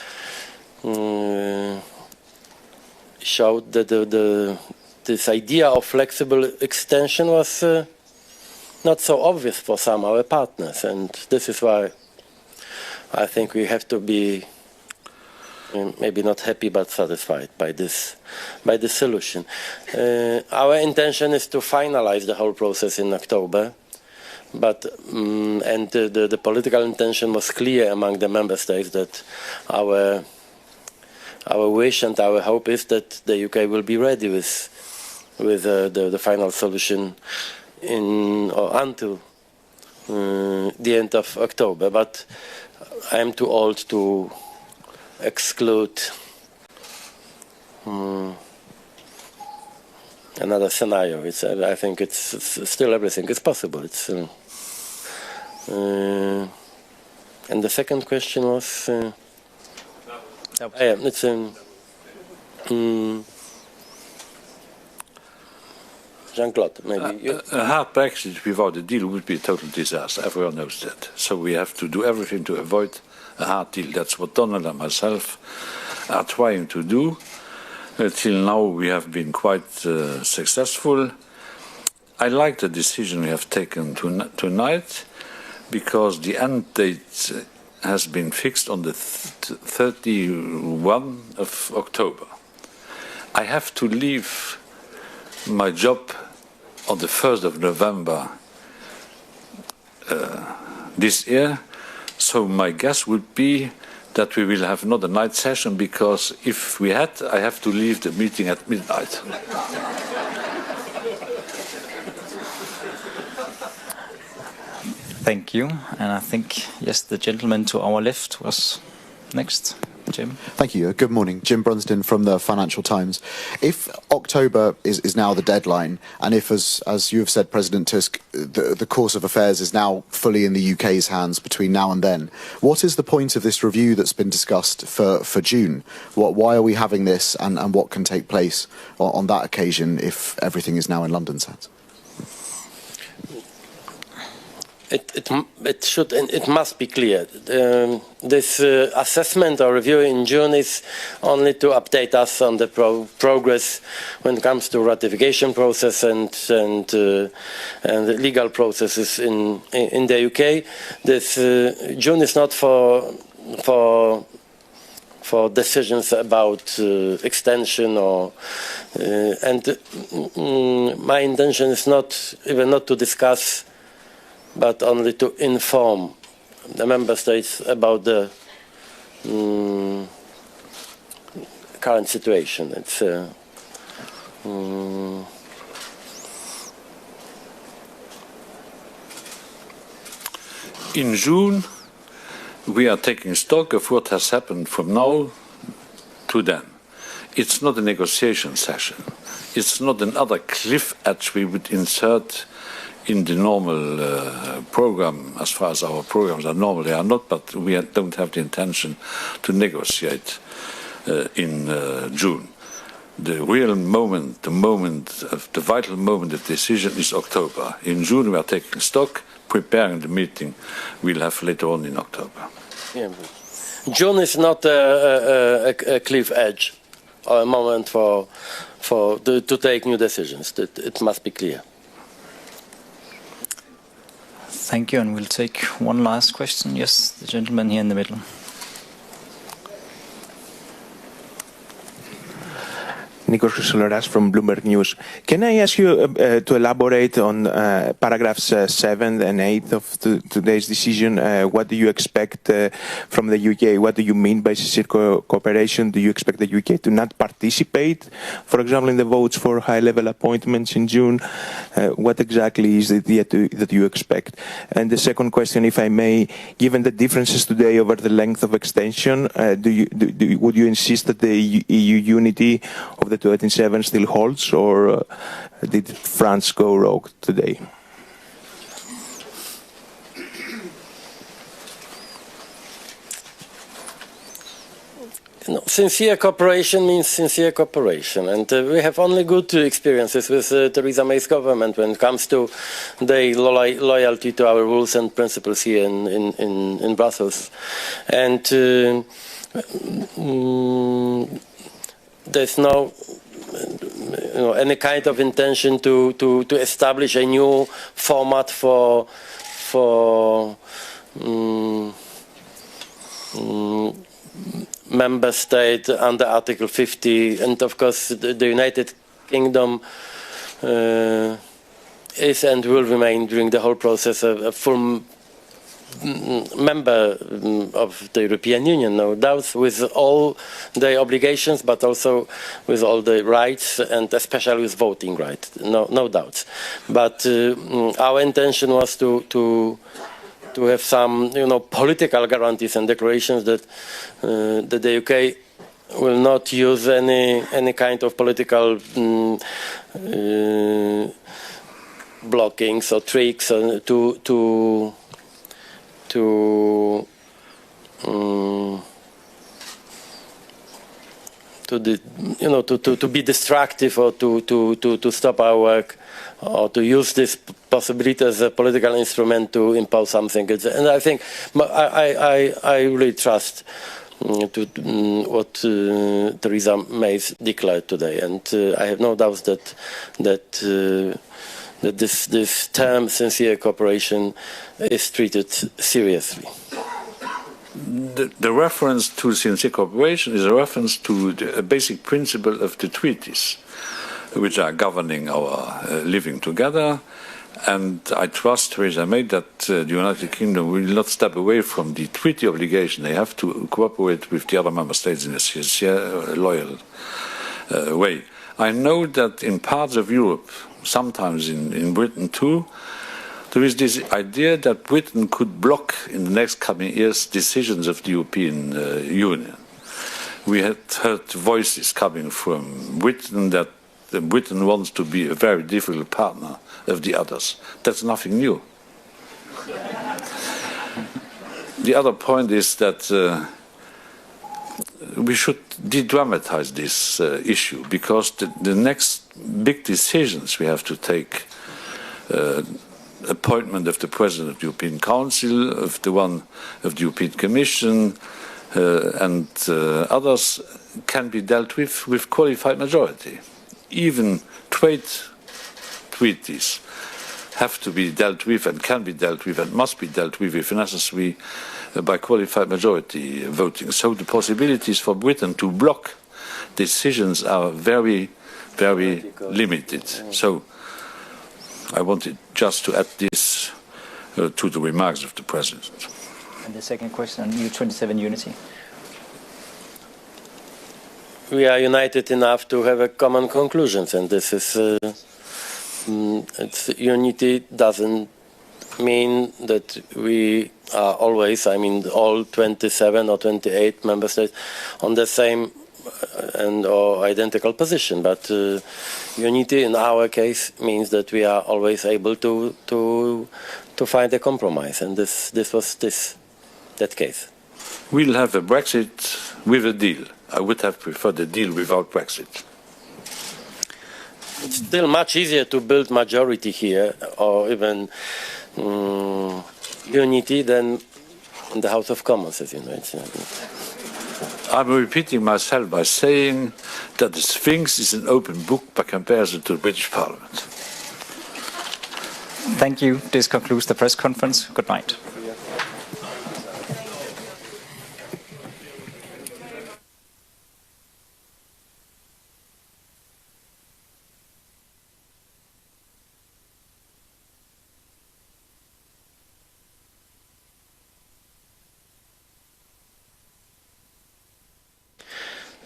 showed that this idea of flexible extension was not so obvious for some of our partners, and this is why I think we have to be maybe not happy but satisfied by this solution. Our intention is to finalize the whole process in October, but and the political intention was clear among the member states that our wish and our hope is that the UK will be ready with the final solution until the end of October. But I'm too old to exclude another scenario. I think it's still everything is possible. And the second question was. It's Jean-Claude, maybe. A hard Brexit without a deal would be a total disaster. Everyone knows that. So we have to do everything to avoid a hard deal. That's what Donald and myself are trying to do. Till now we have been quite successful. I like the decision we have taken tonight because the end date has been fixed on the 31 of October. I have to leave my job on the 1st of November this year, so my guess would be that we will have not a night session, because if we had, I have to leave the meeting at midnight. Thank you. And I think, yes, the gentleman to our left was next. Jim. Thank you. Good morning. Jim Brunsden from the Financial Times. If October is now the deadline, and if, as you have said, President Tusk, the course of affairs is now fully in the UK's hands between now and then, what is the point of this review that's been discussed for June? Why are we having this, and what can take place on that occasion if everything is now in London's hands? It must be clear. This assessment or review in June is only to update us on the progress when it comes to ratification process and legal processes in the UK. This June is not for decisions about extension or and my intention is not to discuss, but only to inform the member states about the current situation. It's in June, we are taking stock of what has happened from now to then. It's not a negotiation session. It's not another cliff edge we would insert in the normal program, as far as our programs are normal. They are not, but we don't have the intention to negotiate in June. The real moment, the vital moment of decision is October. In June we are taking stock, preparing the meeting we'll have later on in October. Yeah. June is not a cliff edge or a moment to take new decisions. It must be clear. Thank you, and we'll take one last question. Yes, the gentleman here in the middle. Nikos Chrysoloras from Bloomberg News. Can I ask you to elaborate on paragraphs 7 and 8 of today's decision? What do you expect from the UK? What do you mean by sincere cooperation? Do you expect the UK to not participate, for example, in the votes for high-level appointments in June? What exactly is it that you expect? And the second question, if I may, given the differences today over the length of extension, would you insist that the EU unity of the 27 still holds, or did France go rogue today? sincere cooperation means sincere cooperation, and we have only good experiences with Theresa May's government when it comes to their loyalty to our rules and principles here in Brussels. And there's no any kind of intention to establish a new format for member state under Article 50, and of course the United Kingdom is and will remain during the whole process a full member of the European Union, no doubt, with all the obligations, but also with all the rights, and especially with voting rights, no doubt. But our intention was to have some, political guarantees and declarations that the UK will not use any kind of political blockings or tricks to be destructive or to stop our work, or to use this possibility as a political instrument to impose something. And I think I really trust what Theresa May declared today, and I have no doubts that this term sincere cooperation is treated seriously. The reference to sincere cooperation is a reference to the basic principle of the treaties, which are governing our living together. And I trust Theresa May that the United Kingdom will not step away from the treaty obligation. They have to cooperate with the other member states in a sincere, loyal way. I know that in parts of Europe, sometimes in Britain too, there is this idea that Britain could block in the next coming years decisions of the European Union. We had heard voices coming from Britain that Britain wants to be a very difficult partner of the others. That's nothing new. The other point is that we should de-dramatize this issue, because the next big decisions we have to take, appointment of the President of the European Council, of the one of the European Commission, and others, can be dealt with qualified majority. Even trade treaties have to be dealt with and can be dealt with and must be dealt with, if necessary, by qualified majority voting. So the possibilities for Britain to block decisions are very, very limited. So I wanted just to add this to the remarks of the President. And the second question on EU27 unity. We are united enough to have a common conclusions, and this is unity doesn't mean that we are always, all 27 or 28 member states on the same or identical position, but unity in our case means that we are always able to find a compromise, and this was that case. We'll have a Brexit with a deal. I would have preferred a deal without Brexit. It's still much easier to build majority here, or even unity, than in the House of Commons, as you know. I'm repeating myself by saying that the Sphinx is an open book by comparison to the British Parliament. Thank you. This concludes the press conference. Good night.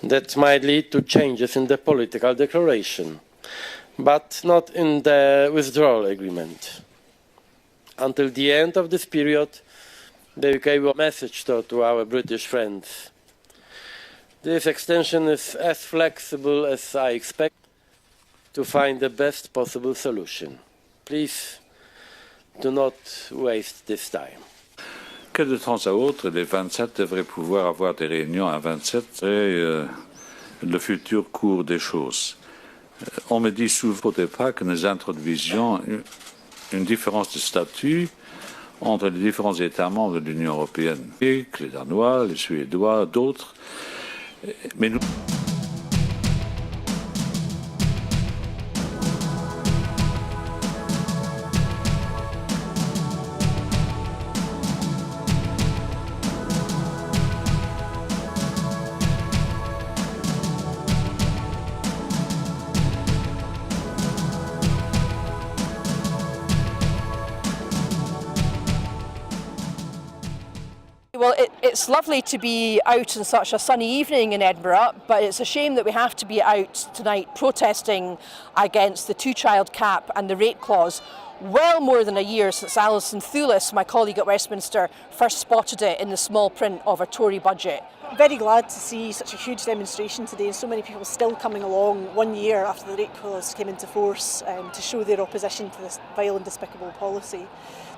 That might lead to changes in the political declaration, but not in the withdrawal agreement. Until the end of this period, the UK will message to our British friends. This extension is as flexible as I expect to find the best possible solution. Please do not waste this time. que de temps à autre, les 27 devraient pouvoir avoir des réunions à 27 et le futur cours des choses. On me dit souvent au départ que nous introduisions une différence de statut entre les différents États membres de l'Union européenne, les Danois, les Suédois, d'autres. Mais nous... Well, it's lovely to be out on such a sunny evening in Edinburgh, but it's a shame that we have to be out tonight protesting against the two-child cap and the rape clause, well more than a year since Alison Thewlis, my colleague at Westminster, first spotted it in the small print of a Tory budget. Very glad to see such a huge demonstration today and so many people still coming along 1 year after the rape clause came into force to show their opposition to this vile and despicable policy.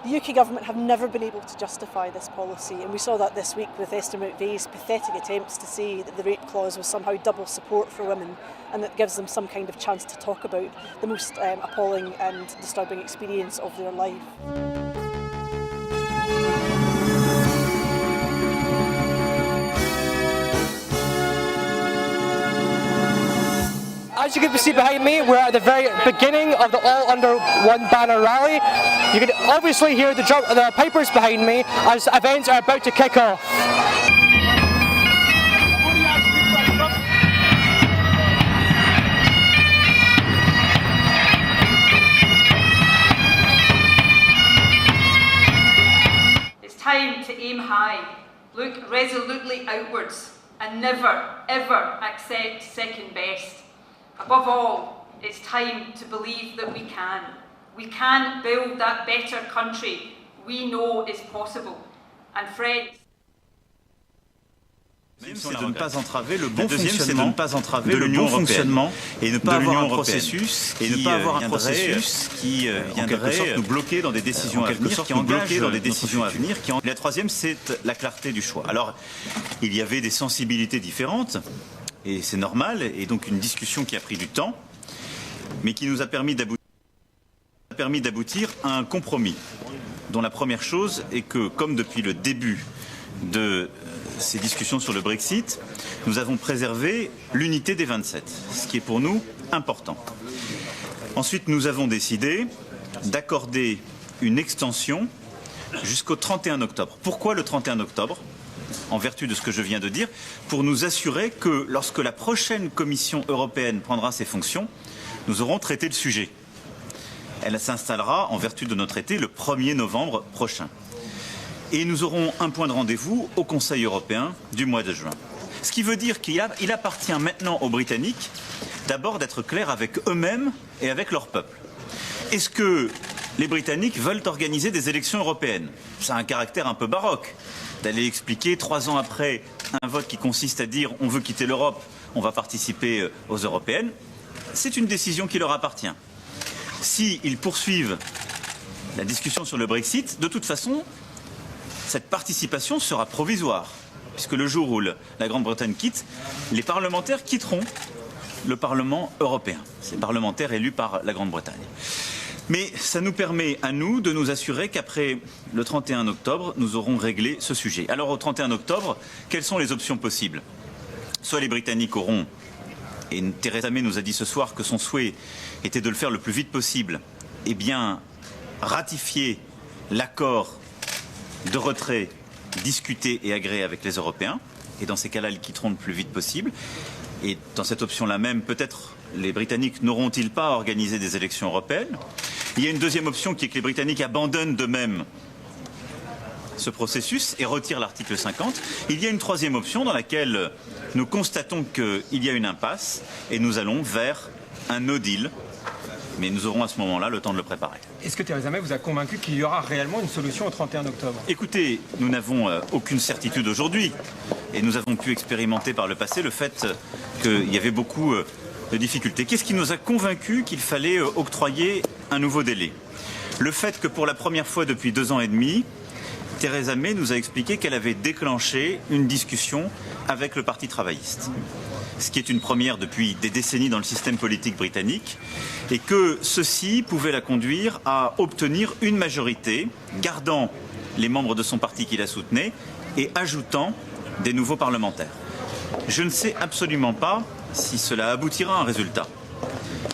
The UK government have never been able to justify this policy, and we saw that this week with Esther McVeigh's pathetic attempts to say that the rape clause was somehow double support for women and that gives them some kind of chance to talk about the most appalling and disturbing experience of their life. As you can see behind me, we're at the very beginning of the All Under One Banner rally. You can obviously hear the pipers behind me as events are about to kick off. It's time to aim high, look resolutely outwards, and never, ever accept second best. Above all, it's time to believe that we can. We can build that better country we know is possible. And friends... C'est de ne pas entraver le bon fonctionnement de l'Union européenne et ne pas avoir un processus qui viendrait en quelque sorte nous bloquer dans des décisions à venir, qui engage dans des décisions à venir. La troisième, c'est la clarté du choix. Alors, il y avait des sensibilités différentes. Et c'est normal, et donc une discussion qui a pris du temps, mais qui nous a permis d'aboutir à un compromis, dont la première chose est que, comme depuis le début de ces discussions sur le Brexit, nous avons préservé l'unité des 27, ce qui est pour nous important. Ensuite, nous avons décidé d'accorder une extension jusqu'au 31 octobre. Pourquoi le 31 octobre ? En vertu de ce que je viens de dire, pour nous assurer que lorsque la prochaine Commission européenne prendra ses fonctions, nous aurons traité le sujet. Elle s'installera, en vertu de notre traité, le 1er novembre prochain. Et nous aurons un point de rendez-vous au Conseil européen du mois de juin. Ce qui veut dire qu'il appartient maintenant aux Britanniques d'abord d'être clairs avec eux-mêmes et avec leur peuple. Est-ce que les Britanniques veulent organiser des élections européennes? Ça a un caractère un peu baroque d'aller expliquer 3 ans après un vote qui consiste à dire on veut quitter l'Europe, on va participer aux européennes. C'est une décision qui leur appartient. S'ils poursuivent la discussion sur le Brexit, de toute façon, cette participation sera provisoire, puisque le jour où la Grande-Bretagne quitte, les parlementaires quitteront le Parlement européen, ces parlementaires élus par la Grande-Bretagne. Mais ça nous permet à nous de nous assurer qu'après le 31 octobre, nous aurons réglé ce sujet. Alors au 31 octobre, quelles sont les options possibles? Soit les Britanniques auront, et Theresa May nous a dit ce soir que son souhait était de le faire le plus vite possible, eh bien ratifier l'accord de retrait discuté et agréé avec les Européens, et dans ces cas-là, ils quitteront le plus vite possible. Et dans cette option-là même, peut-être les Britanniques n'auront-ils pas organisé des élections européennes? Il y a une deuxième option qui est que les Britanniques abandonnent d'eux-mêmes ce processus et retirent l'article 50. Il y a une troisième option dans laquelle nous constatons qu'il y a une impasse et nous allons vers un no deal. Mais nous aurons à ce moment-là le temps de le préparer. Est-ce que Theresa May vous a convaincu qu'il y aura réellement une solution au 31 octobre? Écoutez, nous n'avons aucune certitude aujourd'hui. Et nous avons pu expérimenter par le passé le fait qu'il y avait beaucoup de difficultés. Qu'est-ce qui nous a convaincus qu'il fallait octroyer un nouveau délai? Le fait que pour la première fois depuis 2 ans et demi, Theresa May nous a expliqué qu'elle avait déclenché une discussion avec le Parti travailliste, ce qui est une première depuis des décennies dans le système politique britannique, et que ceci pouvait la conduire à obtenir une majorité, gardant les membres de son parti qui la soutenaient et ajoutant des nouveaux parlementaires. Je ne sais absolument pas si cela aboutira à un résultat.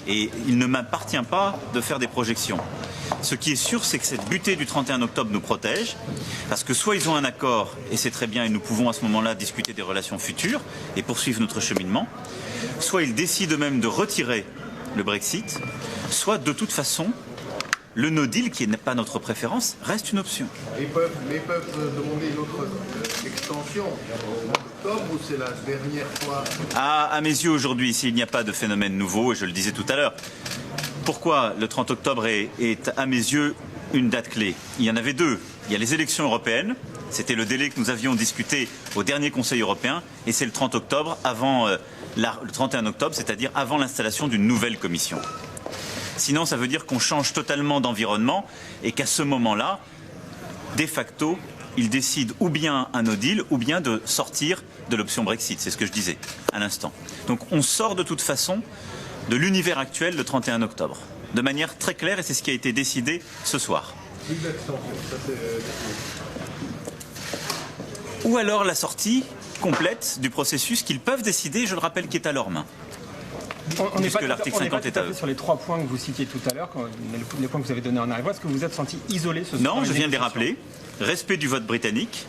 Et il ne m'appartient pas de faire des projections. Ce qui est sûr, c'est que cette butée du 31 octobre nous protège, parce que soit ils ont un accord, et c'est très bien, et nous pouvons à ce moment-là discuter des relations futures et poursuivre notre cheminement, soit ils décident eux-mêmes de retirer le Brexit, soit de toute façon, le no deal, qui n'est pas notre préférence, reste une option. Ils peuvent demander une autre extension en octobre, ou c'est la dernière fois? À mes yeux aujourd'hui, s'il n'y a pas de phénomène nouveau, et je le disais tout à l'heure, pourquoi le 30 octobre est à mes yeux une date clé? Il y en avait deux. Il y a les élections européennes, c'était le délai que nous avions discuté au dernier Conseil européen, et c'est le 30 octobre, avant le 31 octobre, c'est-à-dire avant l'installation d'une nouvelle commission. Sinon, ça veut dire qu'on change totalement d'environnement et qu'à ce moment-là, de facto, ils décident ou bien un no deal ou bien de sortir de l'option Brexit. C'est ce que je disais à l'instant. Donc on sort de toute façon de l'univers actuel le 31 octobre, de manière très claire, et c'est ce qui a été décidé ce soir. Ou alors la sortie complète du processus qu'ils peuvent décider, je le rappelle, qui est à leur main. On n'est pas, l'article 50 est à eux. Sur les 3 points que vous citiez tout à l'heure, les points que vous avez donnés en arrivant, est-ce que vous vous êtes senti isolé ce soir? Non, je viens de les rappeler. Respect du vote britannique,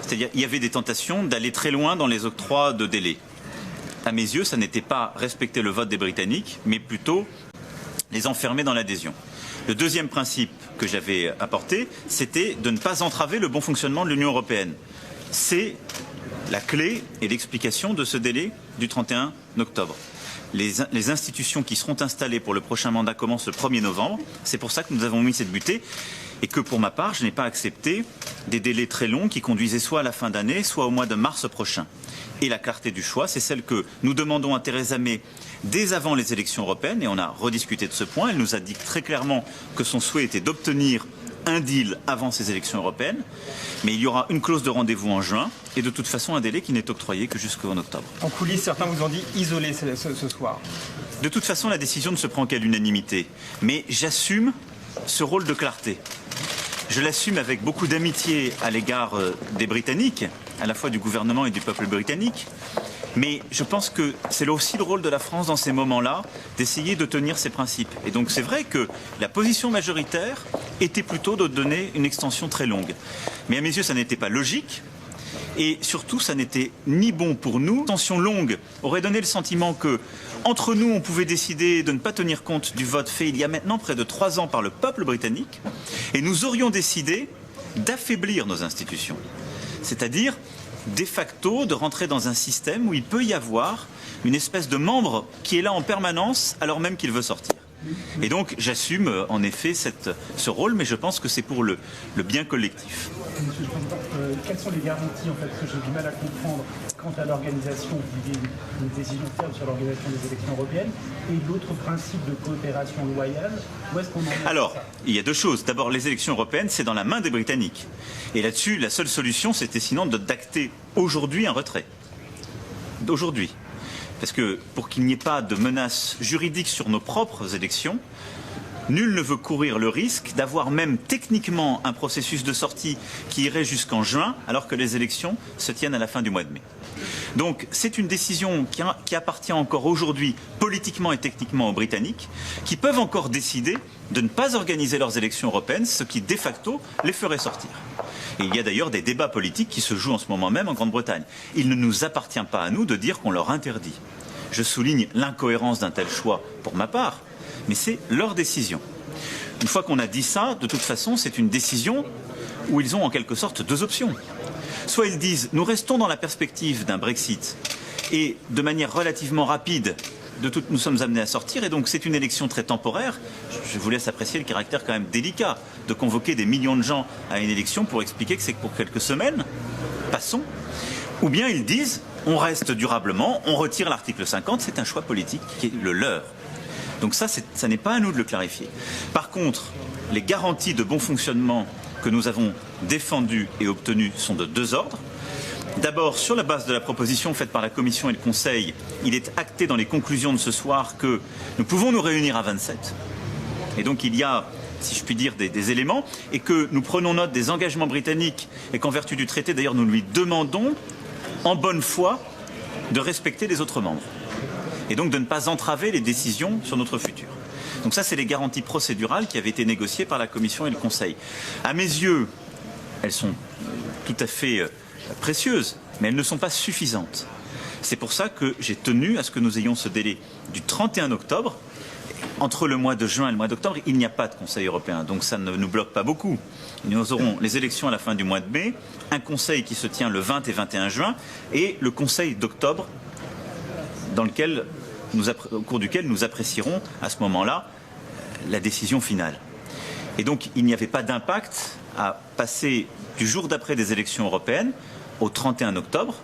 c'est-à-dire il y avait des tentations d'aller très loin dans les octrois de délai. À mes yeux, ça n'était pas respecter le vote des Britanniques, mais plutôt les enfermer dans l'adhésion. Le deuxième principe que j'avais apporté, c'était de ne pas entraver le bon fonctionnement de l'Union européenne. C'est la clé et l'explication de ce délai du 31 octobre. Les institutions qui seront installées pour le prochain mandat commencent le 1er novembre. C'est pour ça que nous avons mis cette butée, et que pour ma part, je n'ai pas accepté des délais très longs qui conduisaient soit à la fin d'année, soit au mois de mars prochain. Et la clarté du choix, c'est celle que nous demandons à Theresa May dès avant les élections européennes, et on a rediscuté de ce point. Elle nous a dit très clairement que son souhait était d'obtenir un deal avant ces élections européennes, mais il y aura une clause de rendez-vous en juin, et de toute façon un délai qui n'est octroyé que jusqu'en octobre. En coulisses, certains vous ont dit isolé ce soir. De toute façon, la décision ne se prend qu'à l'unanimité, mais j'assume ce rôle de clarté. Je l'assume avec beaucoup d'amitié à l'égard des Britanniques, à la fois du gouvernement et du peuple britannique. Mais je pense que c'est aussi le rôle de la France dans ces moments-là d'essayer de tenir ses principes. Et donc c'est vrai que la position majoritaire était plutôt de donner une extension très longue. Mais à mes yeux, ça n'était pas logique. Et surtout, ça n'était ni bon pour nous. Une extension longue aurait donné le sentiment que, entre nous, on pouvait décider de ne pas tenir compte du vote fait il y a maintenant près de 3 ans par le peuple britannique. Et nous aurions décidé d'affaiblir nos institutions. C'est-à-dire, de facto, de rentrer dans un système où il peut y avoir une espèce de membre qui est là en permanence alors même qu'il veut sortir. Et donc j'assume en effet ce rôle, mais je pense que c'est pour le bien collectif. Monsieur le Président, quelles sont les garanties en fait, que j'ai du mal à comprendre quant à l'organisation d'une décision ferme sur l'organisation des élections européennes et l'autre principe de coopération loyale? Où est-ce qu'on en est? Alors, il y a deux choses. D'abord, les élections européennes, c'est dans la main des Britanniques. Et là-dessus, la seule solution, c'était sinon d'acter aujourd'hui un retrait. D'aujourd'hui. Parce que pour qu'il n'y ait pas de menace juridique sur nos propres élections, nul ne veut courir le risque d'avoir même techniquement un processus de sortie qui irait jusqu'en juin, alors que les élections se tiennent à la fin du mois de mai. Donc c'est une décision qui appartient encore aujourd'hui politiquement et techniquement aux Britanniques, qui peuvent encore décider de ne pas organiser leurs élections européennes, ce qui de facto les ferait sortir. Et il y a d'ailleurs des débats politiques qui se jouent en ce moment même en Grande-Bretagne. Il ne nous appartient pas à nous de dire qu'on leur interdit. Je souligne l'incohérence d'un tel choix pour ma part, mais c'est leur décision. Une fois qu'on a dit ça, de toute façon, c'est une décision où ils ont en quelque sorte deux options. Soit ils disent, nous restons dans la perspective d'un Brexit, et de manière relativement rapide, nous sommes amenés à sortir, et donc c'est une élection très temporaire. Je vous laisse apprécier le caractère quand même délicat de convoquer des millions de gens à une élection pour expliquer que c'est que pour quelques semaines, passons. Ou bien ils disent, on reste durablement, on retire l'article 50, c'est un choix politique qui est le leur. Donc ça n'est pas à nous de le clarifier. Par contre, les garanties de bon fonctionnement que nous avons défendus et obtenus sont de deux ordres. D'abord, sur la base de la proposition faite par la Commission et le Conseil, il est acté dans les conclusions de ce soir que nous pouvons nous réunir à 27. Et donc il y a, si je puis dire, des éléments, et que nous prenons note des engagements britanniques, et qu'en vertu du traité, d'ailleurs, nous lui demandons, en bonne foi, de respecter les autres membres. Et donc de ne pas entraver les décisions sur notre futur. Donc ça, c'est les garanties procédurales qui avaient été négociées par la Commission et le Conseil. À mes yeux, elles sont tout à fait précieuses, mais elles ne sont pas suffisantes. C'est pour ça que j'ai tenu à ce que nous ayons ce délai du 31 octobre. Entre le mois de juin et le mois d'octobre, il n'y a pas de Conseil européen, donc ça ne nous bloque pas beaucoup. Nous aurons les élections à la fin du mois de mai, un Conseil qui se tient le 20 et 21 juin, et le Conseil d'octobre, au cours duquel nous apprécierons à ce moment-là la décision finale. Et donc il n'y avait pas d'impact à passer du jour d'après des élections européennes au 31 octobre,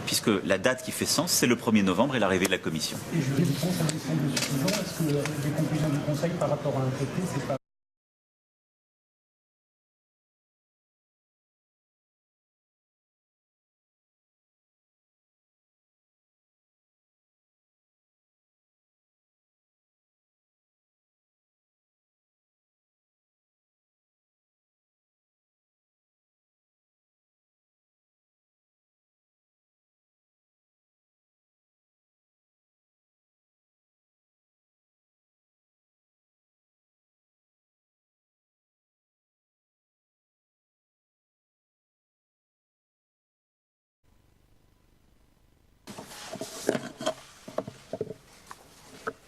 puisque la date qui fait sens, c'est le 1er novembre et l'arrivée de la Commission. Et juridiquement, ça vous semble suffisant? Est-ce que les conclusions du Conseil par rapport à un traité, c'est pas...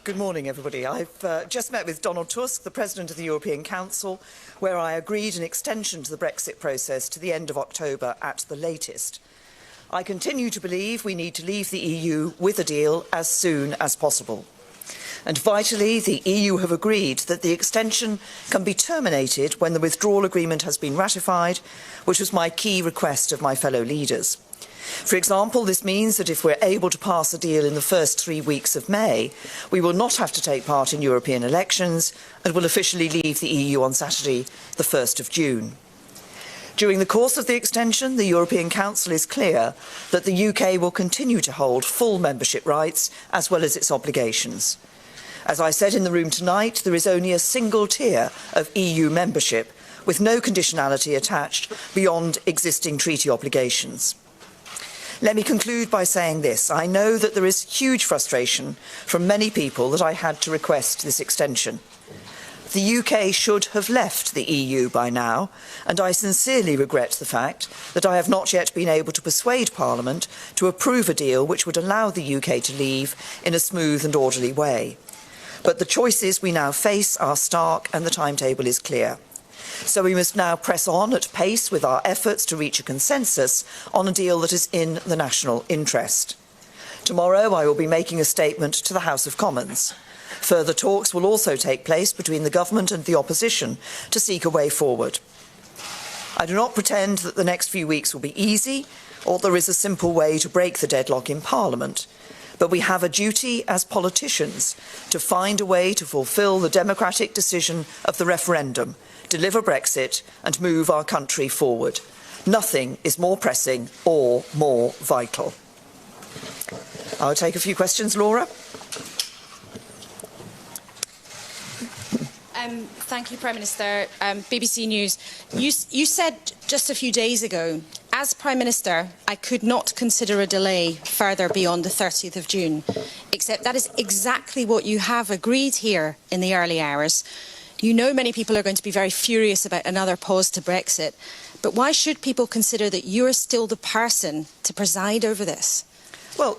Good morning, everybody. I've just met with Donald Tusk, the President of the European Council, where I agreed an extension to the Brexit process to the end of October at the latest. I continue to believe we need to leave the EU with a deal as soon as possible. And vitally, the EU have agreed that the extension can be terminated when the withdrawal agreement has been ratified, which was my key request of my fellow leaders. For example, this means that if we're able to pass a deal in the first 3 weeks of May, we will not have to take part in European elections and will officially leave the EU on Saturday, the 1st of June. During the course of the extension, the European Council is clear that the UK will continue to hold full membership rights as well as its obligations. As I said in the room tonight, there is only a single tier of EU membership with no conditionality attached beyond existing treaty obligations. Let me conclude by saying this. I know that there is huge frustration from many people that I had to request this extension. The UK should have left the EU by now, and I sincerely regret the fact that I have not yet been able to persuade Parliament to approve a deal which would allow the UK to leave in a smooth and orderly way. But the choices we now face are stark and the timetable is clear. So we must now press on at pace with our efforts to reach a consensus on a deal that is in the national interest. Tomorrow I will be making a statement to the House of Commons. Further talks will also take place between the government and the opposition to seek a way forward. I do not pretend that the next few weeks will be easy or there is a simple way to break the deadlock in Parliament. But we have a duty as politicians to find a way to fulfil the democratic decision of the referendum, deliver Brexit and move our country forward. Nothing is more pressing or more vital. I'll take a few questions, Laura. Thank you, Prime Minister. BBC News. You said just a few days ago, as Prime Minister, I could not consider a delay further beyond the 30th of June, except that is exactly what you have agreed here in the early hours. You know many people are going to be very furious about another pause to Brexit, but why should people consider that you are still the person to preside over this? Well,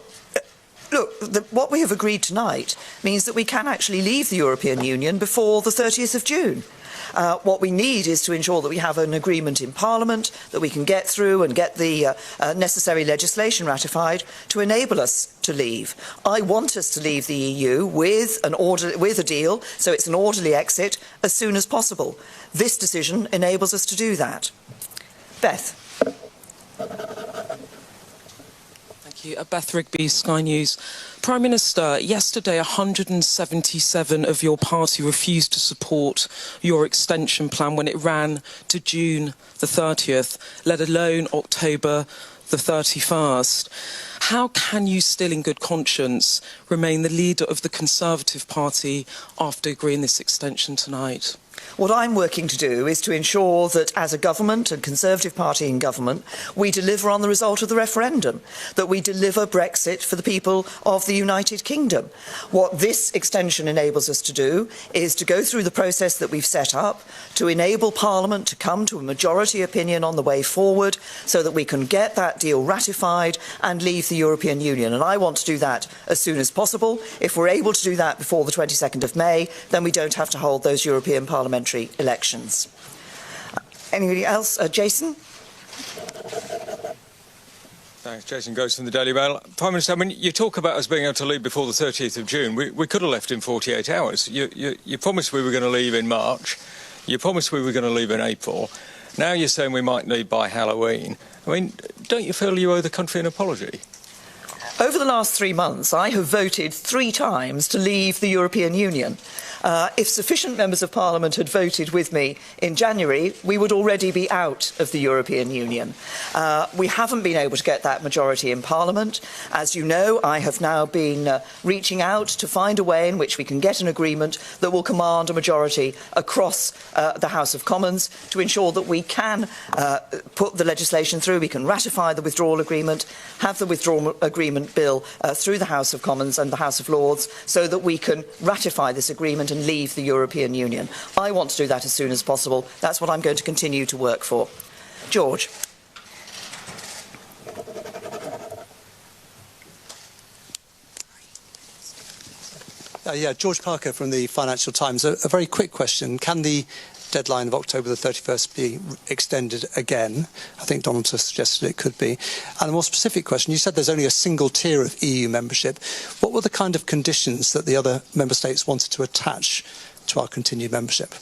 look, what we have agreed tonight means that we can actually leave the European Union before the 30th of June. What we need is to ensure that we have an agreement in Parliament, that we can get through and get the necessary legislation ratified to enable us to leave. I want us to leave the EU with a deal, so it's an orderly exit, as soon as possible. This decision enables us to do that. Beth. Thank you. Beth Rigby, Sky News. Prime Minister, yesterday 177 of your party refused to support your extension plan when it ran to June the 30th, let alone October the 31st. How can you still in good conscience remain the leader of the Conservative Party after agreeing this extension tonight? What I'm working to do is to ensure that as a government, a Conservative Party in government, we deliver on the result of the referendum, that we deliver Brexit for the people of the United Kingdom. What this extension enables us to do is to go through the process that we've set up, to enable Parliament to come to a majority opinion on the way forward so that we can get that deal ratified and leave the European Union. And I want to do that as soon as possible. If we're able to do that before the 22nd of May, then we don't have to hold those European parliamentary elections. Anybody else? Jason? Thanks. Jason Ghost from the Daily Mail. Prime Minister, I mean, you talk about us being able to leave before the 30th of June. We could have left in 48 hours. You promised we were going to leave in March. You promised we were going to leave in April. Now you're saying we might leave by Halloween. I mean, don't you feel you owe the country an apology? Over the last 3 months, I have voted 3 times to leave the European Union. If sufficient members of Parliament had voted with me in January, we would already be out of the European Union. We haven't been able to get that majority in Parliament. As you know, I have now been reaching out to find a way in which we can get an agreement that will command a majority across the House of Commons to ensure that we can put the legislation through, we can ratify the withdrawal agreement, have the withdrawal agreement bill through the House of Commons and the House of Lords so that we can ratify this agreement and leave the European Union. I want to do that as soon as possible. That's what I'm going to continue to work for. George. George Parker from the Financial Times. A very quick question. Can the deadline of October the 31st be extended again? I think Donald Tusk suggested it could be. And a more specific question, you said there's only a single tier of EU membership. What were the kind of conditions that the other member states wanted to attach to our continued membership?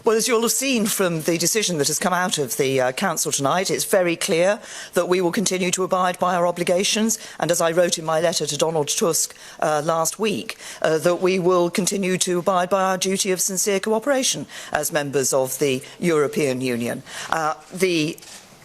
Well, as you'll have seen from the decision that has come out of the Council tonight, it's very clear that we will continue to abide by our obligations, and as I wrote in my letter to Donald Tusk last week, that we will continue to abide by our duty of sincere cooperation as members of the European Union. The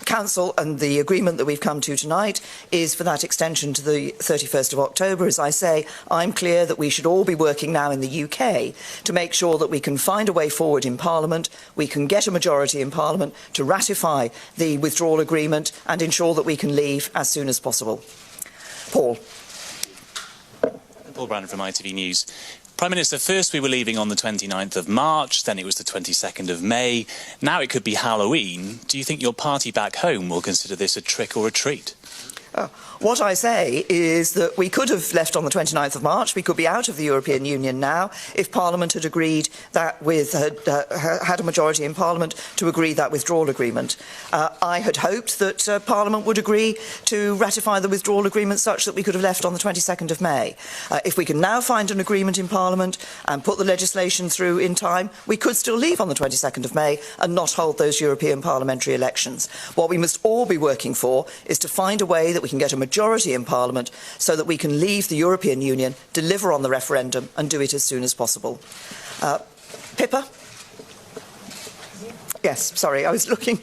Council and the agreement that we've come to tonight is for that extension to the 31st of October. As I say, I'm clear that we should all be working now in the UK to make sure that we can find a way forward in Parliament, we can get a majority in Parliament to ratify the withdrawal agreement and ensure that we can leave as soon as possible. Paul. Paul Brandon from ITV News. Prime Minister, first we were leaving on the 29th of March, then it was the 22nd of May. Now it could be Halloween. Do you think your party back home will consider this a trick or a treat? What I say is that we could have left on the 29th of March. We could be out of the European Union now if Parliament had agreed that had a majority in Parliament to agree that withdrawal agreement. I had hoped that Parliament would agree to ratify the withdrawal agreement such that we could have left on the 22nd of May. If we can now find an agreement in Parliament and put the legislation through in time, we could still leave on the 22nd of May and not hold those European parliamentary elections. What we must all be working for is to find a way that we can get a majority in Parliament so that we can leave the European Union, deliver on the referendum and do it as soon as possible. Pippa? Yes, sorry, I was looking.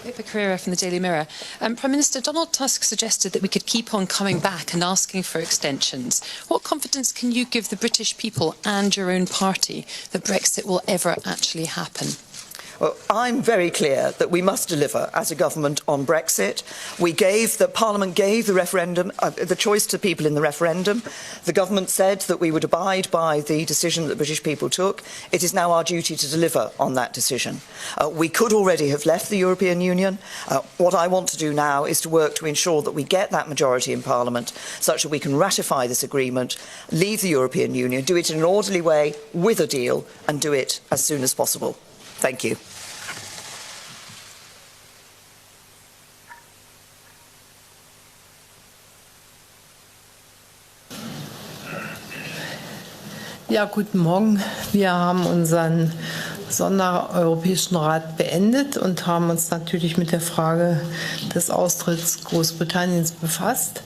Pippa Carrera from the Daily Mirror. Prime Minister, Donald Tusk suggested that we could keep on coming back and asking for extensions. What confidence can you give the British people and your own party that Brexit will ever actually happen? Well, I'm very clear that we must deliver as a government on Brexit. Parliament gave the referendum, the choice to people in the referendum. The government said that we would abide by the decision that the British people took. It is now our duty to deliver on that decision. We could already have left the European Union. What I want to do now is to work to ensure that we get that majority in Parliament such that we can ratify this agreement, leave the European Union, do it in an orderly way with a deal and do it as soon as possible. Thank you. Ja, guten Morgen. Wir haben unseren Sondereuropäischen Rat beendet und haben uns natürlich mit der Frage des Austritts Großbritanniens befasst.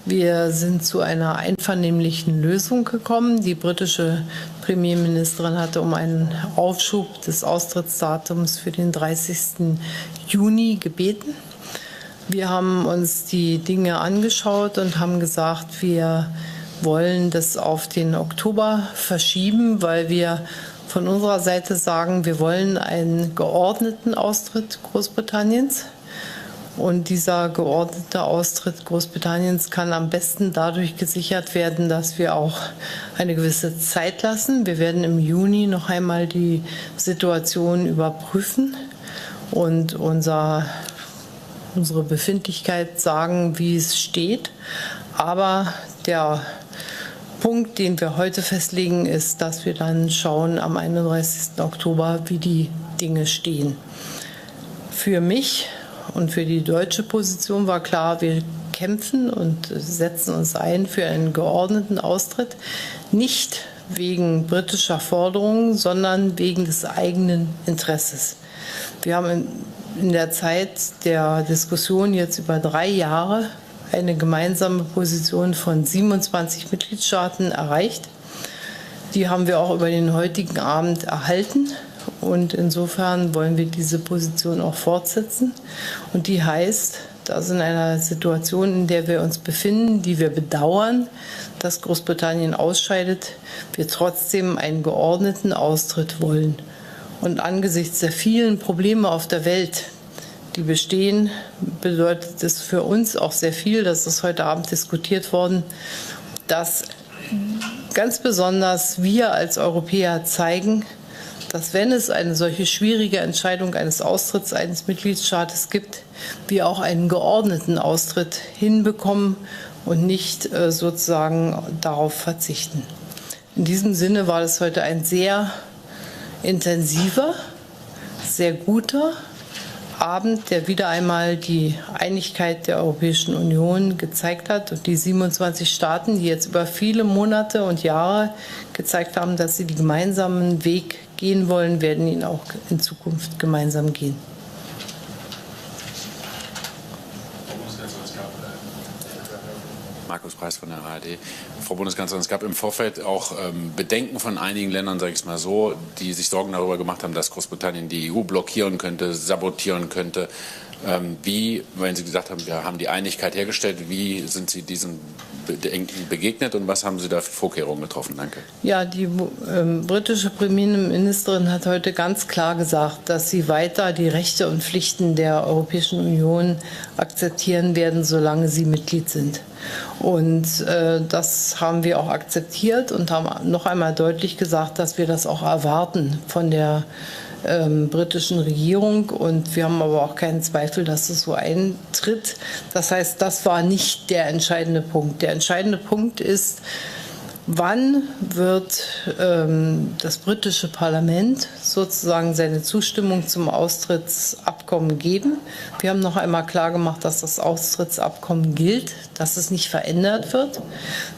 Wir sind zu einer einvernehmlichen Lösung gekommen. Die britische Premierministerin hatte um einen Aufschub des Austrittsdatums für den 30. Juni gebeten. Wir haben uns die Dinge angeschaut und haben gesagt, wir wollen das auf den Oktober verschieben, weil wir von unserer Seite sagen, wir wollen einen geordneten Austritt Großbritanniens. Und dieser geordnete Austritt Großbritanniens kann am besten dadurch gesichert werden, dass wir auch eine gewisse Zeit lassen. Wir werden im Juni noch einmal die Situation überprüfen und unsere Befindlichkeit sagen, wie es steht. Aber der Punkt, den wir heute festlegen, ist, dass wir dann schauen am 31. Oktober, wie die Dinge stehen. Für mich und für die deutsche Position war klar, wir kämpfen und setzen uns ein für einen geordneten Austritt, nicht wegen britischer Forderungen, sondern wegen des eigenen Interesses. Wir haben in der Zeit der Diskussion jetzt über 3 Jahre eine gemeinsame Position von 27 Mitgliedstaaten erreicht. Die haben wir auch über den heutigen Abend erhalten. Und insofern wollen wir diese Position auch fortsetzen. Und die heißt, dass in einer Situation, in der wir uns befinden, die wir bedauern, dass Großbritannien ausscheidet, wir trotzdem einen geordneten Austritt wollen. Und angesichts der vielen Probleme auf der Welt, die bestehen, bedeutet es für uns auch sehr viel, das ist heute Abend diskutiert worden, dass ganz besonders wir als Europäer zeigen, dass wenn es eine solche schwierige Entscheidung eines Austritts eines Mitgliedstaates gibt, wir auch einen geordneten Austritt hinbekommen und nicht sozusagen darauf verzichten. In diesem Sinne war das heute ein sehr intensiver, sehr guter Abend, der wieder einmal die Einigkeit der Europäischen Union gezeigt hat und die 27 Staaten, die jetzt über viele Monate und Jahre gezeigt haben, dass sie den gemeinsamen Weg gehen wollen, werden ihn auch in Zukunft gemeinsam gehen. Markus Preis von der ARD. Frau Bundeskanzlerin, es gab im Vorfeld auch Bedenken von einigen Ländern, sage ich es mal so, die sich Sorgen darüber gemacht haben, dass Großbritannien die EU blockieren könnte, sabotieren könnte. Wie, wenn Sie gesagt haben, wir haben die Einigkeit hergestellt, wie sind Sie diesen Bedenken begegnet und was haben Sie da für Vorkehrungen getroffen? Danke. Ja, die britische Premierministerin hat heute ganz klar gesagt, dass sie weiter die Rechte und Pflichten der Europäischen Union akzeptieren werden, solange sie Mitglied sind. Und das haben wir auch akzeptiert und haben noch einmal deutlich gesagt, dass wir das auch erwarten von der britischen Regierung. Und wir haben aber auch keinen Zweifel, dass es so eintritt. Das heißt, das war nicht der entscheidende Punkt. Der entscheidende Punkt ist, wann wird das britische Parlament sozusagen seine Zustimmung zum Austrittsabkommen geben? Wir haben noch einmal klargemacht, dass das Austrittsabkommen gilt, dass es nicht verändert wird,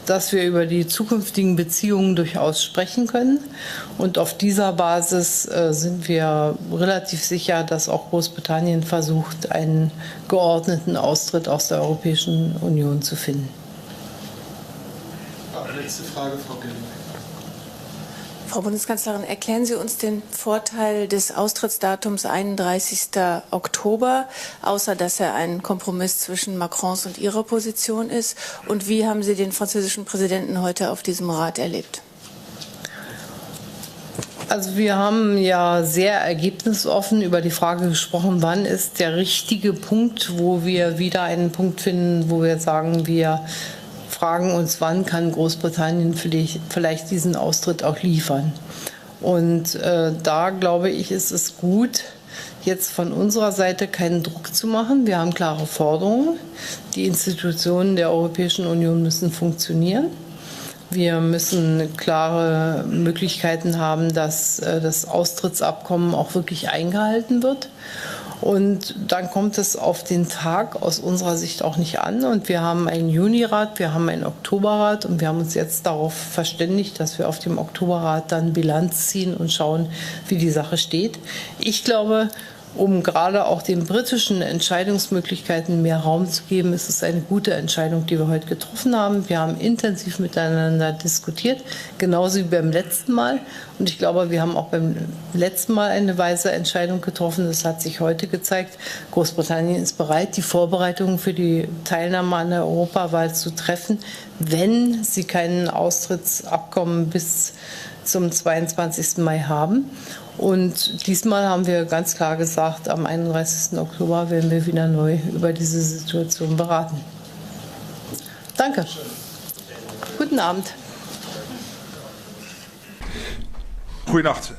dass wir über die zukünftigen Beziehungen durchaus sprechen können. Und auf dieser Basis sind wir relativ sicher, dass auch Großbritannien versucht, einen geordneten Austritt aus der Europäischen Union zu finden. Letzte Frage, Frau Gilling. Frau Bundeskanzlerin, erklären Sie uns den Vorteil des Austrittsdatums 31. Oktober, außer dass er ein Kompromiss zwischen Macrons und Ihrer Position ist. Und wie haben Sie den französischen Präsidenten heute auf diesem Rat erlebt? Also wir haben ja sehr ergebnisoffen über die Frage gesprochen, wann ist der richtige Punkt, wo wir wieder einen Punkt finden, wo wir sagen, wir fragen uns, wann kann Großbritannien vielleicht diesen Austritt auch liefern. Und da, glaube ich, ist es gut, jetzt von unserer Seite keinen Druck zu machen. Wir haben klare Forderungen. Die Institutionen der Europäischen Union müssen funktionieren. Wir müssen klare Möglichkeiten haben, dass das Austrittsabkommen auch wirklich eingehalten wird. Und dann kommt es auf den Tag aus unserer Sicht auch nicht an. Und wir haben einen Junirat, wir haben einen Oktoberrat und wir haben uns jetzt darauf verständigt, dass wir auf dem Oktoberrat dann Bilanz ziehen und schauen, wie die Sache steht. Ich glaube, um gerade auch den britischen Entscheidungsmöglichkeiten mehr Raum zu geben, ist es eine gute Entscheidung, die wir heute getroffen haben. Wir haben intensiv miteinander diskutiert, genauso wie beim letzten Mal. Und ich glaube, wir haben auch beim letzten Mal eine weise Entscheidung getroffen. Das hat sich heute gezeigt. Großbritannien ist bereit, die Vorbereitungen für die Teilnahme an der Europawahl zu treffen, wenn sie kein Austrittsabkommen bis zum 22. Mai haben. Und diesmal haben wir ganz klar gesagt, am 31. Oktober werden wir wieder neu über diese Situation beraten. Danke. Guten Abend. Goedenacht.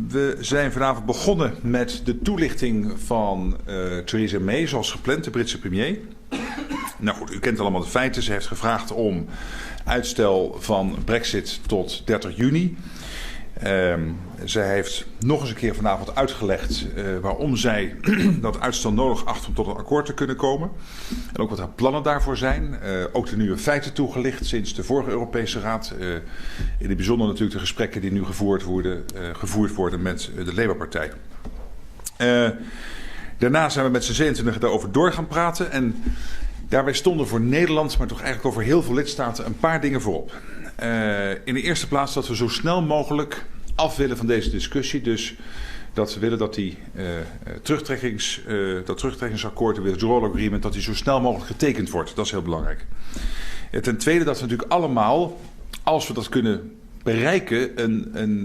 We zijn vanavond begonnen met de toelichting van Theresa May, zoals gepland, de Britse premier. Nou goed, u kent allemaal de feiten. Ze heeft gevraagd om uitstel van Brexit tot 30 juni. Zij heeft nog eens een keer vanavond uitgelegd waarom zij dat uitstel nodig acht om tot een akkoord te kunnen komen. En ook wat haar plannen daarvoor zijn. Ook de nieuwe feiten toegelicht sinds de vorige Europese Raad. In het bijzonder natuurlijk de gesprekken die nu gevoerd worden met de Labour-partij. Daarna zijn we met z'n 27 daarover door gaan praten. En daarbij stonden voor Nederland, maar toch eigenlijk over heel veel lidstaten, een paar dingen voorop. In de eerste plaats dat we zo snel mogelijk af willen van deze discussie. Dus dat we willen dat dat terugtrekkingsakkoord, de withdrawal agreement, dat die zo snel mogelijk getekend wordt. Dat is heel belangrijk. Ten tweede dat we natuurlijk allemaal, als we dat kunnen bereiken,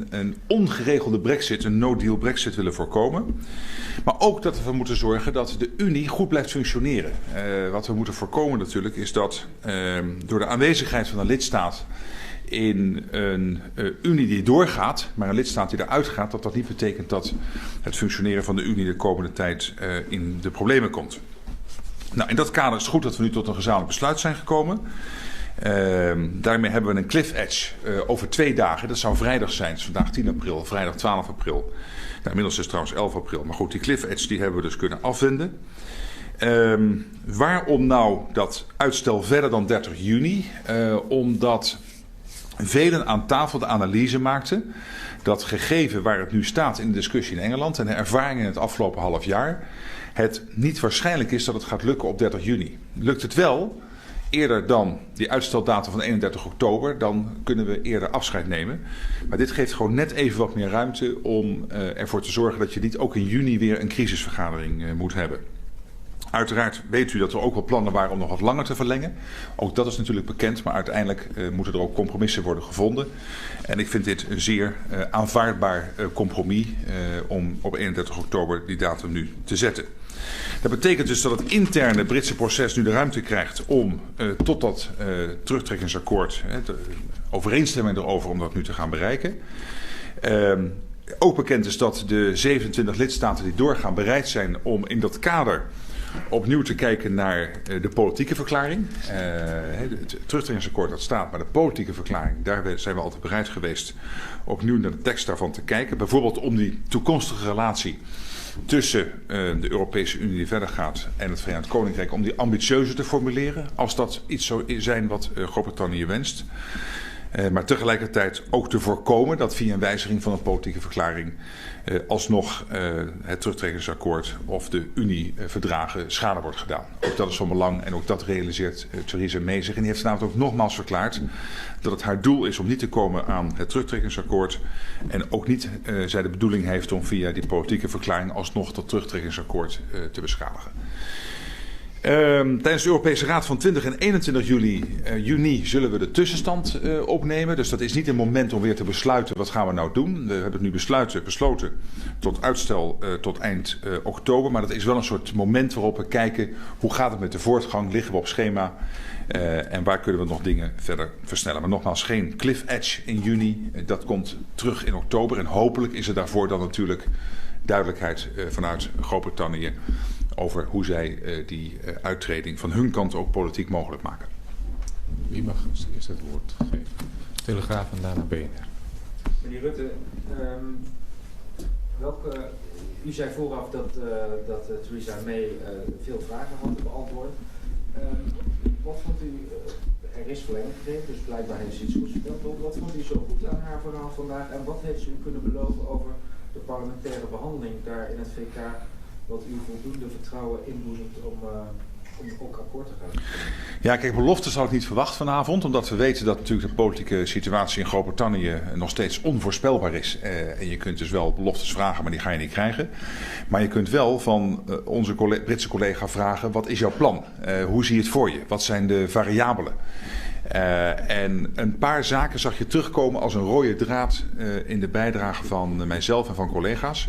een ongeregelde Brexit, een no-deal Brexit willen voorkomen. Maar ook dat we moeten zorgen dat de Unie goed blijft functioneren. Wat we moeten voorkomen natuurlijk is dat door de aanwezigheid van een lidstaat in een Unie die doorgaat, maar een lidstaat die eruit gaat, dat dat niet betekent dat het functioneren van de Unie de komende tijd in de problemen komt. Nou, in dat kader is het goed dat we nu tot een gezamenlijk besluit zijn gekomen. Daarmee hebben we een cliff edge over 2 dagen. Dat zou vrijdag zijn. Het is vandaag 10 april, vrijdag 12 april. Nou, inmiddels is het trouwens 11 april. Maar goed, die cliff edge die hebben we dus kunnen afwenden. Waarom nou dat uitstel verder dan 30 juni? Omdat velen aan tafel de analyse maakten dat gegeven waar het nu staat in de discussie in Engeland en de ervaringen in het afgelopen half jaar, het niet waarschijnlijk is dat het gaat lukken op 30 juni. Lukt het wel eerder dan die uitsteldatum van 31 oktober, dan kunnen we eerder afscheid nemen. Maar dit geeft gewoon net even wat meer ruimte om ervoor te zorgen dat je niet ook in juni weer een crisisvergadering moet hebben. Uiteraard weet u dat er ook wel plannen waren om nog wat langer te verlengen. Ook dat is natuurlijk bekend, maar uiteindelijk moeten er ook compromissen worden gevonden. En ik vind dit een zeer aanvaardbaar compromis om op 31 oktober die datum nu te zetten. Dat betekent dus dat het interne Britse proces nu de ruimte krijgt om tot dat terugtrekkingsakkoord, de overeenstemming erover, om dat nu te gaan bereiken. Ook bekend is dat de 27 lidstaten die doorgaan bereid zijn om in dat kader opnieuw te kijken naar de politieke verklaring. Het terugtrekkingsakkoord dat staat, maar de politieke verklaring, daar zijn we altijd bereid geweest opnieuw naar de tekst daarvan te kijken. Bijvoorbeeld om die toekomstige relatie tussen de Europese Unie die verder gaat en het Verenigd Koninkrijk, om die ambitieuzer te formuleren, als dat iets zou zijn wat Groot-Brittannië wenst. Maar tegelijkertijd ook te voorkomen dat via een wijziging van een politieke verklaring alsnog het terugtrekkingsakkoord of de Unie-verdragen schade wordt gedaan. Ook dat is van belang en ook dat realiseert Theresa May zich. En die heeft vanavond ook nogmaals verklaard dat het haar doel is om niet te komen aan het terugtrekkingsakkoord. En ook niet zij de bedoeling heeft om via die politieke verklaring alsnog dat terugtrekkingsakkoord te beschadigen. Tijdens de Europese Raad van 20 en 21 juni zullen we de tussenstand opnemen. Dus dat is niet een moment om weer te besluiten wat gaan we nou doen. We hebben nu besloten tot uitstel tot eind oktober. Maar dat is wel een soort moment waarop we kijken hoe gaat het met de voortgang, liggen we op schema en waar kunnen we nog dingen verder versnellen. Maar nogmaals, geen cliff edge in juni. Dat komt terug in oktober en hopelijk is er daarvoor dan natuurlijk duidelijkheid vanuit Groot-Brittannië over hoe zij die uittreding van hun kant ook politiek mogelijk maken. Wie mag eerst het woord geven? Telegraaf en daarna BNR. Meneer Rutte, u zei vooraf dat Theresa May veel vragen had te beantwoorden. Wat vond u, er is verlenging gegeven, dus blijkbaar heeft ze iets goeds verteld. Wat vond u zo goed aan haar verhaal vandaag en wat heeft ze u kunnen beloven over de parlementaire behandeling daar in het VK, wat u voldoende vertrouwen inboezemt om ook akkoord te gaan? Ja, kijk, beloftes had ik niet verwacht vanavond, omdat we weten dat natuurlijk de politieke situatie in Groot-Brittannië nog steeds onvoorspelbaar is. En je kunt dus wel beloftes vragen, maar die ga je niet krijgen. Maar je kunt wel van onze Britse collega vragen, wat is jouw plan? Hoe zie je het voor je? Wat zijn de variabelen? En een paar zaken zag je terugkomen als een rode draad in de bijdrage van mijzelf en van collega's.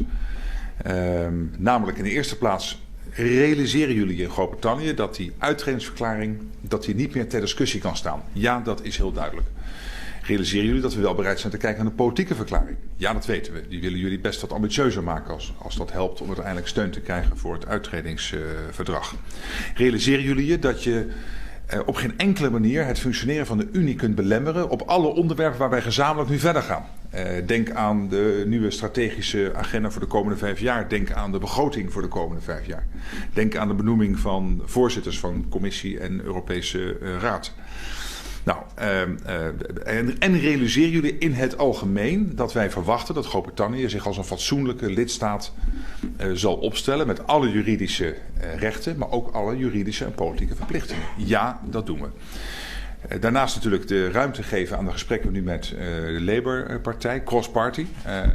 Namelijk in de eerste plaats, realiseren jullie in Groot-Brittannië dat die uittredingsverklaring dat die niet meer ter discussie kan staan? Ja, dat is heel duidelijk. Realiseren jullie dat we wel bereid zijn te kijken naar de politieke verklaring? Ja, dat weten we. Die willen jullie best wat ambitieuzer maken als dat helpt om uiteindelijk steun te krijgen voor het uittredingsverdrag. Realiseren jullie je dat je op geen enkele manier het functioneren van de Unie kunt belemmeren op alle onderwerpen waar wij gezamenlijk nu verder gaan? Denk aan de nieuwe strategische agenda voor de komende 5 jaar. Denk aan de begroting voor de komende 5 jaar. Denk aan de benoeming van voorzitters van Commissie en Europese Raad. Nou, en realiseren jullie in het algemeen dat wij verwachten dat Groot-Brittannië zich als een fatsoenlijke lidstaat zal opstellen met alle juridische rechten, maar ook alle juridische en politieke verplichtingen? Ja, dat doen we. Daarnaast natuurlijk de ruimte geven aan de gesprekken nu met de Labour-partij, cross-party.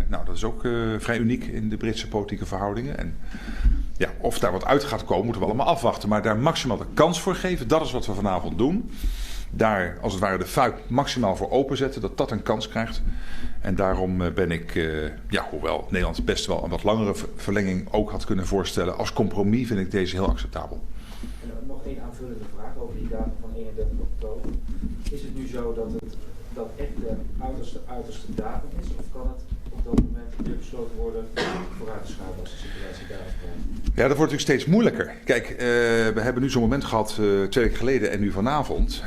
Nou, dat is ook vrij uniek in de Britse politieke verhoudingen. En ja, of daar wat uit gaat komen, moeten we allemaal afwachten. Maar daar maximaal de kans voor geven, dat is wat we vanavond doen. Daar, als het ware, de fuik maximaal voor openzetten, dat dat een kans krijgt. En daarom ben ik, hoewel Nederland best wel een wat langere verlenging ook had kunnen voorstellen, als compromis vind ik deze heel acceptabel. En nog één aanvullende vraag over die datum van 31 oktober. Is het nu zo dat echt de uiterste datum is, of kan het op dat moment weer besloten worden vooruit te schuiven als de situatie daar komt? Ja, dat wordt natuurlijk steeds moeilijker. Kijk, we hebben nu zo'n moment gehad 2 weken geleden en nu vanavond,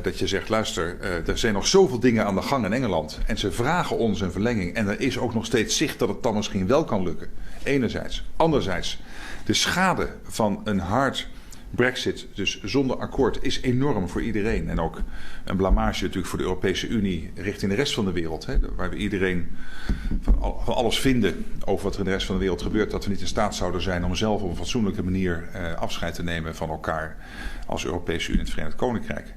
dat je zegt, luister, er zijn nog zoveel dingen aan de gang in Engeland en ze vragen ons een verlenging en er is ook nog steeds zicht dat het dan misschien wel kan lukken. Enerzijds. Anderzijds, de schade van een hard Brexit, dus zonder akkoord, is enorm voor iedereen. En ook een blamage natuurlijk voor de Europese Unie richting de rest van de wereld. Hè, waar we iedereen van alles vinden over wat er in de rest van de wereld gebeurt. Dat we niet in staat zouden zijn om zelf op een fatsoenlijke manier afscheid te nemen van elkaar als Europese Unie en het Verenigd Koninkrijk.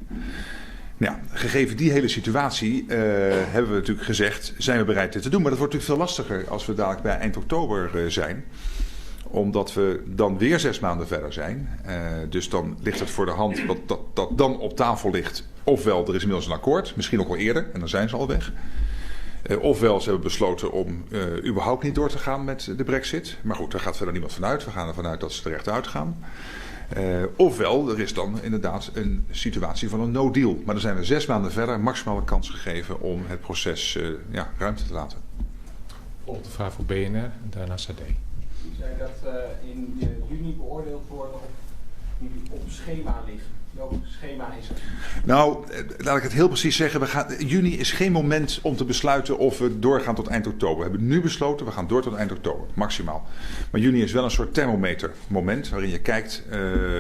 Nou, gegeven die hele situatie hebben we natuurlijk gezegd, zijn we bereid dit te doen. Maar dat wordt natuurlijk veel lastiger als we dadelijk bij eind oktober zijn. Omdat we dan weer 6 maanden verder zijn. Dus dan ligt het voor de hand dat dan op tafel ligt. Ofwel, er is inmiddels een akkoord, misschien ook al eerder, en dan zijn ze al weg. Ofwel, ze hebben besloten om überhaupt niet door te gaan met de Brexit. Maar goed, daar gaat verder niemand vanuit. We gaan ervan uit dat ze er echt uitgaan. Ofwel, er is dan inderdaad een situatie van een no-deal. Maar dan zijn we 6 maanden verder, maximaal een kans gegeven om het proces ruimte te laten. Volgende vraag voor BNR en daarna SAD. U zei dat in juni beoordeeld worden of jullie op schema liggen. Welk schema is het? Nou, laat ik het heel precies zeggen. Juni is geen moment om te besluiten of we doorgaan tot eind oktober. We hebben nu besloten, we gaan door tot eind oktober, maximaal. Maar juni is wel een soort thermometermoment waarin je kijkt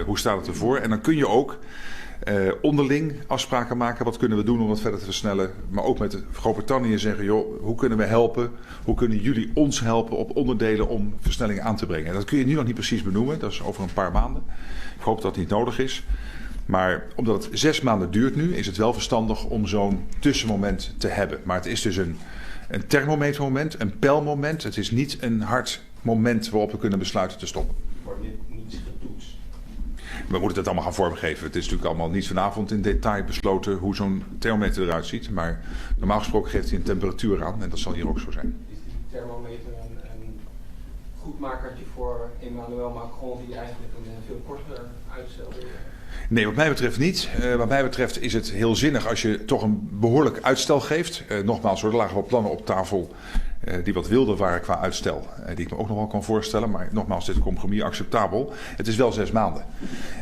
hoe staat het ervoor. En dan kun je ook onderling afspraken maken. Wat kunnen we doen om dat verder te versnellen? Maar ook met Groot-Brittannië zeggen, joh, hoe kunnen we helpen? Hoe kunnen jullie ons helpen op onderdelen om versnelling aan te brengen? En dat kun je nu nog niet precies benoemen. Dat is over een paar maanden. Ik hoop dat het niet nodig is. Maar omdat het 6 maanden duurt nu, is het wel verstandig om zo'n tussenmoment te hebben. Maar het is dus een thermometermoment, een pijlmoment. Het is niet een hard moment waarop we kunnen besluiten te stoppen. Wordt niet getoetst. We moeten het allemaal gaan vormgeven. Het is natuurlijk allemaal niet vanavond in detail besloten hoe zo'n thermometer eruit ziet. Maar normaal gesproken geeft hij een temperatuur aan en dat zal hier ook zo zijn. Is die thermometer een goedmakertje voor Emmanuel Macron die eigenlijk een veel korter uitstel wil? Nee, wat mij betreft niet. Wat mij betreft is het heel zinnig als je toch een behoorlijk uitstel geeft. Nogmaals, er lagen wel plannen op tafel die wat wilder waren qua uitstel. Die ik me ook nog wel kan voorstellen. Maar nogmaals, dit compromis acceptabel. Het is wel 6 maanden.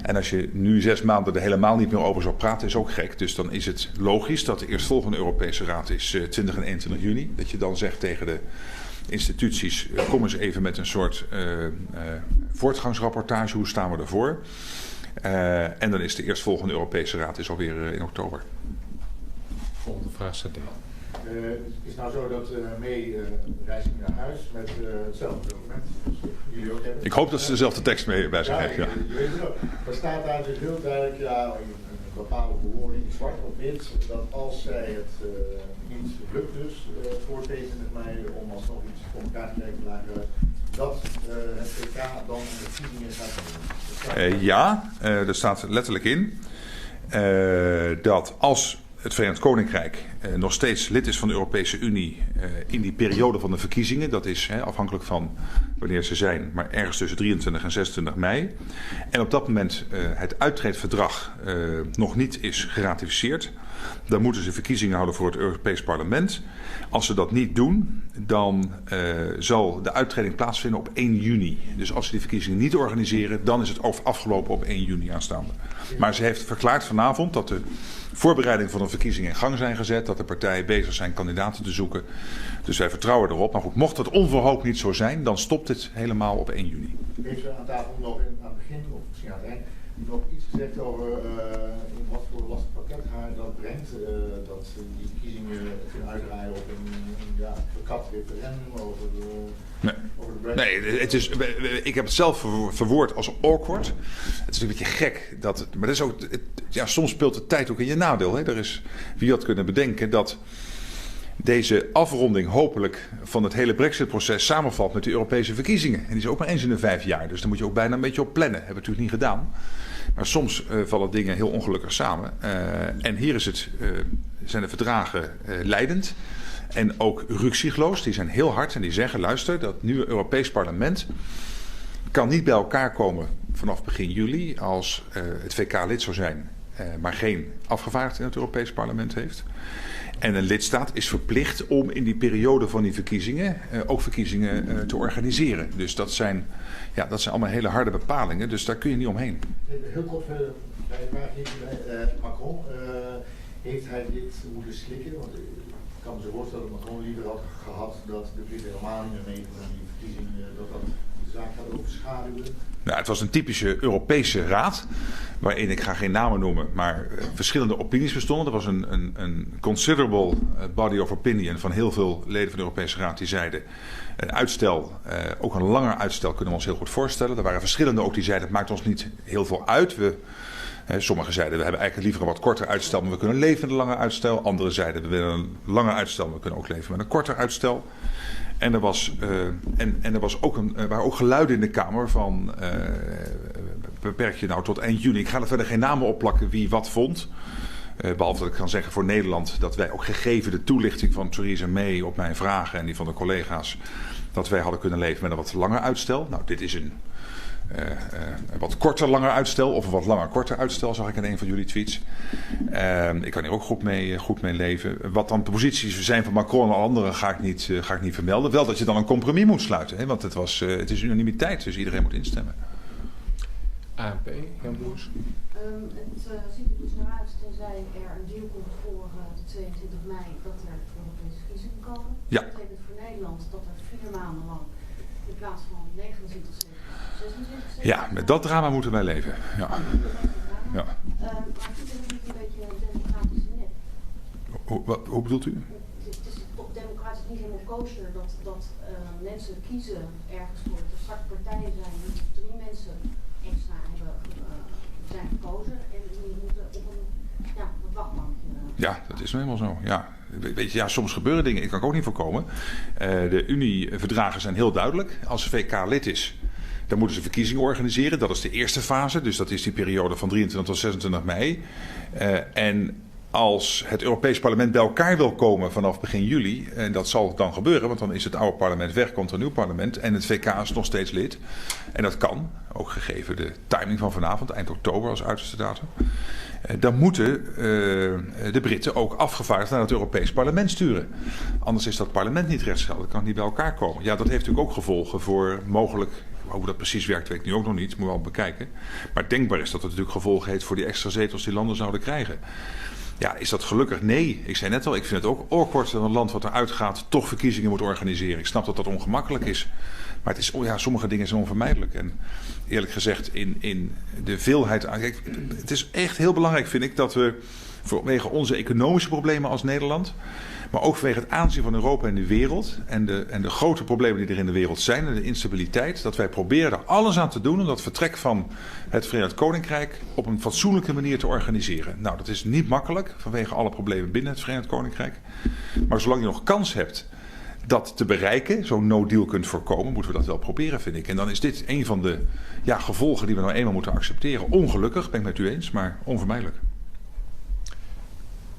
En als je nu 6 maanden er helemaal niet meer over zou praten, is ook gek. Dus dan is het logisch dat de eerstvolgende Europese Raad is 20 en 21 juni. Dat je dan zegt tegen de instituties, kom eens even met een soort voortgangsrapportage. Hoe staan we ervoor? En dan is de eerstvolgende Europese Raad is alweer in oktober. Volgende vraag staat er. Het is nou zo dat May reist naar huis met hetzelfde document. Dus jullie ook hebben. Ik hoop dat ze dezelfde tekst bij zich heeft. Ja. Je weet het ook. Maar staat daar dus heel duidelijk, een bepaalde bewoording, zwart op wit, dat als zij het niet lukt dus voortekenen met mij om alsnog iets voor elkaar te krijgen, dat het VK dan de verkiezingen gaat doen. Ja, er staat letterlijk in dat als het Verenigd Koninkrijk nog steeds lid is van de Europese Unie in die periode van de verkiezingen. Dat is afhankelijk van wanneer ze zijn, maar ergens tussen 23 en 26 mei. En op dat moment het uittreedverdrag nog niet is geratificeerd. Dan moeten ze verkiezingen houden voor het Europees Parlement. Als ze dat niet doen, dan zal de uittreding plaatsvinden op 1 juni. Dus als ze die verkiezingen niet organiseren, dan is het afgelopen op 1 juni aanstaande. Maar ze heeft verklaard vanavond dat de voorbereiding van een verkiezing in gang zijn gezet. Dat de partijen bezig zijn kandidaten te zoeken. Dus wij vertrouwen erop. Maar goed, mocht het onverhoopt niet zo zijn, dan stopt het helemaal op 1 juni. Heeft u aan tafel nog aan het begin, of misschien aan het eind, nog iets gezegd over in wat voor lastig pakket haar dat brengt? Dat die verkiezingen kunnen uitdraaien op een verkapt referendum over de Nee, het is, ik heb het zelf verwoord als awkward. Het is een beetje gek. Maar dat is ook, soms speelt de tijd ook in je nadeel. Hè? Er is wie had kunnen bedenken dat deze afronding hopelijk van het hele Brexit-proces samenvalt met de Europese verkiezingen. En die is ook maar eens in de 5 jaar. Dus daar moet je ook bijna een beetje op plannen. Hebben we natuurlijk niet gedaan. Maar soms vallen dingen heel ongelukkig samen. En hier zijn de verdragen leidend. En ook ruksigloos, die zijn heel hard en die zeggen, luister, dat nieuwe Europees Parlement kan niet bij elkaar komen vanaf begin juli als het VK lid zou zijn, maar geen afgevaardigde in het Europees Parlement heeft. En een lidstaat is verplicht om in die periode van die verkiezingen ook verkiezingen te organiseren. Dus dat zijn allemaal hele harde bepalingen, dus daar kun je niet omheen. Heel kort bij de vraag hier, Macron, heeft hij dit moeten slikken? Want ik kan me zo voorstellen dat Macron liever had gehad dat de Britten helemaal niet meer meedoen aan die verkiezingen, dat de zaak gaat overschaduwen. Nou, het was een typische Europese raad, waarin ik ga geen namen noemen, maar verschillende opinies bestonden. Er was een considerable body of opinion van heel veel leden van de Europese Raad die zeiden, een uitstel, ook een langer uitstel kunnen we ons heel goed voorstellen. Er waren verschillende ook die zeiden, het maakt ons niet heel veel uit. Sommigen zeiden, we hebben eigenlijk liever een wat korter uitstel, maar we kunnen leven met een langer uitstel. Anderen zeiden, we willen een langer uitstel, maar we kunnen ook leven met een korter uitstel. En er waren ook geluiden in de Kamer van, beperk je nou tot eind juni. Ik ga er verder geen namen opplakken wie wat vond. Behalve dat ik kan zeggen voor Nederland dat wij ook gegeven de toelichting van Theresa May op mijn vragen en die van de collega's, dat wij hadden kunnen leven met een wat langer uitstel. Nou, dit is een wat korter langer uitstel of een wat langer korter uitstel, zag ik in een van jullie tweets. Ik kan hier ook goed mee leven. Wat dan de posities zijn van Macron en anderen ga ik niet vermelden. Wel dat je dan een compromis moet sluiten, hè? Want het is unanimiteit, dus iedereen moet instemmen. ANP, Jan Boers. Het ziet er dus naar uit, tenzij er een deal komt voor de 22 mei, dat er Europese verkiezingen komen. Ja. Dat betekent voor Nederland dat er 4 maanden lang in plaats van 29 zetels 26 zetels. Ja, met dat drama moeten wij leven. Ja. Ja. Maar ik vind het niet een beetje democratisch net. Hoe bedoelt u? Het is toch democratisch niet helemaal kosher dat mensen kiezen ergens voor. Dat er straks partijen zijn die 3 mensen extra zijn gekozen en die moeten op een wachtbankje. Ja, dat is nou helemaal zo. Ja. Weet je, soms gebeuren dingen, ik kan ik ook niet voorkomen. De Unie-verdragen zijn heel duidelijk. Als VK lid is, dan moeten ze verkiezingen organiseren. Dat is de eerste fase, dus dat is die periode van 23 tot 26 mei. En als het Europees Parlement bij elkaar wil komen vanaf begin juli, en dat zal dan gebeuren, want dan is het oude parlement weg, komt er een nieuw parlement en het VK is nog steeds lid. En dat kan, ook gegeven de timing van vanavond, eind oktober als uiterste datum. Dan moeten de Britten ook afgevaardigd naar het Europees Parlement sturen. Anders is dat parlement niet rechtsgeldig, kan niet bij elkaar komen. Ja, dat heeft natuurlijk ook gevolgen voor mogelijk, hoe dat precies werkt weet ik nu ook nog niet, moeten we wel bekijken. Maar denkbaar is dat het natuurlijk gevolgen heeft voor die extra zetels die landen zouden krijgen. Ja, is dat gelukkig? Nee. Ik zei net al, ik vind het ook awkward dat een land wat eruit gaat toch verkiezingen moet organiseren. Ik snap dat dat ongemakkelijk is. Maar het is, sommige dingen zijn onvermijdelijk. En eerlijk gezegd, in de veelheid... Kijk, het is echt heel belangrijk, vind ik, dat we vanwege onze economische problemen als Nederland, maar ook vanwege het aanzien van Europa en de wereld en de grote problemen die er in de wereld zijn en de instabiliteit, dat wij proberen er alles aan te doen om dat vertrek van het Verenigd Koninkrijk op een fatsoenlijke manier te organiseren. Nou, dat is niet makkelijk vanwege alle problemen binnen het Verenigd Koninkrijk. Maar zolang je nog kans hebt dat te bereiken, zo'n no-deal kunt voorkomen, moeten we dat wel proberen, vind ik. En dan is dit een van de gevolgen die we nou eenmaal moeten accepteren. Ongelukkig, ben ik met u eens, maar onvermijdelijk.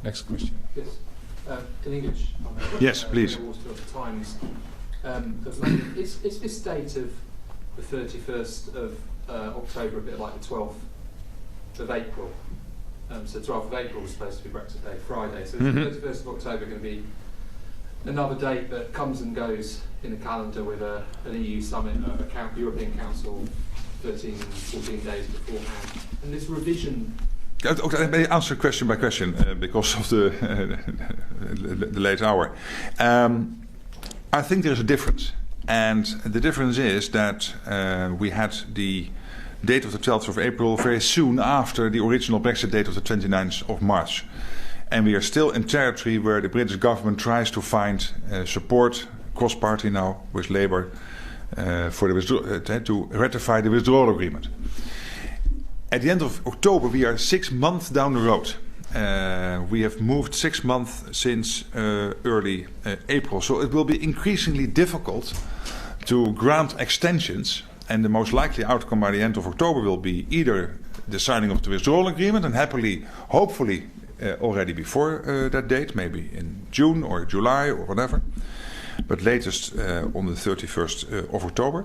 Next question. Yes. In English. Yes, please. Is this date of the 31st of October a bit like the 12th of April? So 12th of April was supposed to be Brexit Day, Friday. So is the 31st of October going to be another date that comes and goes in the calendar with an EU summit, a European Council 13, 14 days beforehand? And this revision... I may answer question by question because of the late hour. I think there's a difference. And the difference is that we had the date of the 12th of April very soon after the original Brexit date of the 29th of March. And we are still in territory where the British government tries to find support, cross-party now, with Labour, for the to ratify the withdrawal agreement. At the end of October, we are 6 months down the road. We have moved 6 months since early April. So it will be increasingly difficult to grant extensions. And the most likely outcome by the end of October will be either the signing of the withdrawal agreement, and happily, hopefully, already before that date, maybe in June or July or whatever, but latest on the 31st of October,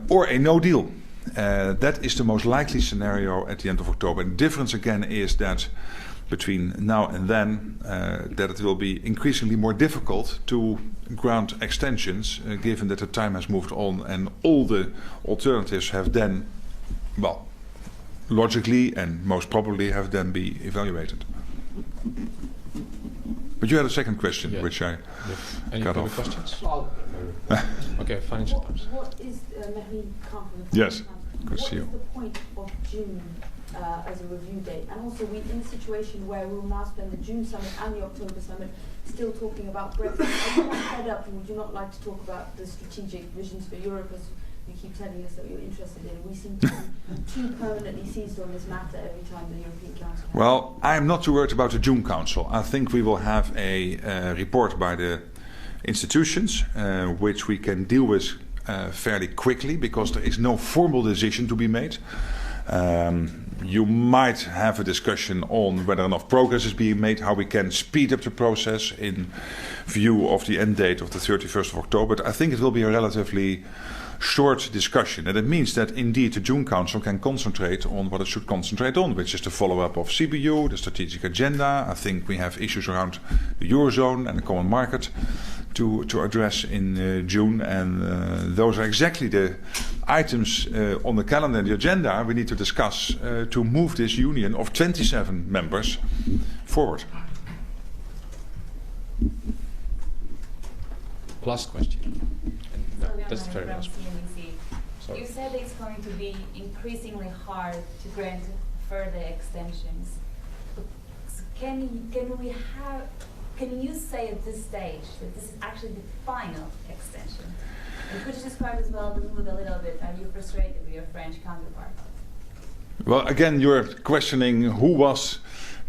or a no deal. That is the most likely scenario at the end of October. And the difference again is that between now and then, that it will be increasingly more difficult to grant extensions, given that the time has moved on and all the alternatives have then, well, logically and most probably have then be evaluated. But you had a second question, which I got off. Any questions? Okay, financial times. What is Marine Conference? Yes, good to see you. What is the point of June as a review date? And also, we're in a situation where we'll now spend the June summit and the October summit still talking about Brexit. Are you not fed up, and would you not like to talk about the strategic visions for Europe, as you keep telling us that you're interested in? We seem to be too permanently seized on this matter every time the European Council. Well, I'm not too worried about the June Council. I think we will have a report by the institutions, which we can deal with fairly quickly, because there is no formal decision to be made. You might have a discussion on whether enough progress is being made, how we can speed up the process in view of the end date of the 31st of October. But I think it will be a relatively short discussion, and it means that indeed the June Council can concentrate on what it should concentrate on, which is the follow-up of CBU, the strategic agenda. I think we have issues around the Eurozone and the common market to address in June, and those are exactly the items on the calendar and the agenda we need to discuss to move this union of 27 members forward. Last question. That's very last. You said it's going to be increasingly hard to grant further extensions. Can you say at this stage that this is actually the final extension? And could you describe as well the mood a little bit? Are you frustrated with your French counterpart? Well, again, you're questioning who was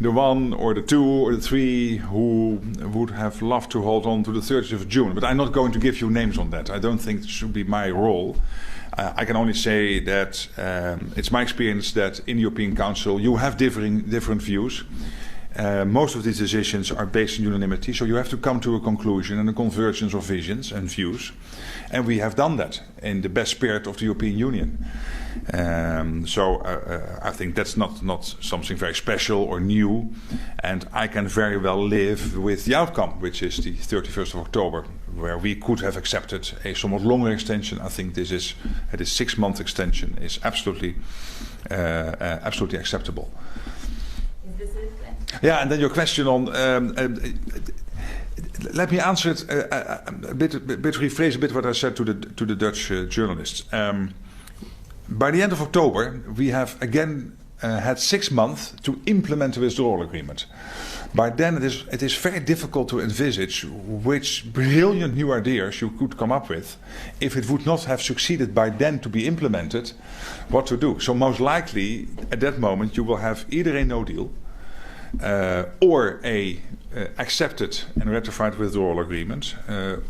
the one or the two or the three who would have loved to hold on to the 30th of June. But I'm not going to give you names on that. I don't think it should be my role. I can only say that it's my experience that in the European Council you have different views. Most of these decisions are based on unanimity, so you have to come to a conclusion and a convergence of visions and views. And we have done that in the best spirit of the European Union. I think that's not something very special or new, and I can very well live with the outcome, which is the 31st of October, where we could have accepted a somewhat longer extension. I think this 6-month extension is absolutely acceptable. Is this it then? Yeah, and then your question on. Let me answer it rephrase a bit what I said to the Dutch journalists. By the end of October, we have again had 6 months to implement the withdrawal agreement. By then, it is very difficult to envisage which brilliant new ideas you could come up with if it would not have succeeded by then to be implemented, what to do. So most likely, at that moment, you will have either a no deal or a accepted and ratified withdrawal agreement,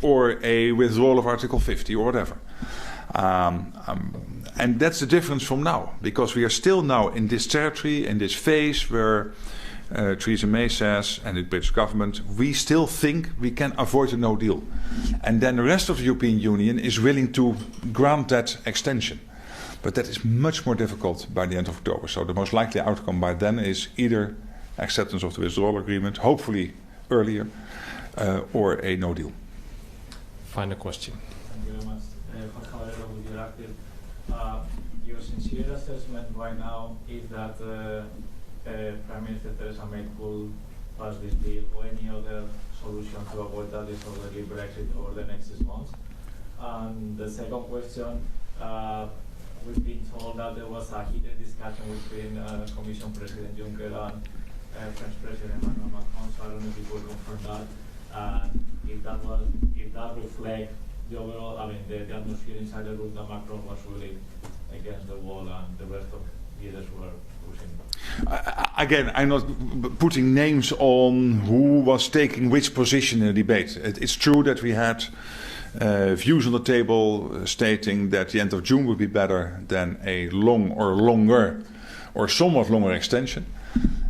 or a withdrawal of Article 50 or whatever. And that's the difference from now, because we are still now in this territory, in this phase where Theresa May says, and the British government, we still think we can avoid a no deal. And then the rest of the European Union is willing to grant that extension. But that is much more difficult by the end of October. So the most likely outcome by then is either acceptance of the withdrawal agreement, hopefully earlier, or a no deal. Final question. Thank you very much. Your sincere assessment right now is that Prime Minister Theresa May could pass this deal, or any other solution to avoid that is already Brexit over the next 6 months? And the second question, we've been told that there was a heated discussion between Commission President Juncker and French President Emmanuel Macron, so I don't know if you could confirm that. And if that reflects the overall, the atmosphere inside the room that Macron was really against the wall and the rest of leaders were pushing. Again, I'm not putting names on who was taking which position in the debate. It's true that we had views on the table stating that the end of June would be better than a long or longer or somewhat longer extension.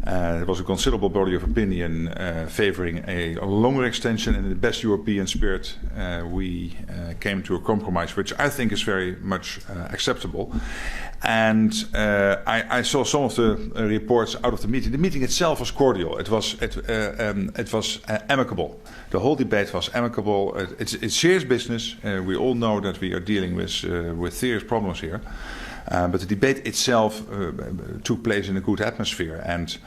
There was a considerable body of opinion favoring a longer extension, and in the best European spirit we came to a compromise which I think is very much acceptable. And I saw some of the reports out of the meeting. The meeting itself was cordial. It was amicable. The whole debate was amicable. It's serious business. We all know that we are dealing with serious problems here. But the debate itself took place in a good atmosphere, and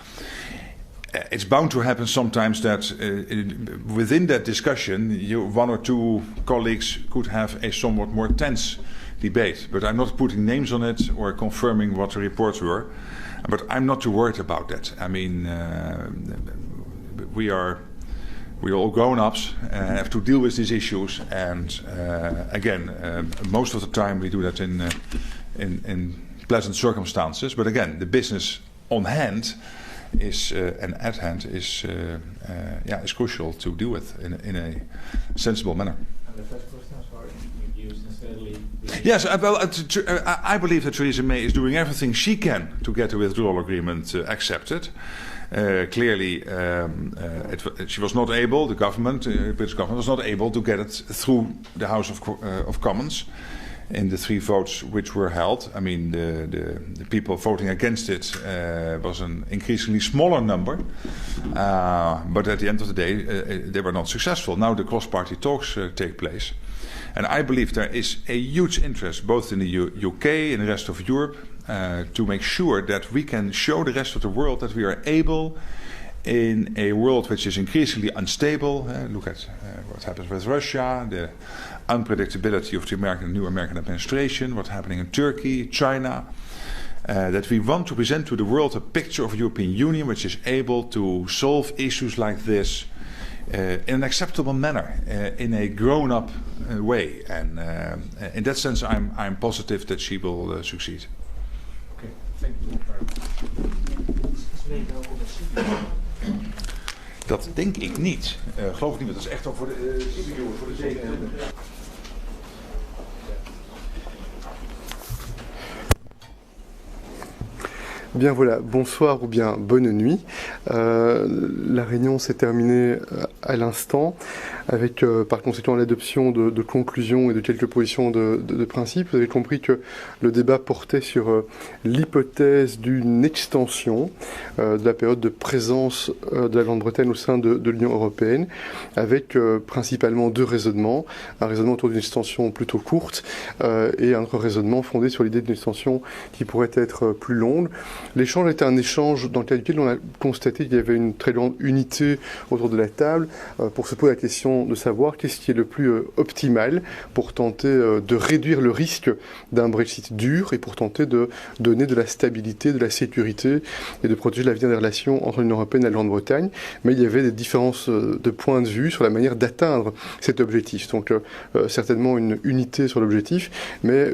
it's bound to happen sometimes that within that discussion, one or two colleagues could have a somewhat more tense debate. But I'm not putting names on it or confirming what the reports were. But I'm not too worried about that. I mean, we're all grown-ups and have to deal with these issues. And again, most of the time we do that in pleasant circumstances, but again, the business on hand is and at hand is crucial to deal with in a sensible manner. And the first question, sorry, you sincerely. Yes, I believe that Theresa May is doing everything she can to get the withdrawal agreement accepted. Clearly, she was not able. The British government, was not able to get it through the House of Commons. In the 3 votes which were held, I mean, the people voting against it was an increasingly smaller number, but at the end of the day, they were not successful. Now the cross-party talks take place, and I believe there is a huge interest, both in the UK and the rest of Europe, to make sure that we can show the rest of the world that we are able, in a world which is increasingly unstable, look at what happens with Russia, the unpredictability of the new American administration, what's happening in Turkey, China, that we want to present to the world a picture of the European Union which is able to solve issues like this in an acceptable manner, in a grown-up way. And in that sense, I'm positive that she will succeed. Okay, thank you very much. Dat denk ik niet. Geloof ik niet, want dat is echt ook voor de zekerheid. Bien voilà, bonsoir ou bien bonne nuit. La réunion s'est terminée à l'instant avec par conséquent l'adoption de conclusions et de quelques positions de principe. Vous avez compris que le débat portait sur l'hypothèse d'une extension de la période de présence de la Grande-Bretagne au sein de l'Union européenne avec principalement deux raisonnements. Un raisonnement autour d'une extension plutôt courte et un autre raisonnement fondé sur l'idée d'une extension qui pourrait être plus longue. L'échange était un échange dans le cadre duquel on a constaté qu'il y avait une très grande unité autour de la table pour se poser la question de savoir qu'est-ce qui est le plus optimal pour tenter de réduire le risque d'un Brexit dur et pour tenter de donner de la stabilité, de la sécurité et de protéger l'avenir des relations entre l'Union européenne et la Grande-Bretagne. Mais il y avait des différences de points de vue sur la manière d'atteindre cet objectif. Donc certainement une unité sur l'objectif, mais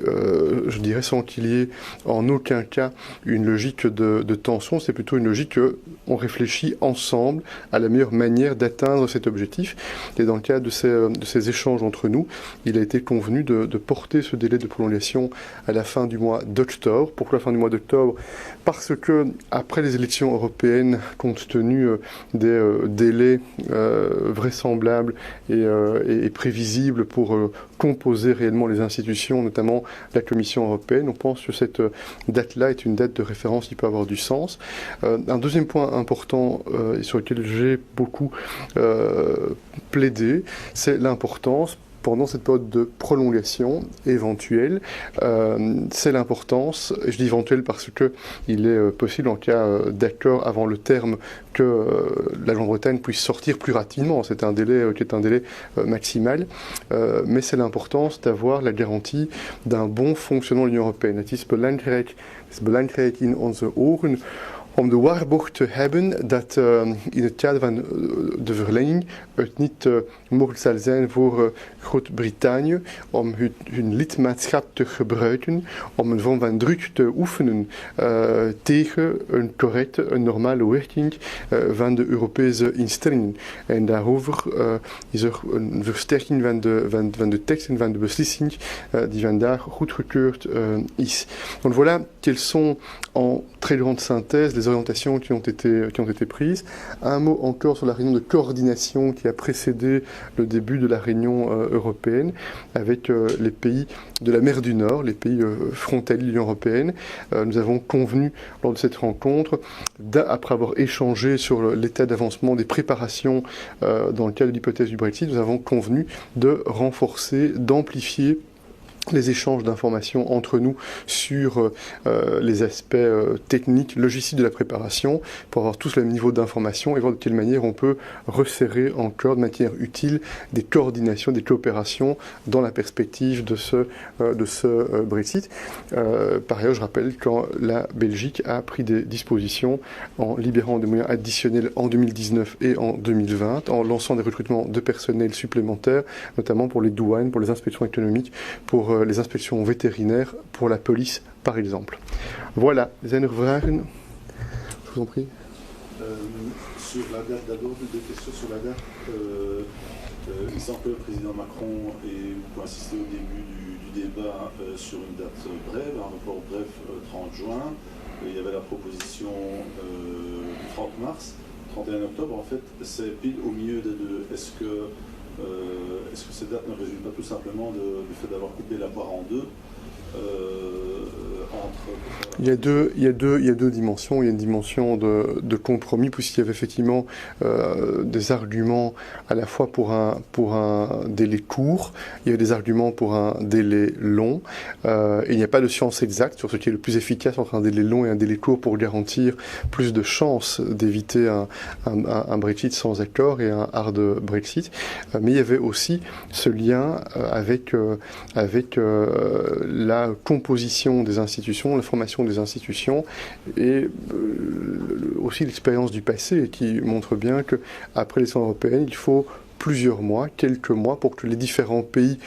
je dirais sans qu'il y ait en aucun cas une logique de tension, c'est plutôt une logique qu'on réfléchit ensemble à la meilleure manière d'atteindre cet objectif. Et dans le cadre de ces échanges entre nous, il a été convenu de porter ce délai de prolongation à la fin du mois d'octobre. Pourquoi la fin du mois d'octobre? Parce que après les élections européennes, compte tenu des délais vraisemblables et prévisibles pour composer réellement les institutions, notamment la Commission européenne, on pense que cette date-là est une date de référence qui peut avoir du sens. Un deuxième point important et sur lequel j'ai beaucoup plaidé, c'est l'importance pendant cette période de prolongation éventuelle, c'est l'importance, je dis éventuelle parce que il est possible en cas d'accord avant le terme que la Grande-Bretagne puisse sortir plus rapidement, c'est un délai qui est un délai maximal, mais c'est l'importance d'avoir la garantie d'un bon fonctionnement de l'Union européenne. Het is belangrijk in onze ogen om de waarborg te hebben dat in het kader van de verlenging het niet mogelijk zal zijn voor Groot-Brittannië om hun lidmaatschap te gebruiken om een vorm van druk te oefenen tegen een correcte, een normale werking van de Europese instellingen. En daarover is er een versterking van de tekst en van de beslissing die vandaag goedgekeurd is. Donc voilà quelles sont en très grande synthèse les orientations qui ont été prises. Un mot encore sur la réunion de coordination qui a précédé le début de la réunion européenne avec les pays de la mer du Nord, les pays frontaliers de l'Union européenne. Nous avons convenu lors de cette rencontre, après avoir échangé sur l'état d'avancement des préparations dans le cadre de l'hypothèse du Brexit, nous avons convenu de renforcer, d'amplifier les échanges d'informations entre nous sur les aspects techniques, logistiques de la préparation, pour avoir tous le même niveau d'information et voir de quelle manière on peut resserrer encore de manière utile des coordinations, des coopérations dans la perspective de ce Brexit. Par ailleurs, je rappelle que la Belgique a pris des dispositions en libérant des moyens additionnels en 2019 et en 2020, en lançant des recrutements de personnel supplémentaires, notamment pour les douanes, pour les inspections économiques, pour les inspections vétérinaires, pour la police par exemple. Voilà, zijn er vragen? Je vous en prie. Sur la date d'abord, deux questions sur la date. Il semble que le président Macron ait insisté au début du débat sur une date brève, un report bref 30 juin. Il y avait la proposition du 30 mars, 31 octobre. En fait, c'est pile au milieu des deux. Est-ce que cette date ne résulte pas tout simplement du fait d'avoir coupé la poire en deux Il y a deux dimensions. Il y a une dimension de compromis, puisqu'il y avait effectivement des arguments à la fois pour un délai court, il y avait des arguments pour un délai long. Et il n'y a pas de science exacte sur ce qui est le plus efficace entre un délai long et un délai court pour garantir plus de chances d'éviter un Brexit sans accord et un hard Brexit. Mais il y avait aussi ce lien avec la composition des institutions, la formation des institutions et aussi l'expérience du passé qui montre bien qu'après l'élection européenne, il faut plusieurs mois, quelques mois, pour que les différents pays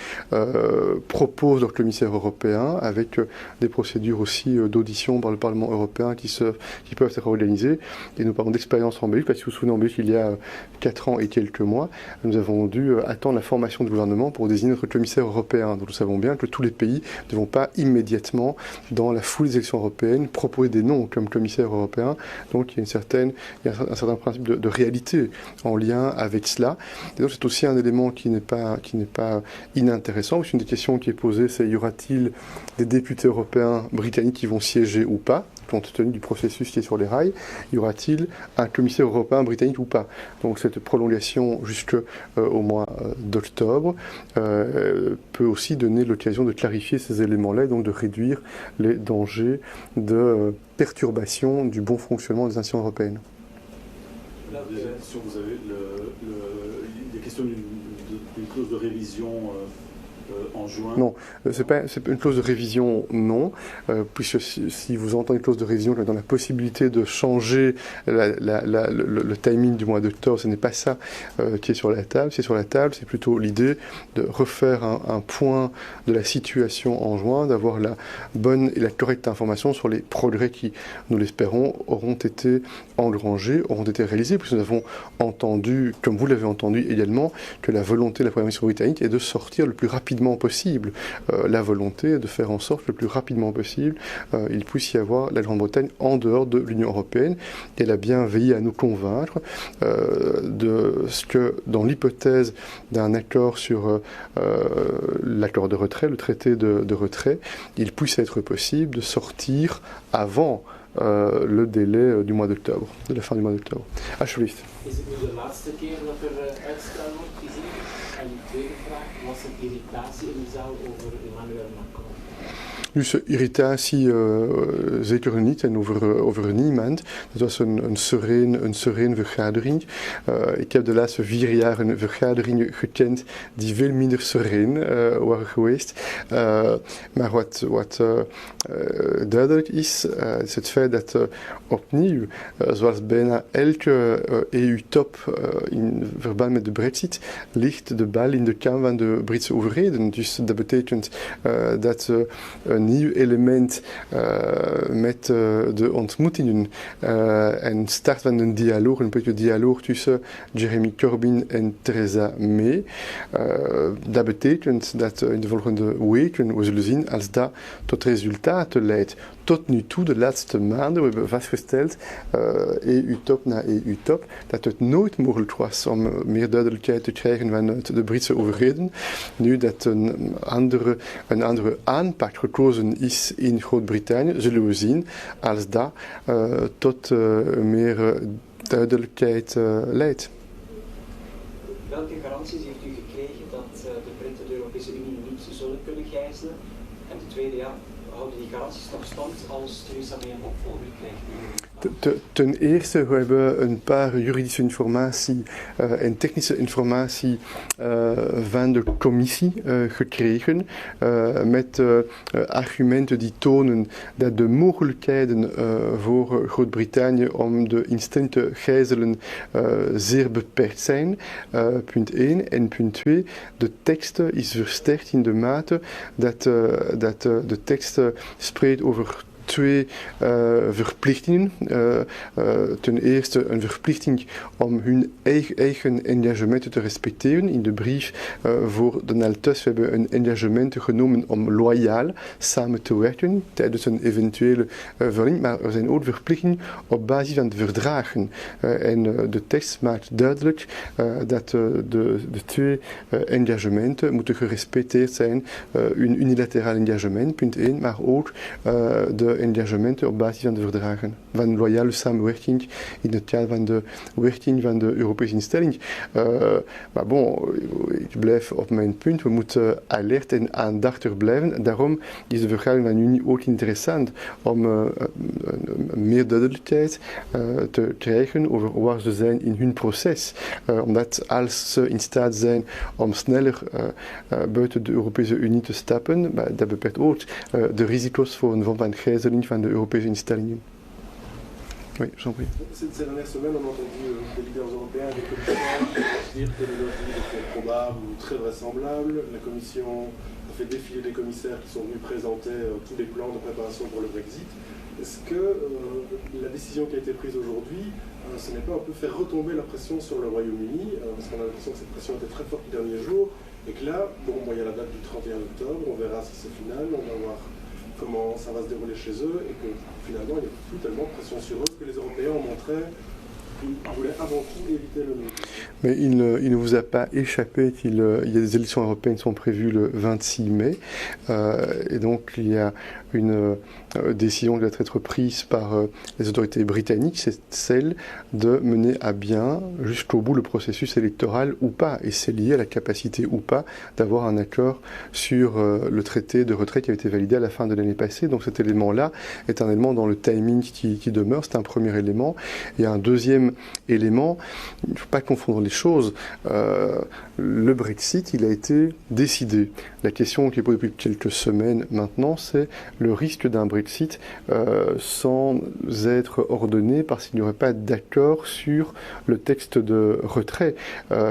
proposent leur commissaire européen, avec des procédures aussi d'audition par le Parlement européen qui peuvent être organisées. Et nous parlons d'expérience en Belgique, parce que si vous vous souvenez, en Belgique, il y a 4 ans et quelques mois, nous avons dû attendre la formation du gouvernement pour désigner notre commissaire européen. Donc nous savons bien que tous les pays ne vont pas immédiatement, dans la foule des élections européennes, proposer des noms comme commissaire européen. Donc il y a un certain principe de réalité en lien avec cela. Et donc c'est aussi un élément qui n'est pas inintéressant. Une des questions qui est posée, c'est y aura-t-il des députés européens britanniques qui vont siéger ou pas, compte tenu du processus qui est sur les rails? Y aura-t-il un commissaire européen britannique ou pas? Donc cette prolongation jusqu'au mois d'octobre peut aussi donner l'occasion de clarifier ces éléments-là et donc de réduire les dangers de perturbation du bon fonctionnement des institutions européennes. Vous avez des questions d'une clause de révision en juin? Non, c'est pas une clause de révision, non, puisque si vous entendez une clause de révision dans la possibilité de changer le timing du mois d'octobre, ce n'est pas ça qui est sur la table. C'est sur la table, c'est plutôt l'idée de refaire un point de la situation en juin, d'avoir la bonne et la correcte information sur les progrès qui, nous l'espérons, auront été engrangés, auront été réalisés, puisque nous avons entendu, comme vous l'avez entendu également, que la volonté de la Première ministre britannique est de sortir le plus rapidement possible. La volonté est de faire en sorte que le plus rapidement possible il puisse y avoir la Grande-Bretagne en dehors de l'Union européenne. Elle a bien veillé à nous convaincre de ce que, dans l'hypothèse d'un accord sur l'accord de retrait, le traité de retrait, il puisse être possible de sortir avant le délai du mois d'octobre, de la fin du mois d'octobre. Alsjeblieft. Is het nu de laatste keer dat uitstel wordt gezien? En de tweede vraag, was er irritatie in de zaal over Emmanuel Macron? Dus irritatie zeker niet en over niemand. Het was een sereen vergadering. Ik heb de laatste 4 jaar een vergaderingen gekend die veel minder sereen waren geweest. Maar wat duidelijk is het feit dat opnieuw, zoals bijna elke EU-top in verband met de Brexit, ligt de bal in de kam van de Britse overheden. Dus dat betekent dat een nieuw element met de ontmoetingen en start van een dialoog, een beetje dialoog tussen Jeremy Corbyn en Theresa May. Dat betekent dat in de volgende weken we zullen zien als dat tot resultaten leidt. Tot nu toe, de laatste maanden, we hebben vastgesteld, EU-top na EU-top, dat het nooit mogelijk was om meer duidelijkheid te krijgen vanuit de Britse overheden. Nu dat een andere aanpak gekozen is in Groot-Brittannië, zullen we zien als dat tot meer duidelijkheid leidt. Welke garanties heeft u gekregen dat de Britten de Europese Unie niet zullen kunnen gijzelen? En de tweede, houden die garanties nog stand als Theresa May een opvolger krijgt? Ten eerste, we hebben een paar juridische informatie en technische informatie van de commissie gekregen met argumenten die tonen dat de mogelijkheden voor Groot-Brittannië om de instelling te gijzelen zeer beperkt zijn. Punt 1. En punt 2, de tekst is versterkt in de mate dat de tekst spreekt over 2 verplichtingen. Ten eerste een verplichting om hun eigen engagementen te respecteren. In de brief voor Donald Tusk hebben we een engagement genomen om loyaal samen te werken tijdens een eventuele verlenging. Maar er zijn ook verplichtingen op basis van de verdragen. En de tekst maakt duidelijk dat de 2 engagementen moeten gerespecteerd zijn. Een unilateraal engagement, punt 1, maar ook de engagementen op basis van de verdragen. Van loyale samenwerking in het kader van de werking van de Europese instelling. Maar bon, ik blijf op mijn punt. We moeten alert en aandachtig blijven. Daarom is de vergadering van juni ook interessant om meer duidelijkheid te krijgen over waar ze zijn in hun proces. Omdat als ze in staat zijn om sneller buiten de Europese Unie te stappen, dat beperkt ook de risico's voor een vorm van gijzeling van de Europese instellingen. Oui, j'en prie. Ces dernières semaines, on a entendu des leaders européens et des commissaires dire que le deal était probable ou très vraisemblable. La Commission a fait défiler des commissaires qui sont venus présenter tous les plans de préparation pour le Brexit. Est-ce que la décision qui a été prise aujourd'hui, ce n'est pas un peu faire retomber la pression sur le Royaume-Uni, parce qu'on a l'impression que cette pression était très forte les derniers jours, et que là, bon, il y a la date du 31 octobre, on verra si c'est final, on va voir comment ça va se dérouler chez eux, et que finalement, il n'y a plus tellement de pression sur eux que les Européens ont montré qu'ils voulaient avant tout éviter le mur. Mais il ne vous a pas échappé qu'il y a des élections européennes qui sont prévues le 26 mai, et donc il y a une décision qui doit être prise par les autorités britanniques, c'est celle de mener à bien jusqu'au bout le processus électoral ou pas, et c'est lié à la capacité ou pas d'avoir un accord sur le traité de retrait qui a été validé à la fin de l'année passée. Donc cet élément-là est un élément dans le timing qui demeure, c'est un premier élément. Il y a un deuxième élément, il ne faut pas confondre les choses. Le Brexit, il a été décidé. La question qui est posée depuis quelques semaines maintenant, c'est le risque d'un Brexit sans être ordonné parce qu'il n'y aurait pas d'accord sur le texte de retrait.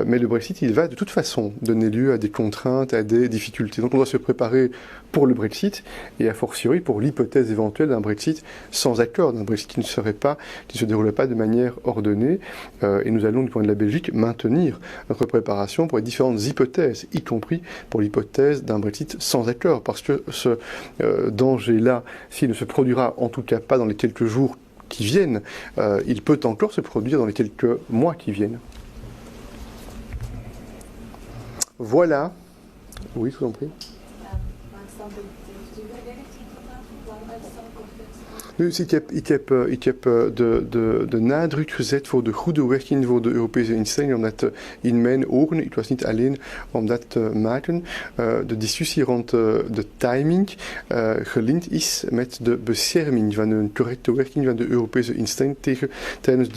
Mais le Brexit, il va de toute façon donner lieu à des contraintes, à des difficultés. Donc on doit se préparer pour le Brexit et a fortiori pour l'hypothèse éventuelle d'un Brexit sans accord, d'un Brexit qui ne se déroulerait pas de manière ordonnée. Et nous allons, du point de la Belgique, maintenir notre préparation pour les différentes hypothèses, y compris pour l'hypothèse d'un Brexit sans accord, parce que ce danger-là, s'il ne se produira en tout cas pas dans les quelques jours qui viennent, il peut encore se produire dans les quelques mois qui viennent. Voilà. Oui, je vous en prie. Dus ik heb de nadruk gezet voor de goede werking voor de Europese instellingen, omdat in mijn ogen, het was niet alleen om dat te maken, de discussie rond de timing gelinkt is met de bescherming van een correcte werking van de Europese instellingen tijdens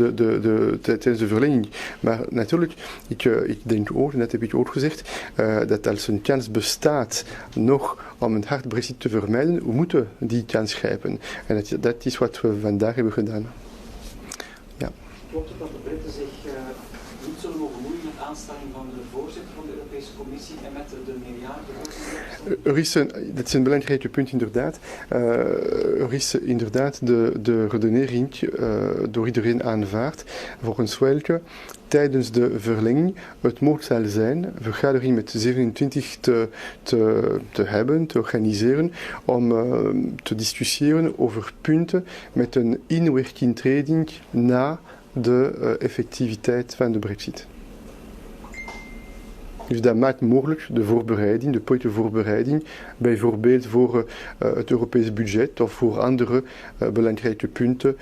de verlenging. Maar natuurlijk, ik denk ook, en dat heb ik ook gezegd, dat als een kans bestaat nog om een hard Brexit te vermijden, we moeten die kans grijpen. En dat is wat we vandaag hebben gedaan. Ja. Klopt het dat de Britten zich niet zullen mogen bemoeien met aanstelling van de voorzitter van de Europese Commissie en met de meerjarige dat is een belangrijk punt inderdaad. Er is inderdaad de redenering door iedereen aanvaard, volgens welke tijdens de verlenging het mogelijk zal zijn vergadering met 27 te hebben, te organiseren, om te discussiëren over punten met een inwerkingtreding na de effectiviteit van de Brexit. Dus dat maakt mogelijk de voorbereiding, de politieke voorbereiding, bijvoorbeeld voor het Europees budget of voor andere belangrijke punten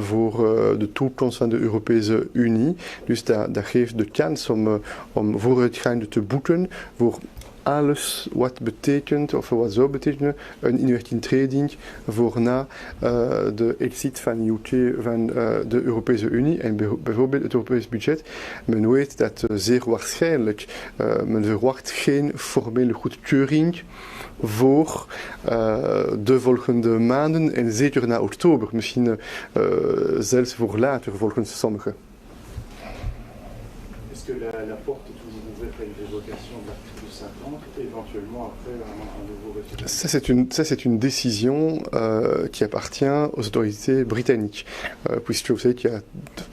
voor de toekomst van de Europese Unie. Dus dat geeft de kans om vooruitgang te boeken voor alles wat betekent, of wat zou betekenen, een inwerkingtreding voor na de exit van UK van de Europese Unie en bijvoorbeeld het Europees budget. Men weet dat zeer waarschijnlijk, men verwacht geen formele goedkeuring voor de volgende maanden en zeker na oktober, misschien zelfs voor later volgens sommigen. Est-ce que la porte est toujours ouverte à une révocation de l'article 50, éventuellement après un nouveau référendum? Ça, c'est une décision qui appartient aux autorités britanniques. Puisque vous savez qu'il y a,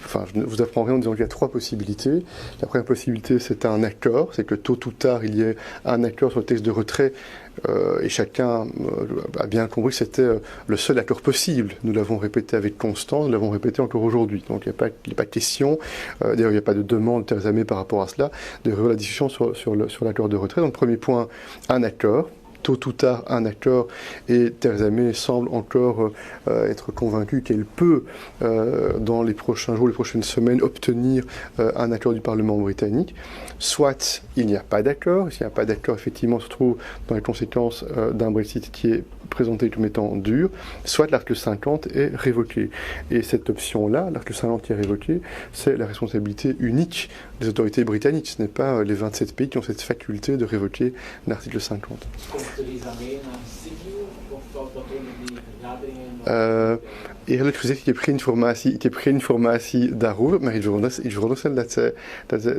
enfin, je vous apprends rien en disant qu'il y a trois possibilités. La première possibilité, c'est un accord, c'est que tôt ou tard, il y ait un accord sur le texte de retrait. Et chacun a bien compris que c'était le seul accord possible. Nous l'avons répété avec constance, nous l'avons répété encore aujourd'hui. Donc il n'y a pas question, d'ailleurs il n'y a pas de demande de Theresa May par rapport à cela, de réouvrir la discussion sur l'accord de retrait. Donc premier point, un accord. Tôt ou tard, un accord, et Theresa May semble encore être convaincue qu'elle peut, dans les prochains jours, les prochaines semaines, obtenir un accord du Parlement britannique. Soit il n'y a pas d'accord, s'il n'y a pas d'accord, effectivement, on se trouve dans les conséquences d'un Brexit qui est présenté comme étant dur, soit l'article 50 est révoqué. Et cette option-là, l'article 50 qui est révoqué, c'est la responsabilité unique des autorités britanniques. Ce n'est pas les 27 pays qui ont cette faculté de révoquer l'article 50. Eerlijk gezegd, ik heb geen informatie daarover, maar ik veronderstel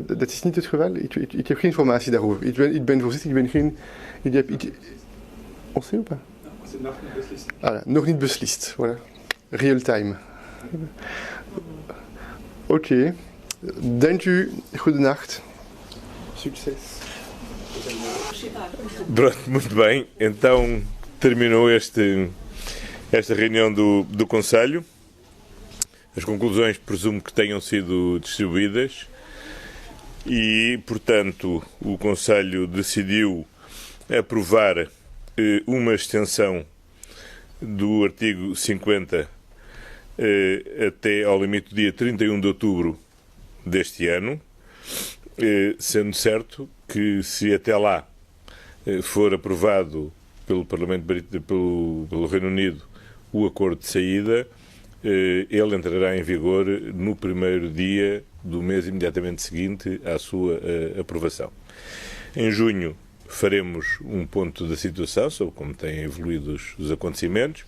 dat is niet het geval. Ik heb geen informatie daarover. Ik ben voorzitter, ik ben geen... On sait ou pas? Nog niet beslist. Voilà. Real time. Oké. Dank u. Goedenacht. Succes. Pronto, muito bem. Então terminou esta reunião do Conselho. As conclusões presumo que tenham sido distribuídas e, portanto, o Conselho decidiu aprovar uma extensão do artigo 50 até ao limite do dia 31 de outubro deste ano, sendo certo que se até lá for aprovado pelo Parlamento pelo Reino Unido o acordo de saída, ele entrará em vigor no primeiro dia do mês imediatamente seguinte à sua aprovação. Em junho faremos um ponto da situação sobre como têm evoluído os acontecimentos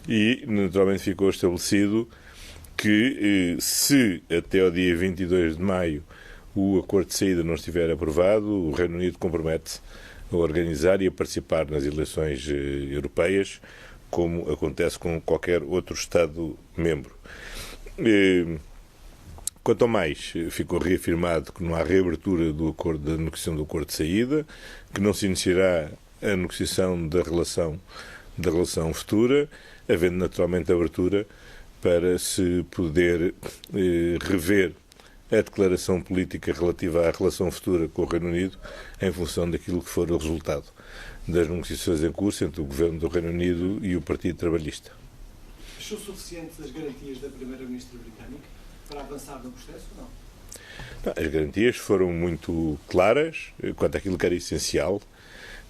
e naturalmente ficou estabelecido que se até ao dia 22 de maio o acordo de saída não estiver aprovado, o Reino Unido compromete-se a organizar e a participar nas eleições europeias, como acontece com qualquer outro Estado-membro. Quanto ao mais, ficou reafirmado que não há reabertura da negociação do acordo de saída, que não se iniciará a negociação da relação futura, havendo naturalmente abertura para se poder rever a declaração política relativa à relação futura com o Reino Unido em função daquilo que for o resultado das negociações em curso entre o Governo do Reino Unido e o Partido Trabalhista. Achou suficientes as garantias da Primeira-Ministra britânica para avançar no processo ou não? As garantias foram muito claras quanto àquilo que era essencial,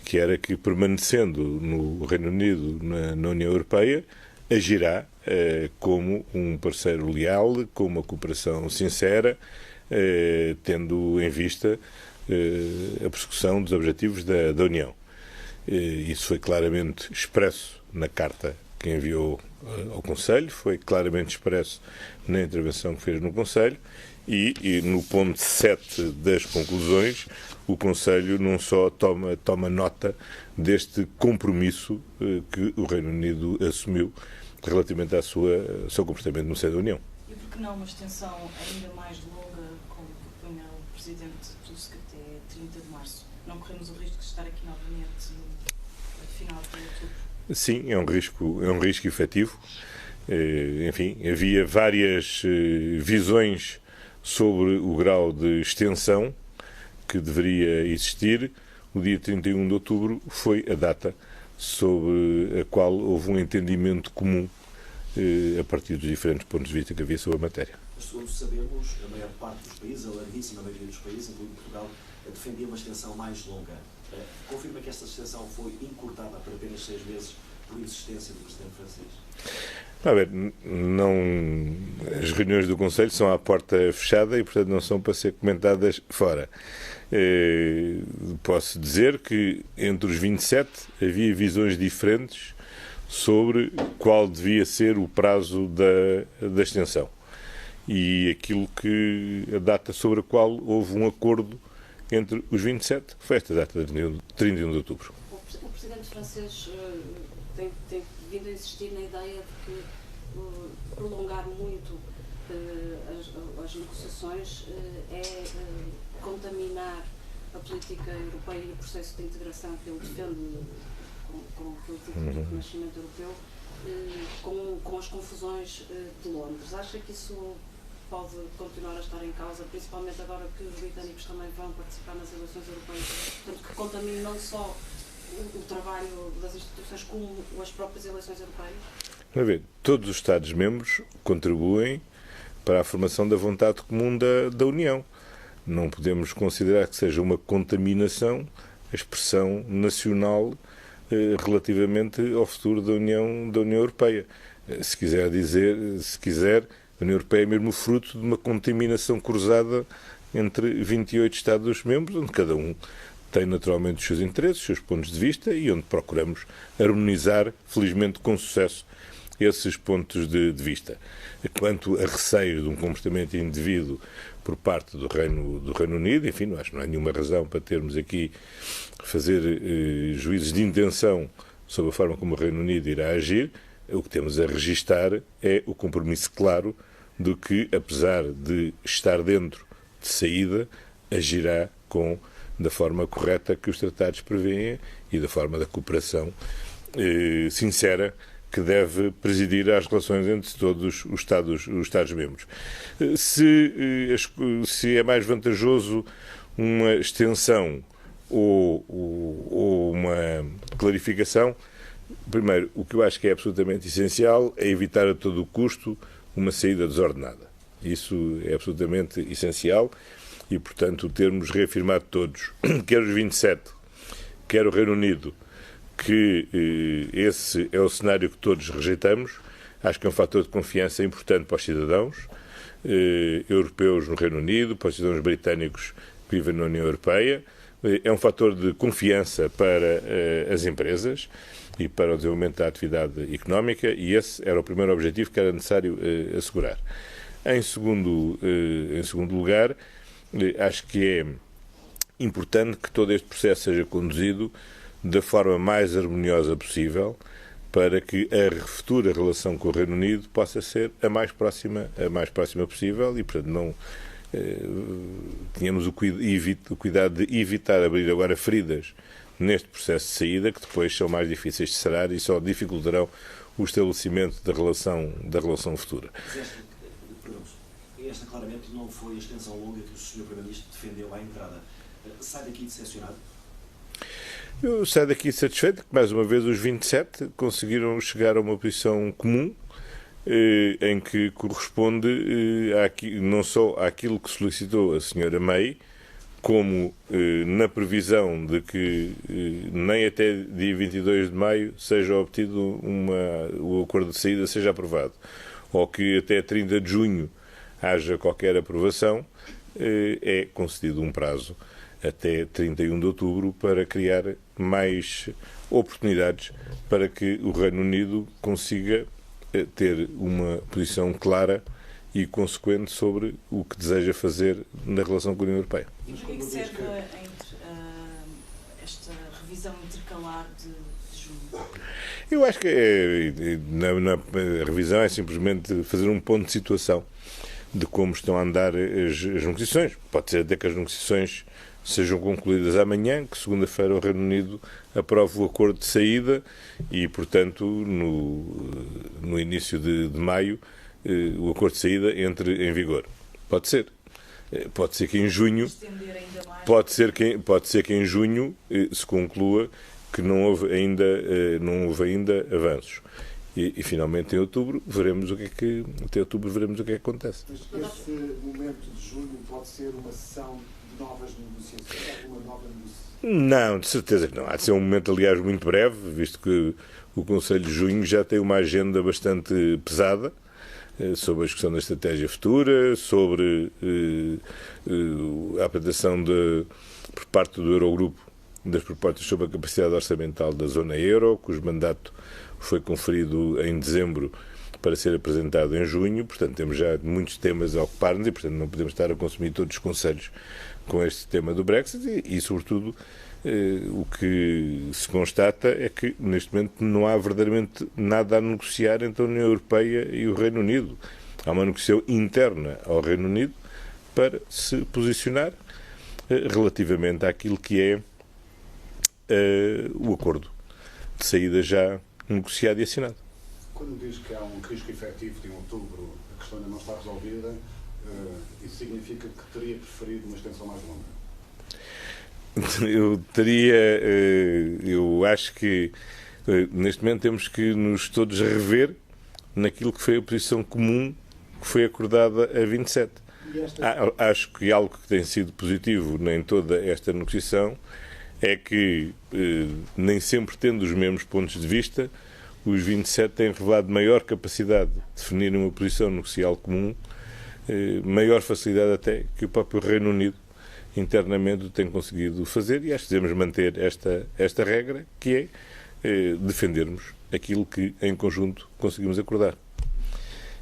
que era que, permanecendo no Reino Unido na União Europeia, agirá como um parceiro leal, com uma cooperação sincera, tendo em vista a persecução dos objetivos da União. Isso foi claramente expresso na carta que enviou ao Conselho, foi claramente expresso na intervenção que fez no Conselho e no ponto 7 das conclusões o Conselho não só toma nota deste compromisso que o Reino Unido assumiu relativamente ao seu comportamento no seio da União. E por que não uma extensão ainda mais longa, como propunha o Presidente Tusk, até 30 de março? Não corremos o risco de estar aqui novamente no final de outubro? Sim, é um risco efetivo. Enfim, havia várias visões sobre o grau de extensão que deveria existir. O dia 31 de outubro foi a data sobre a qual houve um entendimento comum a partir dos diferentes pontos de vista que havia sobre a matéria. Mas, segundo sabemos, a maior parte dos países, a larguíssima maioria dos países, incluindo Portugal, defendia uma extensão mais longa. Confirma que esta extensão foi encurtada para apenas 6 meses por insistência do Presidente francês? A ver, as reuniões do Conselho são à porta fechada e, portanto, não são para ser comentadas fora. Posso dizer que entre os 27 havia visões diferentes sobre qual devia ser o prazo da extensão. E aquilo a data sobre a qual houve um acordo entre os 27 foi esta data de 31 de outubro. O Presidente francês tem vindo a insistir na ideia de que prolongar muito as negociações é contaminar a política europeia e o processo de integração que ele defende com o título de renascimento europeu, com as confusões de Londres. Acha que isso pode continuar a estar em causa, principalmente agora que os britânicos também vão participar nas eleições europeias, portanto que contamine não só o trabalho das instituições como as próprias eleições europeias? A ver, todos os Estados-membros contribuem para a formação da vontade comum da União. Não podemos considerar que seja uma contaminação a expressão nacional relativamente ao futuro da União Europeia. Se quiser, a União Europeia é mesmo fruto de uma contaminação cruzada entre 28 Estados-membros, onde cada um tem naturalmente os seus interesses, os seus pontos de vista e onde procuramos harmonizar, felizmente com sucesso, esses pontos de vista. Quanto a receios de um comportamento indevido por parte do Reino Unido, enfim, acho que não há nenhuma razão para termos aqui fazer juízos de intenção sobre a forma como o Reino Unido irá agir. O que temos a registar é o compromisso claro de que, apesar de estar dentro de saída, agirá da forma correta que os tratados prevêem e da forma da cooperação sincera que deve presidir às relações entre todos os Estados-membros. Se é mais vantajoso uma extensão ou uma clarificação, primeiro, o que eu acho que é absolutamente essencial é evitar a todo o custo uma saída desordenada. Isso é absolutamente essencial e, portanto, termos reafirmado todos, quer os 27, quer o Reino Unido, que esse é o cenário que todos rejeitamos. Acho que é um fator de confiança importante para os cidadãos europeus no Reino Unido, para os cidadãos britânicos que vivem na União Europeia. É um fator de confiança para as empresas e para o desenvolvimento da atividade económica e esse era o primeiro objetivo que era necessário assegurar. Em segundo lugar, acho que é importante que todo este processo seja conduzido da forma mais harmoniosa possível para que a futura relação com o Reino Unido possa ser a mais próxima possível e, portanto, não tínhamos o cuidado de evitar abrir agora feridas neste processo de saída que depois são mais difíceis de sarar e só dificultarão o estabelecimento da relação futura. Esta claramente não foi a extensão longa que o Sr. Primeiro-Ministro defendeu à entrada. Sai daqui decepcionado? Eu saio daqui satisfeito que, mais uma vez, os 27 conseguiram chegar a uma posição comum em que corresponde não só àquilo que solicitou a Sra. May, como na previsão de que nem até dia 22 de maio seja obtido o acordo de saída seja aprovado, ou que até 30 de junho haja qualquer aprovação, é concedido um prazo até 31 de outubro para criar mais oportunidades para que o Reino Unido consiga ter uma posição clara e consequente sobre o que deseja fazer na relação com a União Europeia. E por que serve esta revisão intercalar de junho? Eu acho que a revisão é simplesmente fazer um ponto de situação de como estão a andar as negociações. Pode ser até que as negociações sejam concluídas amanhã, que segunda-feira o Reino Unido aprove o acordo de saída e, portanto, no início de maio, o acordo de saída entre em vigor. Pode ser. Pode ser que em junho, em junho se conclua que não houve ainda avanços. E finalmente em outubro veremos o que é que acontece. Mas esse momento de junho pode ser uma sessão de novas negociações, alguma nova negociação? Não, de certeza que não. Há de ser um momento, aliás, muito breve, visto que o Conselho de Junho já tem uma agenda bastante pesada sobre a discussão da estratégia futura, sobre a apresentação por parte do Eurogrupo das propostas sobre a capacidade orçamental da zona euro, cujo mandato foi conferido em dezembro para ser apresentado em junho. Portanto, temos já muitos temas a ocupar-nos e, portanto, não podemos estar a consumir todos os conselhos com este tema do Brexit e sobretudo, o que se constata é que, neste momento, não há verdadeiramente nada a negociar entre a União Europeia e o Reino Unido. Há uma negociação interna ao Reino Unido para se posicionar relativamente àquilo que é o acordo de saída já negociado e assinado. Quando diz que há um risco efetivo de em outubro, a questão ainda não está resolvida, isso significa que teria preferido uma extensão mais longa? Eu acho que neste momento temos que nos todos rever naquilo que foi a posição comum que foi acordada a 27. Acho que algo que tem sido positivo em toda esta negociação é que, nem sempre tendo os mesmos pontos de vista, os 27 têm revelado maior capacidade de definir uma posição negocial comum, maior facilidade até que o próprio Reino Unido. internamente o tem conseguido fazer, e acho que devemos manter esta regra, que é defendermos aquilo que em conjunto conseguimos acordar.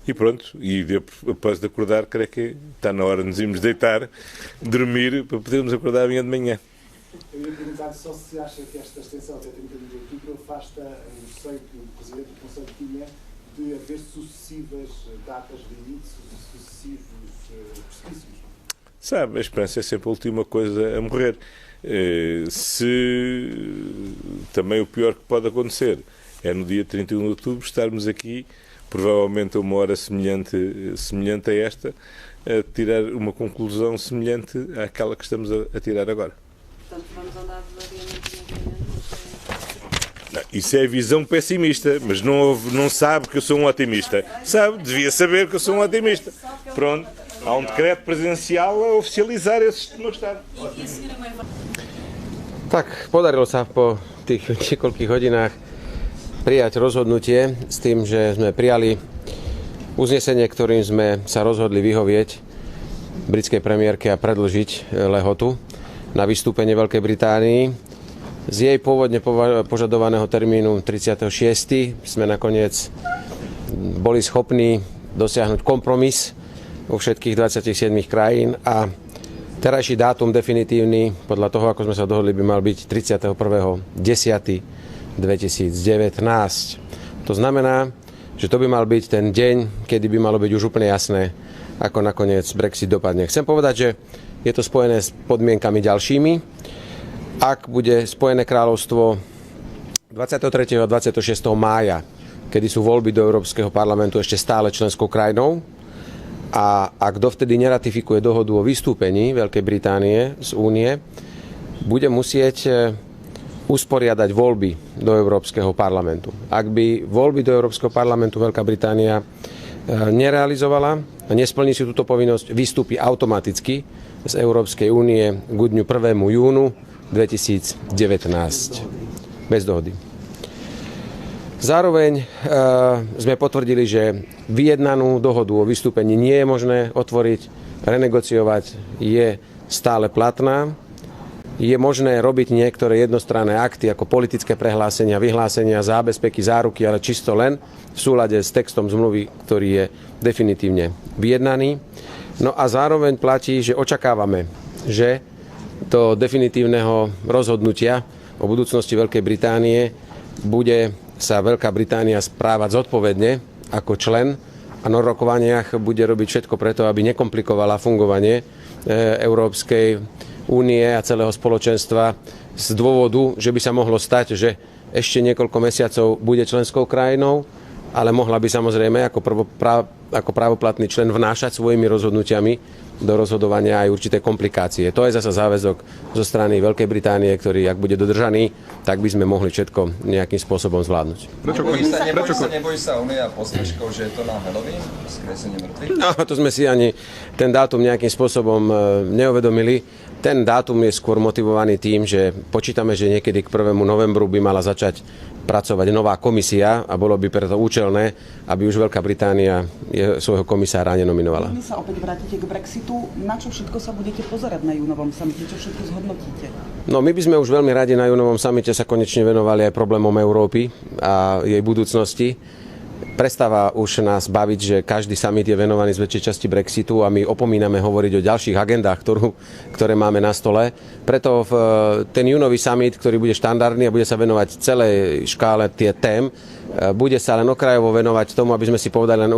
E pronto, e após de acordar, creio que está na hora de nos irmos deitar, dormir, para podermos acordar amanhã de manhã. Eu ia perguntar só se acha que esta extensão até 30 de outubro afasta o receio que o Presidente do Conselho tinha de haver sucessivas datas limites, sucessivos precipícios. Sabe, a esperança é sempre a última coisa a morrer. Se também o pior que pode acontecer é no dia 31 de outubro estarmos aqui, provavelmente a uma hora semelhante a esta, a tirar uma conclusão semelhante àquela que estamos a tirar agora. Portanto, vamos andar devagarinho. Não, isso é visão pessimista, mas não sabe que eu sou um otimista. Sabe, devia saber que eu sou um otimista. Pronto, há um decreto presidencial a oficializar esse meu estado. Tak, podarilo sa po tých niekoľkých hodinách prijať rozhodnutie s tým, že sme prijali uznesenie, ktorým sme sa rozhodli vyhovieť britskej premiérke a predĺžiť lehotu na vystúpenie Veľkej Británii. Z jej pôvodne požadovaného termínu 36. sme nakoniec boli schopní dosiahnuť kompromis u všetkých 27 krajín a terajší dátum definitívny, podľa toho, ako sme sa dohodli, by mal byť 31.10.2019. To znamená, že to by mal byť ten deň, kedy by malo byť už úplne jasné, ako nakoniec Brexit dopadne. Chcem povedať, že je to spojené s podmienkami ďalšími. Ak bude Spojené kráľovstvo 23. a 26. mája, kedy sú voľby do Európskeho parlamentu ešte stále členskou krajinou, a ak dovtedy neratifikuje dohodu o vystúpení Veľkej Británie z Únie, bude musieť usporiadať voľby do Európskeho parlamentu. Ak by voľby do Európskeho parlamentu Veľká Británia nerealizovala a nesplní si túto povinnosť, vystúpi automaticky z Európskej únie k dňu 1. júnu 2019. Bez dohody. Zároveň sme potvrdili, že vyjednanú dohodu o vystúpení nie je možné otvoriť, renegociovať, je stále platná. Je možné robiť niektoré jednostranné akty ako politické prehlásenia, vyhlásenia, zábezpeky, záruky, ale čisto len v súlade s textom zmluvy, ktorý je definitívne vyjednaný. No a zároveň platí, že očakávame, že do definitívneho rozhodnutia o budúcnosti Veľkej Británie bude sa Veľká Británia správať zodpovedne ako člen a na rokovaniach bude robiť všetko preto, aby nekomplikovala fungovanie Európskej únie a celého spoločenstva z dôvodu, že by sa mohlo stať, že ešte niekoľko mesiacov bude členskou krajinou, ale mohla by samozrejme ako právoplatný člen vnášať svojimi rozhodnutiami do rozhodovania aj určité komplikácie. To je zasa záväzok zo strany Veľkej Británie, ktorý, ak bude dodržaný, tak by sme mohli všetko nejakým spôsobom zvládnuť. Nebojí sa Únia posmeškou, že je to na Halloween, skresenie mŕtvych? No, to sme si ani ten dátum nejakým spôsobom neuvedomili. Ten dátum je skôr motivovaný tým, že počítame, že niekedy k 1. novembru by mala začať pracovať nová komisia a bolo by preto účelné, aby už Veľká Británia svojho komisára nenominovala. Vy sa opäť vrátite k Brexitu. Na čo všetko sa budete pozerať na júnovom samite? Čo všetko zhodnotíte? No, my by sme už veľmi radi na júnovom samite sa konečne venovali aj problémom Európy a jej budúcnosti. Prestáva už nás baviť, že každý summit je venovaný z väčšej časti Brexitu a my opomíname hovoriť o ďalších agendách, ktoré máme na stole. Preto ten júnový summit, ktorý bude štandardný a bude sa venovať celej škále tém, bude sa len okrajovo venovať tomu, aby sme si povedali len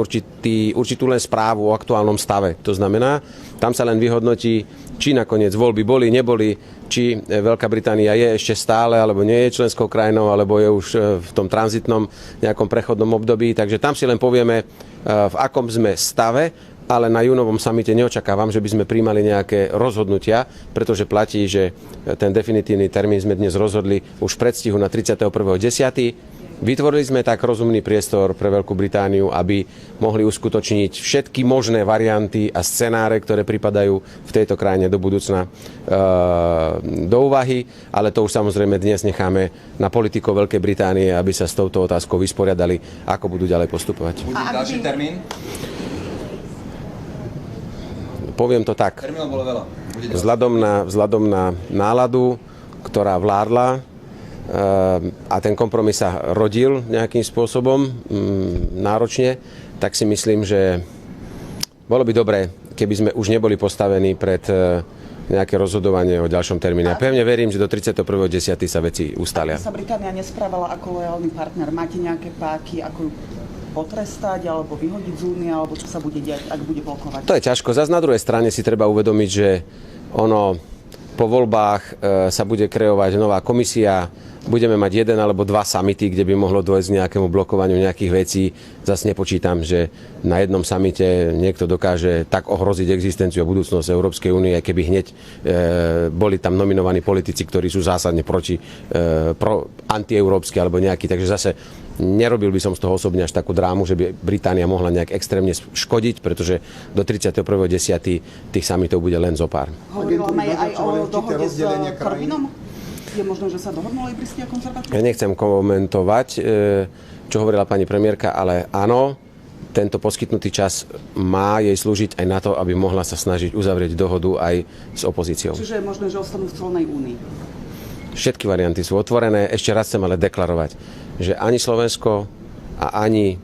určitú len správu o aktuálnom stave. To znamená, tam sa len vyhodnotí, či nakoniec voľby boli, neboli, či Veľká Británia je ešte stále, alebo nie je členskou krajinou, alebo je už v tom tranzitnom nejakom prechodnom období. Takže tam si len povieme, v akom sme stave, ale na júnovom samite neočakávam, že by sme prijímali nejaké rozhodnutia, pretože platí, že ten definitívny termín sme dnes rozhodli už v predstihu na 31.10. Vytvorili sme tak rozumný priestor pre Veľkú Britániu, aby mohli uskutočniť všetky možné varianty a scenáre, ktoré pripadajú v tejto krajine do budúcna do úvahy, ale to už samozrejme dnes necháme na politikov Veľkej Británie, aby sa s touto otázkou vysporiadali, ako budú ďalej postupovať. Bude ďalší termín? Poviem to tak. Termínov bolo veľa. Vzhľadom na náladu, ktorá vládla a ten kompromis sa rodil nejakým spôsobom náročne, tak si myslím, že bolo by dobré, keby sme už neboli postavení pred nejaké rozhodovanie o ďalšom termíne. A pevne verím, že do 31.10. sa veci ustalia. Sa Británia nesprávala ako lojálny partner. Máte nejaké páky, ako ju potrestať, alebo vyhodiť z únie, alebo čo sa bude diať, ak bude blokovať? To je ťažko. Zas na druhej strane si treba uvedomiť, že po voľbách sa bude kreovať nová komisia, budeme mať 1 alebo 2 samity, kde by mohlo dôjsť k nejakému blokovaniu nejakých vecí. Zase nepočítam, že na jednom samite niekto dokáže tak ohroziť existenciu a budúcnosť Európskej únie, keby hneď boli tam nominovaní politici, ktorí sú zásadne antieurópsky alebo nejaký. Takže zase nerobil by som z toho osobne až takú drámu, že by Británia mohla nejak extrémne škodiť, pretože do 31.10. tých samitov bude len zo pár. Hovorila aj o dohode s Corbynom? Je možno, že sa dohodnú lejbristi a konzervatívci? Ja nechcem komentovať, čo hovorila pani premiérka, ale áno, tento poskytnutý čas má jej slúžiť aj na to, aby mohla sa snažiť uzavrieť dohodu aj s opozíciou. Čiže je možné, že ostanú v colnej únii? Všetky varianty sú otvorené. Ešte raz chcem ale deklarovať, že ani Slovensko a ani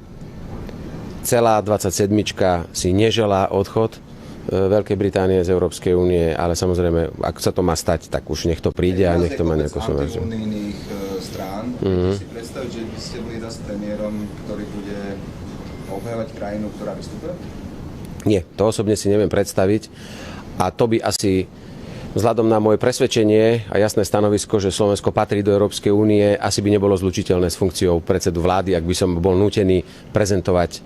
celá 27. si neželá odchod Veľkej Británie z Európskej únie, ale samozrejme, ak sa to má stať, tak už nech to príde a nech to má nejakú súvisť. Antiunijných strán, si predstaviť, že by ste boli s premiérom, ktorý bude obhajovať krajinu, ktorá vystupuje? Nie, to osobne si neviem predstaviť a to by asi vzhľadom na moje presvedčenie a jasné stanovisko, že Slovensko patrí do Európskej únie, asi by nebolo zlučiteľné s funkciou predsedu vlády, ak by som bol nútený prezentovať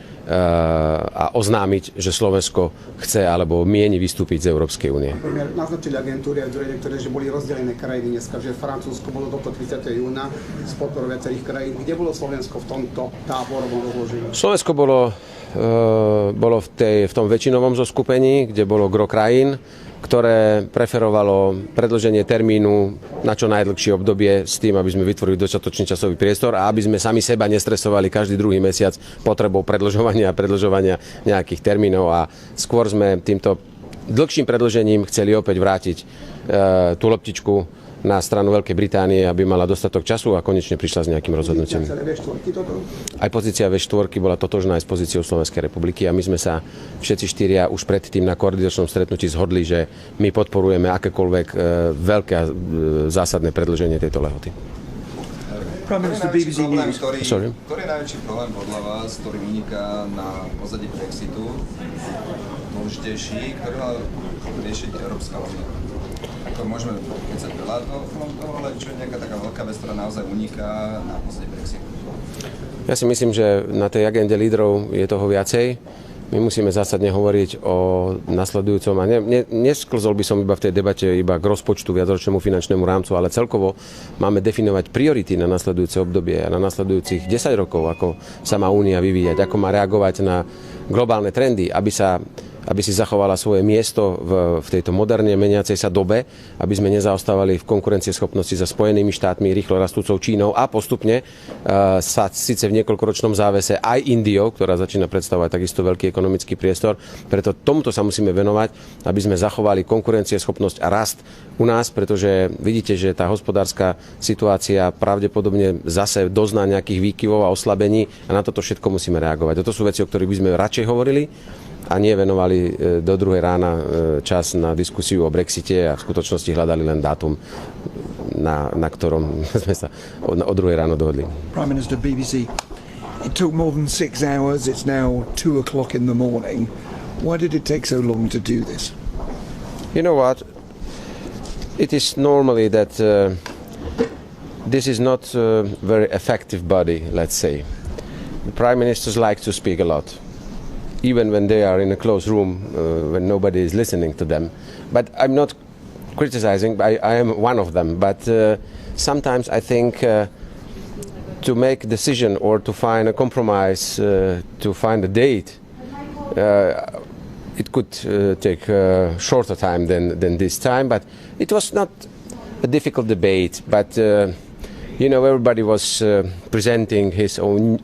a oznámiť, že Slovensko chce alebo mieni vystúpiť z Európskej únie. Naznačili agentúry a zdroje, ktoré že boli rozdelené krajiny dneska, že Francúzsko bolo do 30. júna z podporu viacerých krajín. Kde bolo Slovensko v tomto táborovom rozložení? Slovensko bolo v tom väčšinovom zoskupení, kde bolo gro krajín, ktoré preferovalo predĺženie termínu na čo najdlhšie obdobie s tým, aby sme vytvorili dostatočný časový priestor a aby sme sami seba nestresovali každý druhý mesiac potrebou predĺžovania nejakých termínov a skôr sme týmto dlhším predĺžením chceli opäť vrátiť tú loptičku na stranu Veľkej Británie, aby mala dostatok času a konečne prišla s nejakým rozhodnutím. Aj pozícia V4 bola totožná aj s pozíciou Slovenskej republiky a my sme sa všetci 4 už predtým na koordinačnom stretnutí zhodli, že my podporujeme akékoľvek veľké a zásadné predĺženie tejto lehoty. Ktorý je najväčší problém podľa vás, ktorý vyniká na pozadí Brexitu, dôležitejší, ktorý má riešiť Európska únia? Ako môžeme povedať veľa toho, ale čo je nejaká taká veľká vec, ktorá naozaj uniká na pozadí Brexitu? Ja si myslím, že na tej agende lídrov je toho viacej. My musíme zásadne hovoriť o nasledujúcom a nesklzol by som iba v tej debate iba k rozpočtu viacročnému finančnému rámcu, ale celkovo máme definovať priority na nasledujúce obdobie a na nasledujúcich 10 rokov, ako sa má únia vyvíjať, ako má reagovať na globálne trendy, aby si zachovala svoje miesto v tejto moderne meniacej sa dobe, aby sme nezaostávali v konkurencieschopnosti za Spojenými štátmi, rýchlo rastúcou Čínou a postupne sa síce v niekoľkoročnom závese aj Indiou, ktorá začína predstavovať takisto veľký ekonomický priestor. Preto tomuto sa musíme venovať, aby sme zachovali konkurencieschopnosť a rast u nás, pretože vidíte, že tá hospodárska situácia pravdepodobne zase dozná nejakých výkyvov a oslabení a na toto všetko musíme reagovať. Toto sú veci, o ktorých by sme radšej hovorili a nie venovali do 2 rána čas na diskusiu o Brexite a v skutočnosti hľadali len dátum, na ktorom sme sa o 2 ráno dohodli. Prime Minister, BBC. It took more than 6 hours. It's now 2 o'clock in the morning. Why did it take so long to do this? You know what? It is normally that this is not a very effective body, let's say. The Prime Ministers like to speak a lot, even when they are in a closed room, when nobody is listening to them. But I'm not criticizing, I am one of them. But sometimes I think to make a decision or to find a compromise, to find a date, it could take shorter time than this time. But it was not a difficult debate, but you know, everybody was presenting his own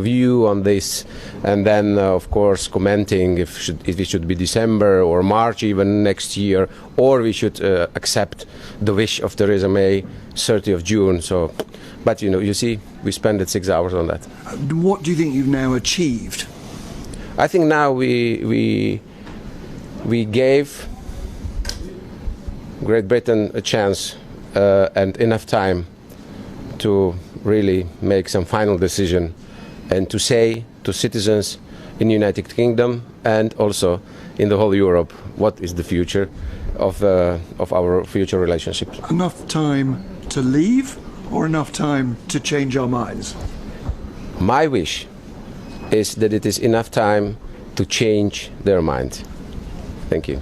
view on this, and then of course commenting if it should be December or March even next year, or we should accept the wish of Theresa May, 30th of June. So, but you know, you see, we spent 6 hours on that. What do you think you've now achieved? I think now we gave Great Britain a chance and enough time to really make some final decision and to say to citizens in the United Kingdom and also in the whole Europe what is the future of our future relationship. Enough time to leave or enough time to change our minds? My wish is that it is enough time to change their mind. Thank you.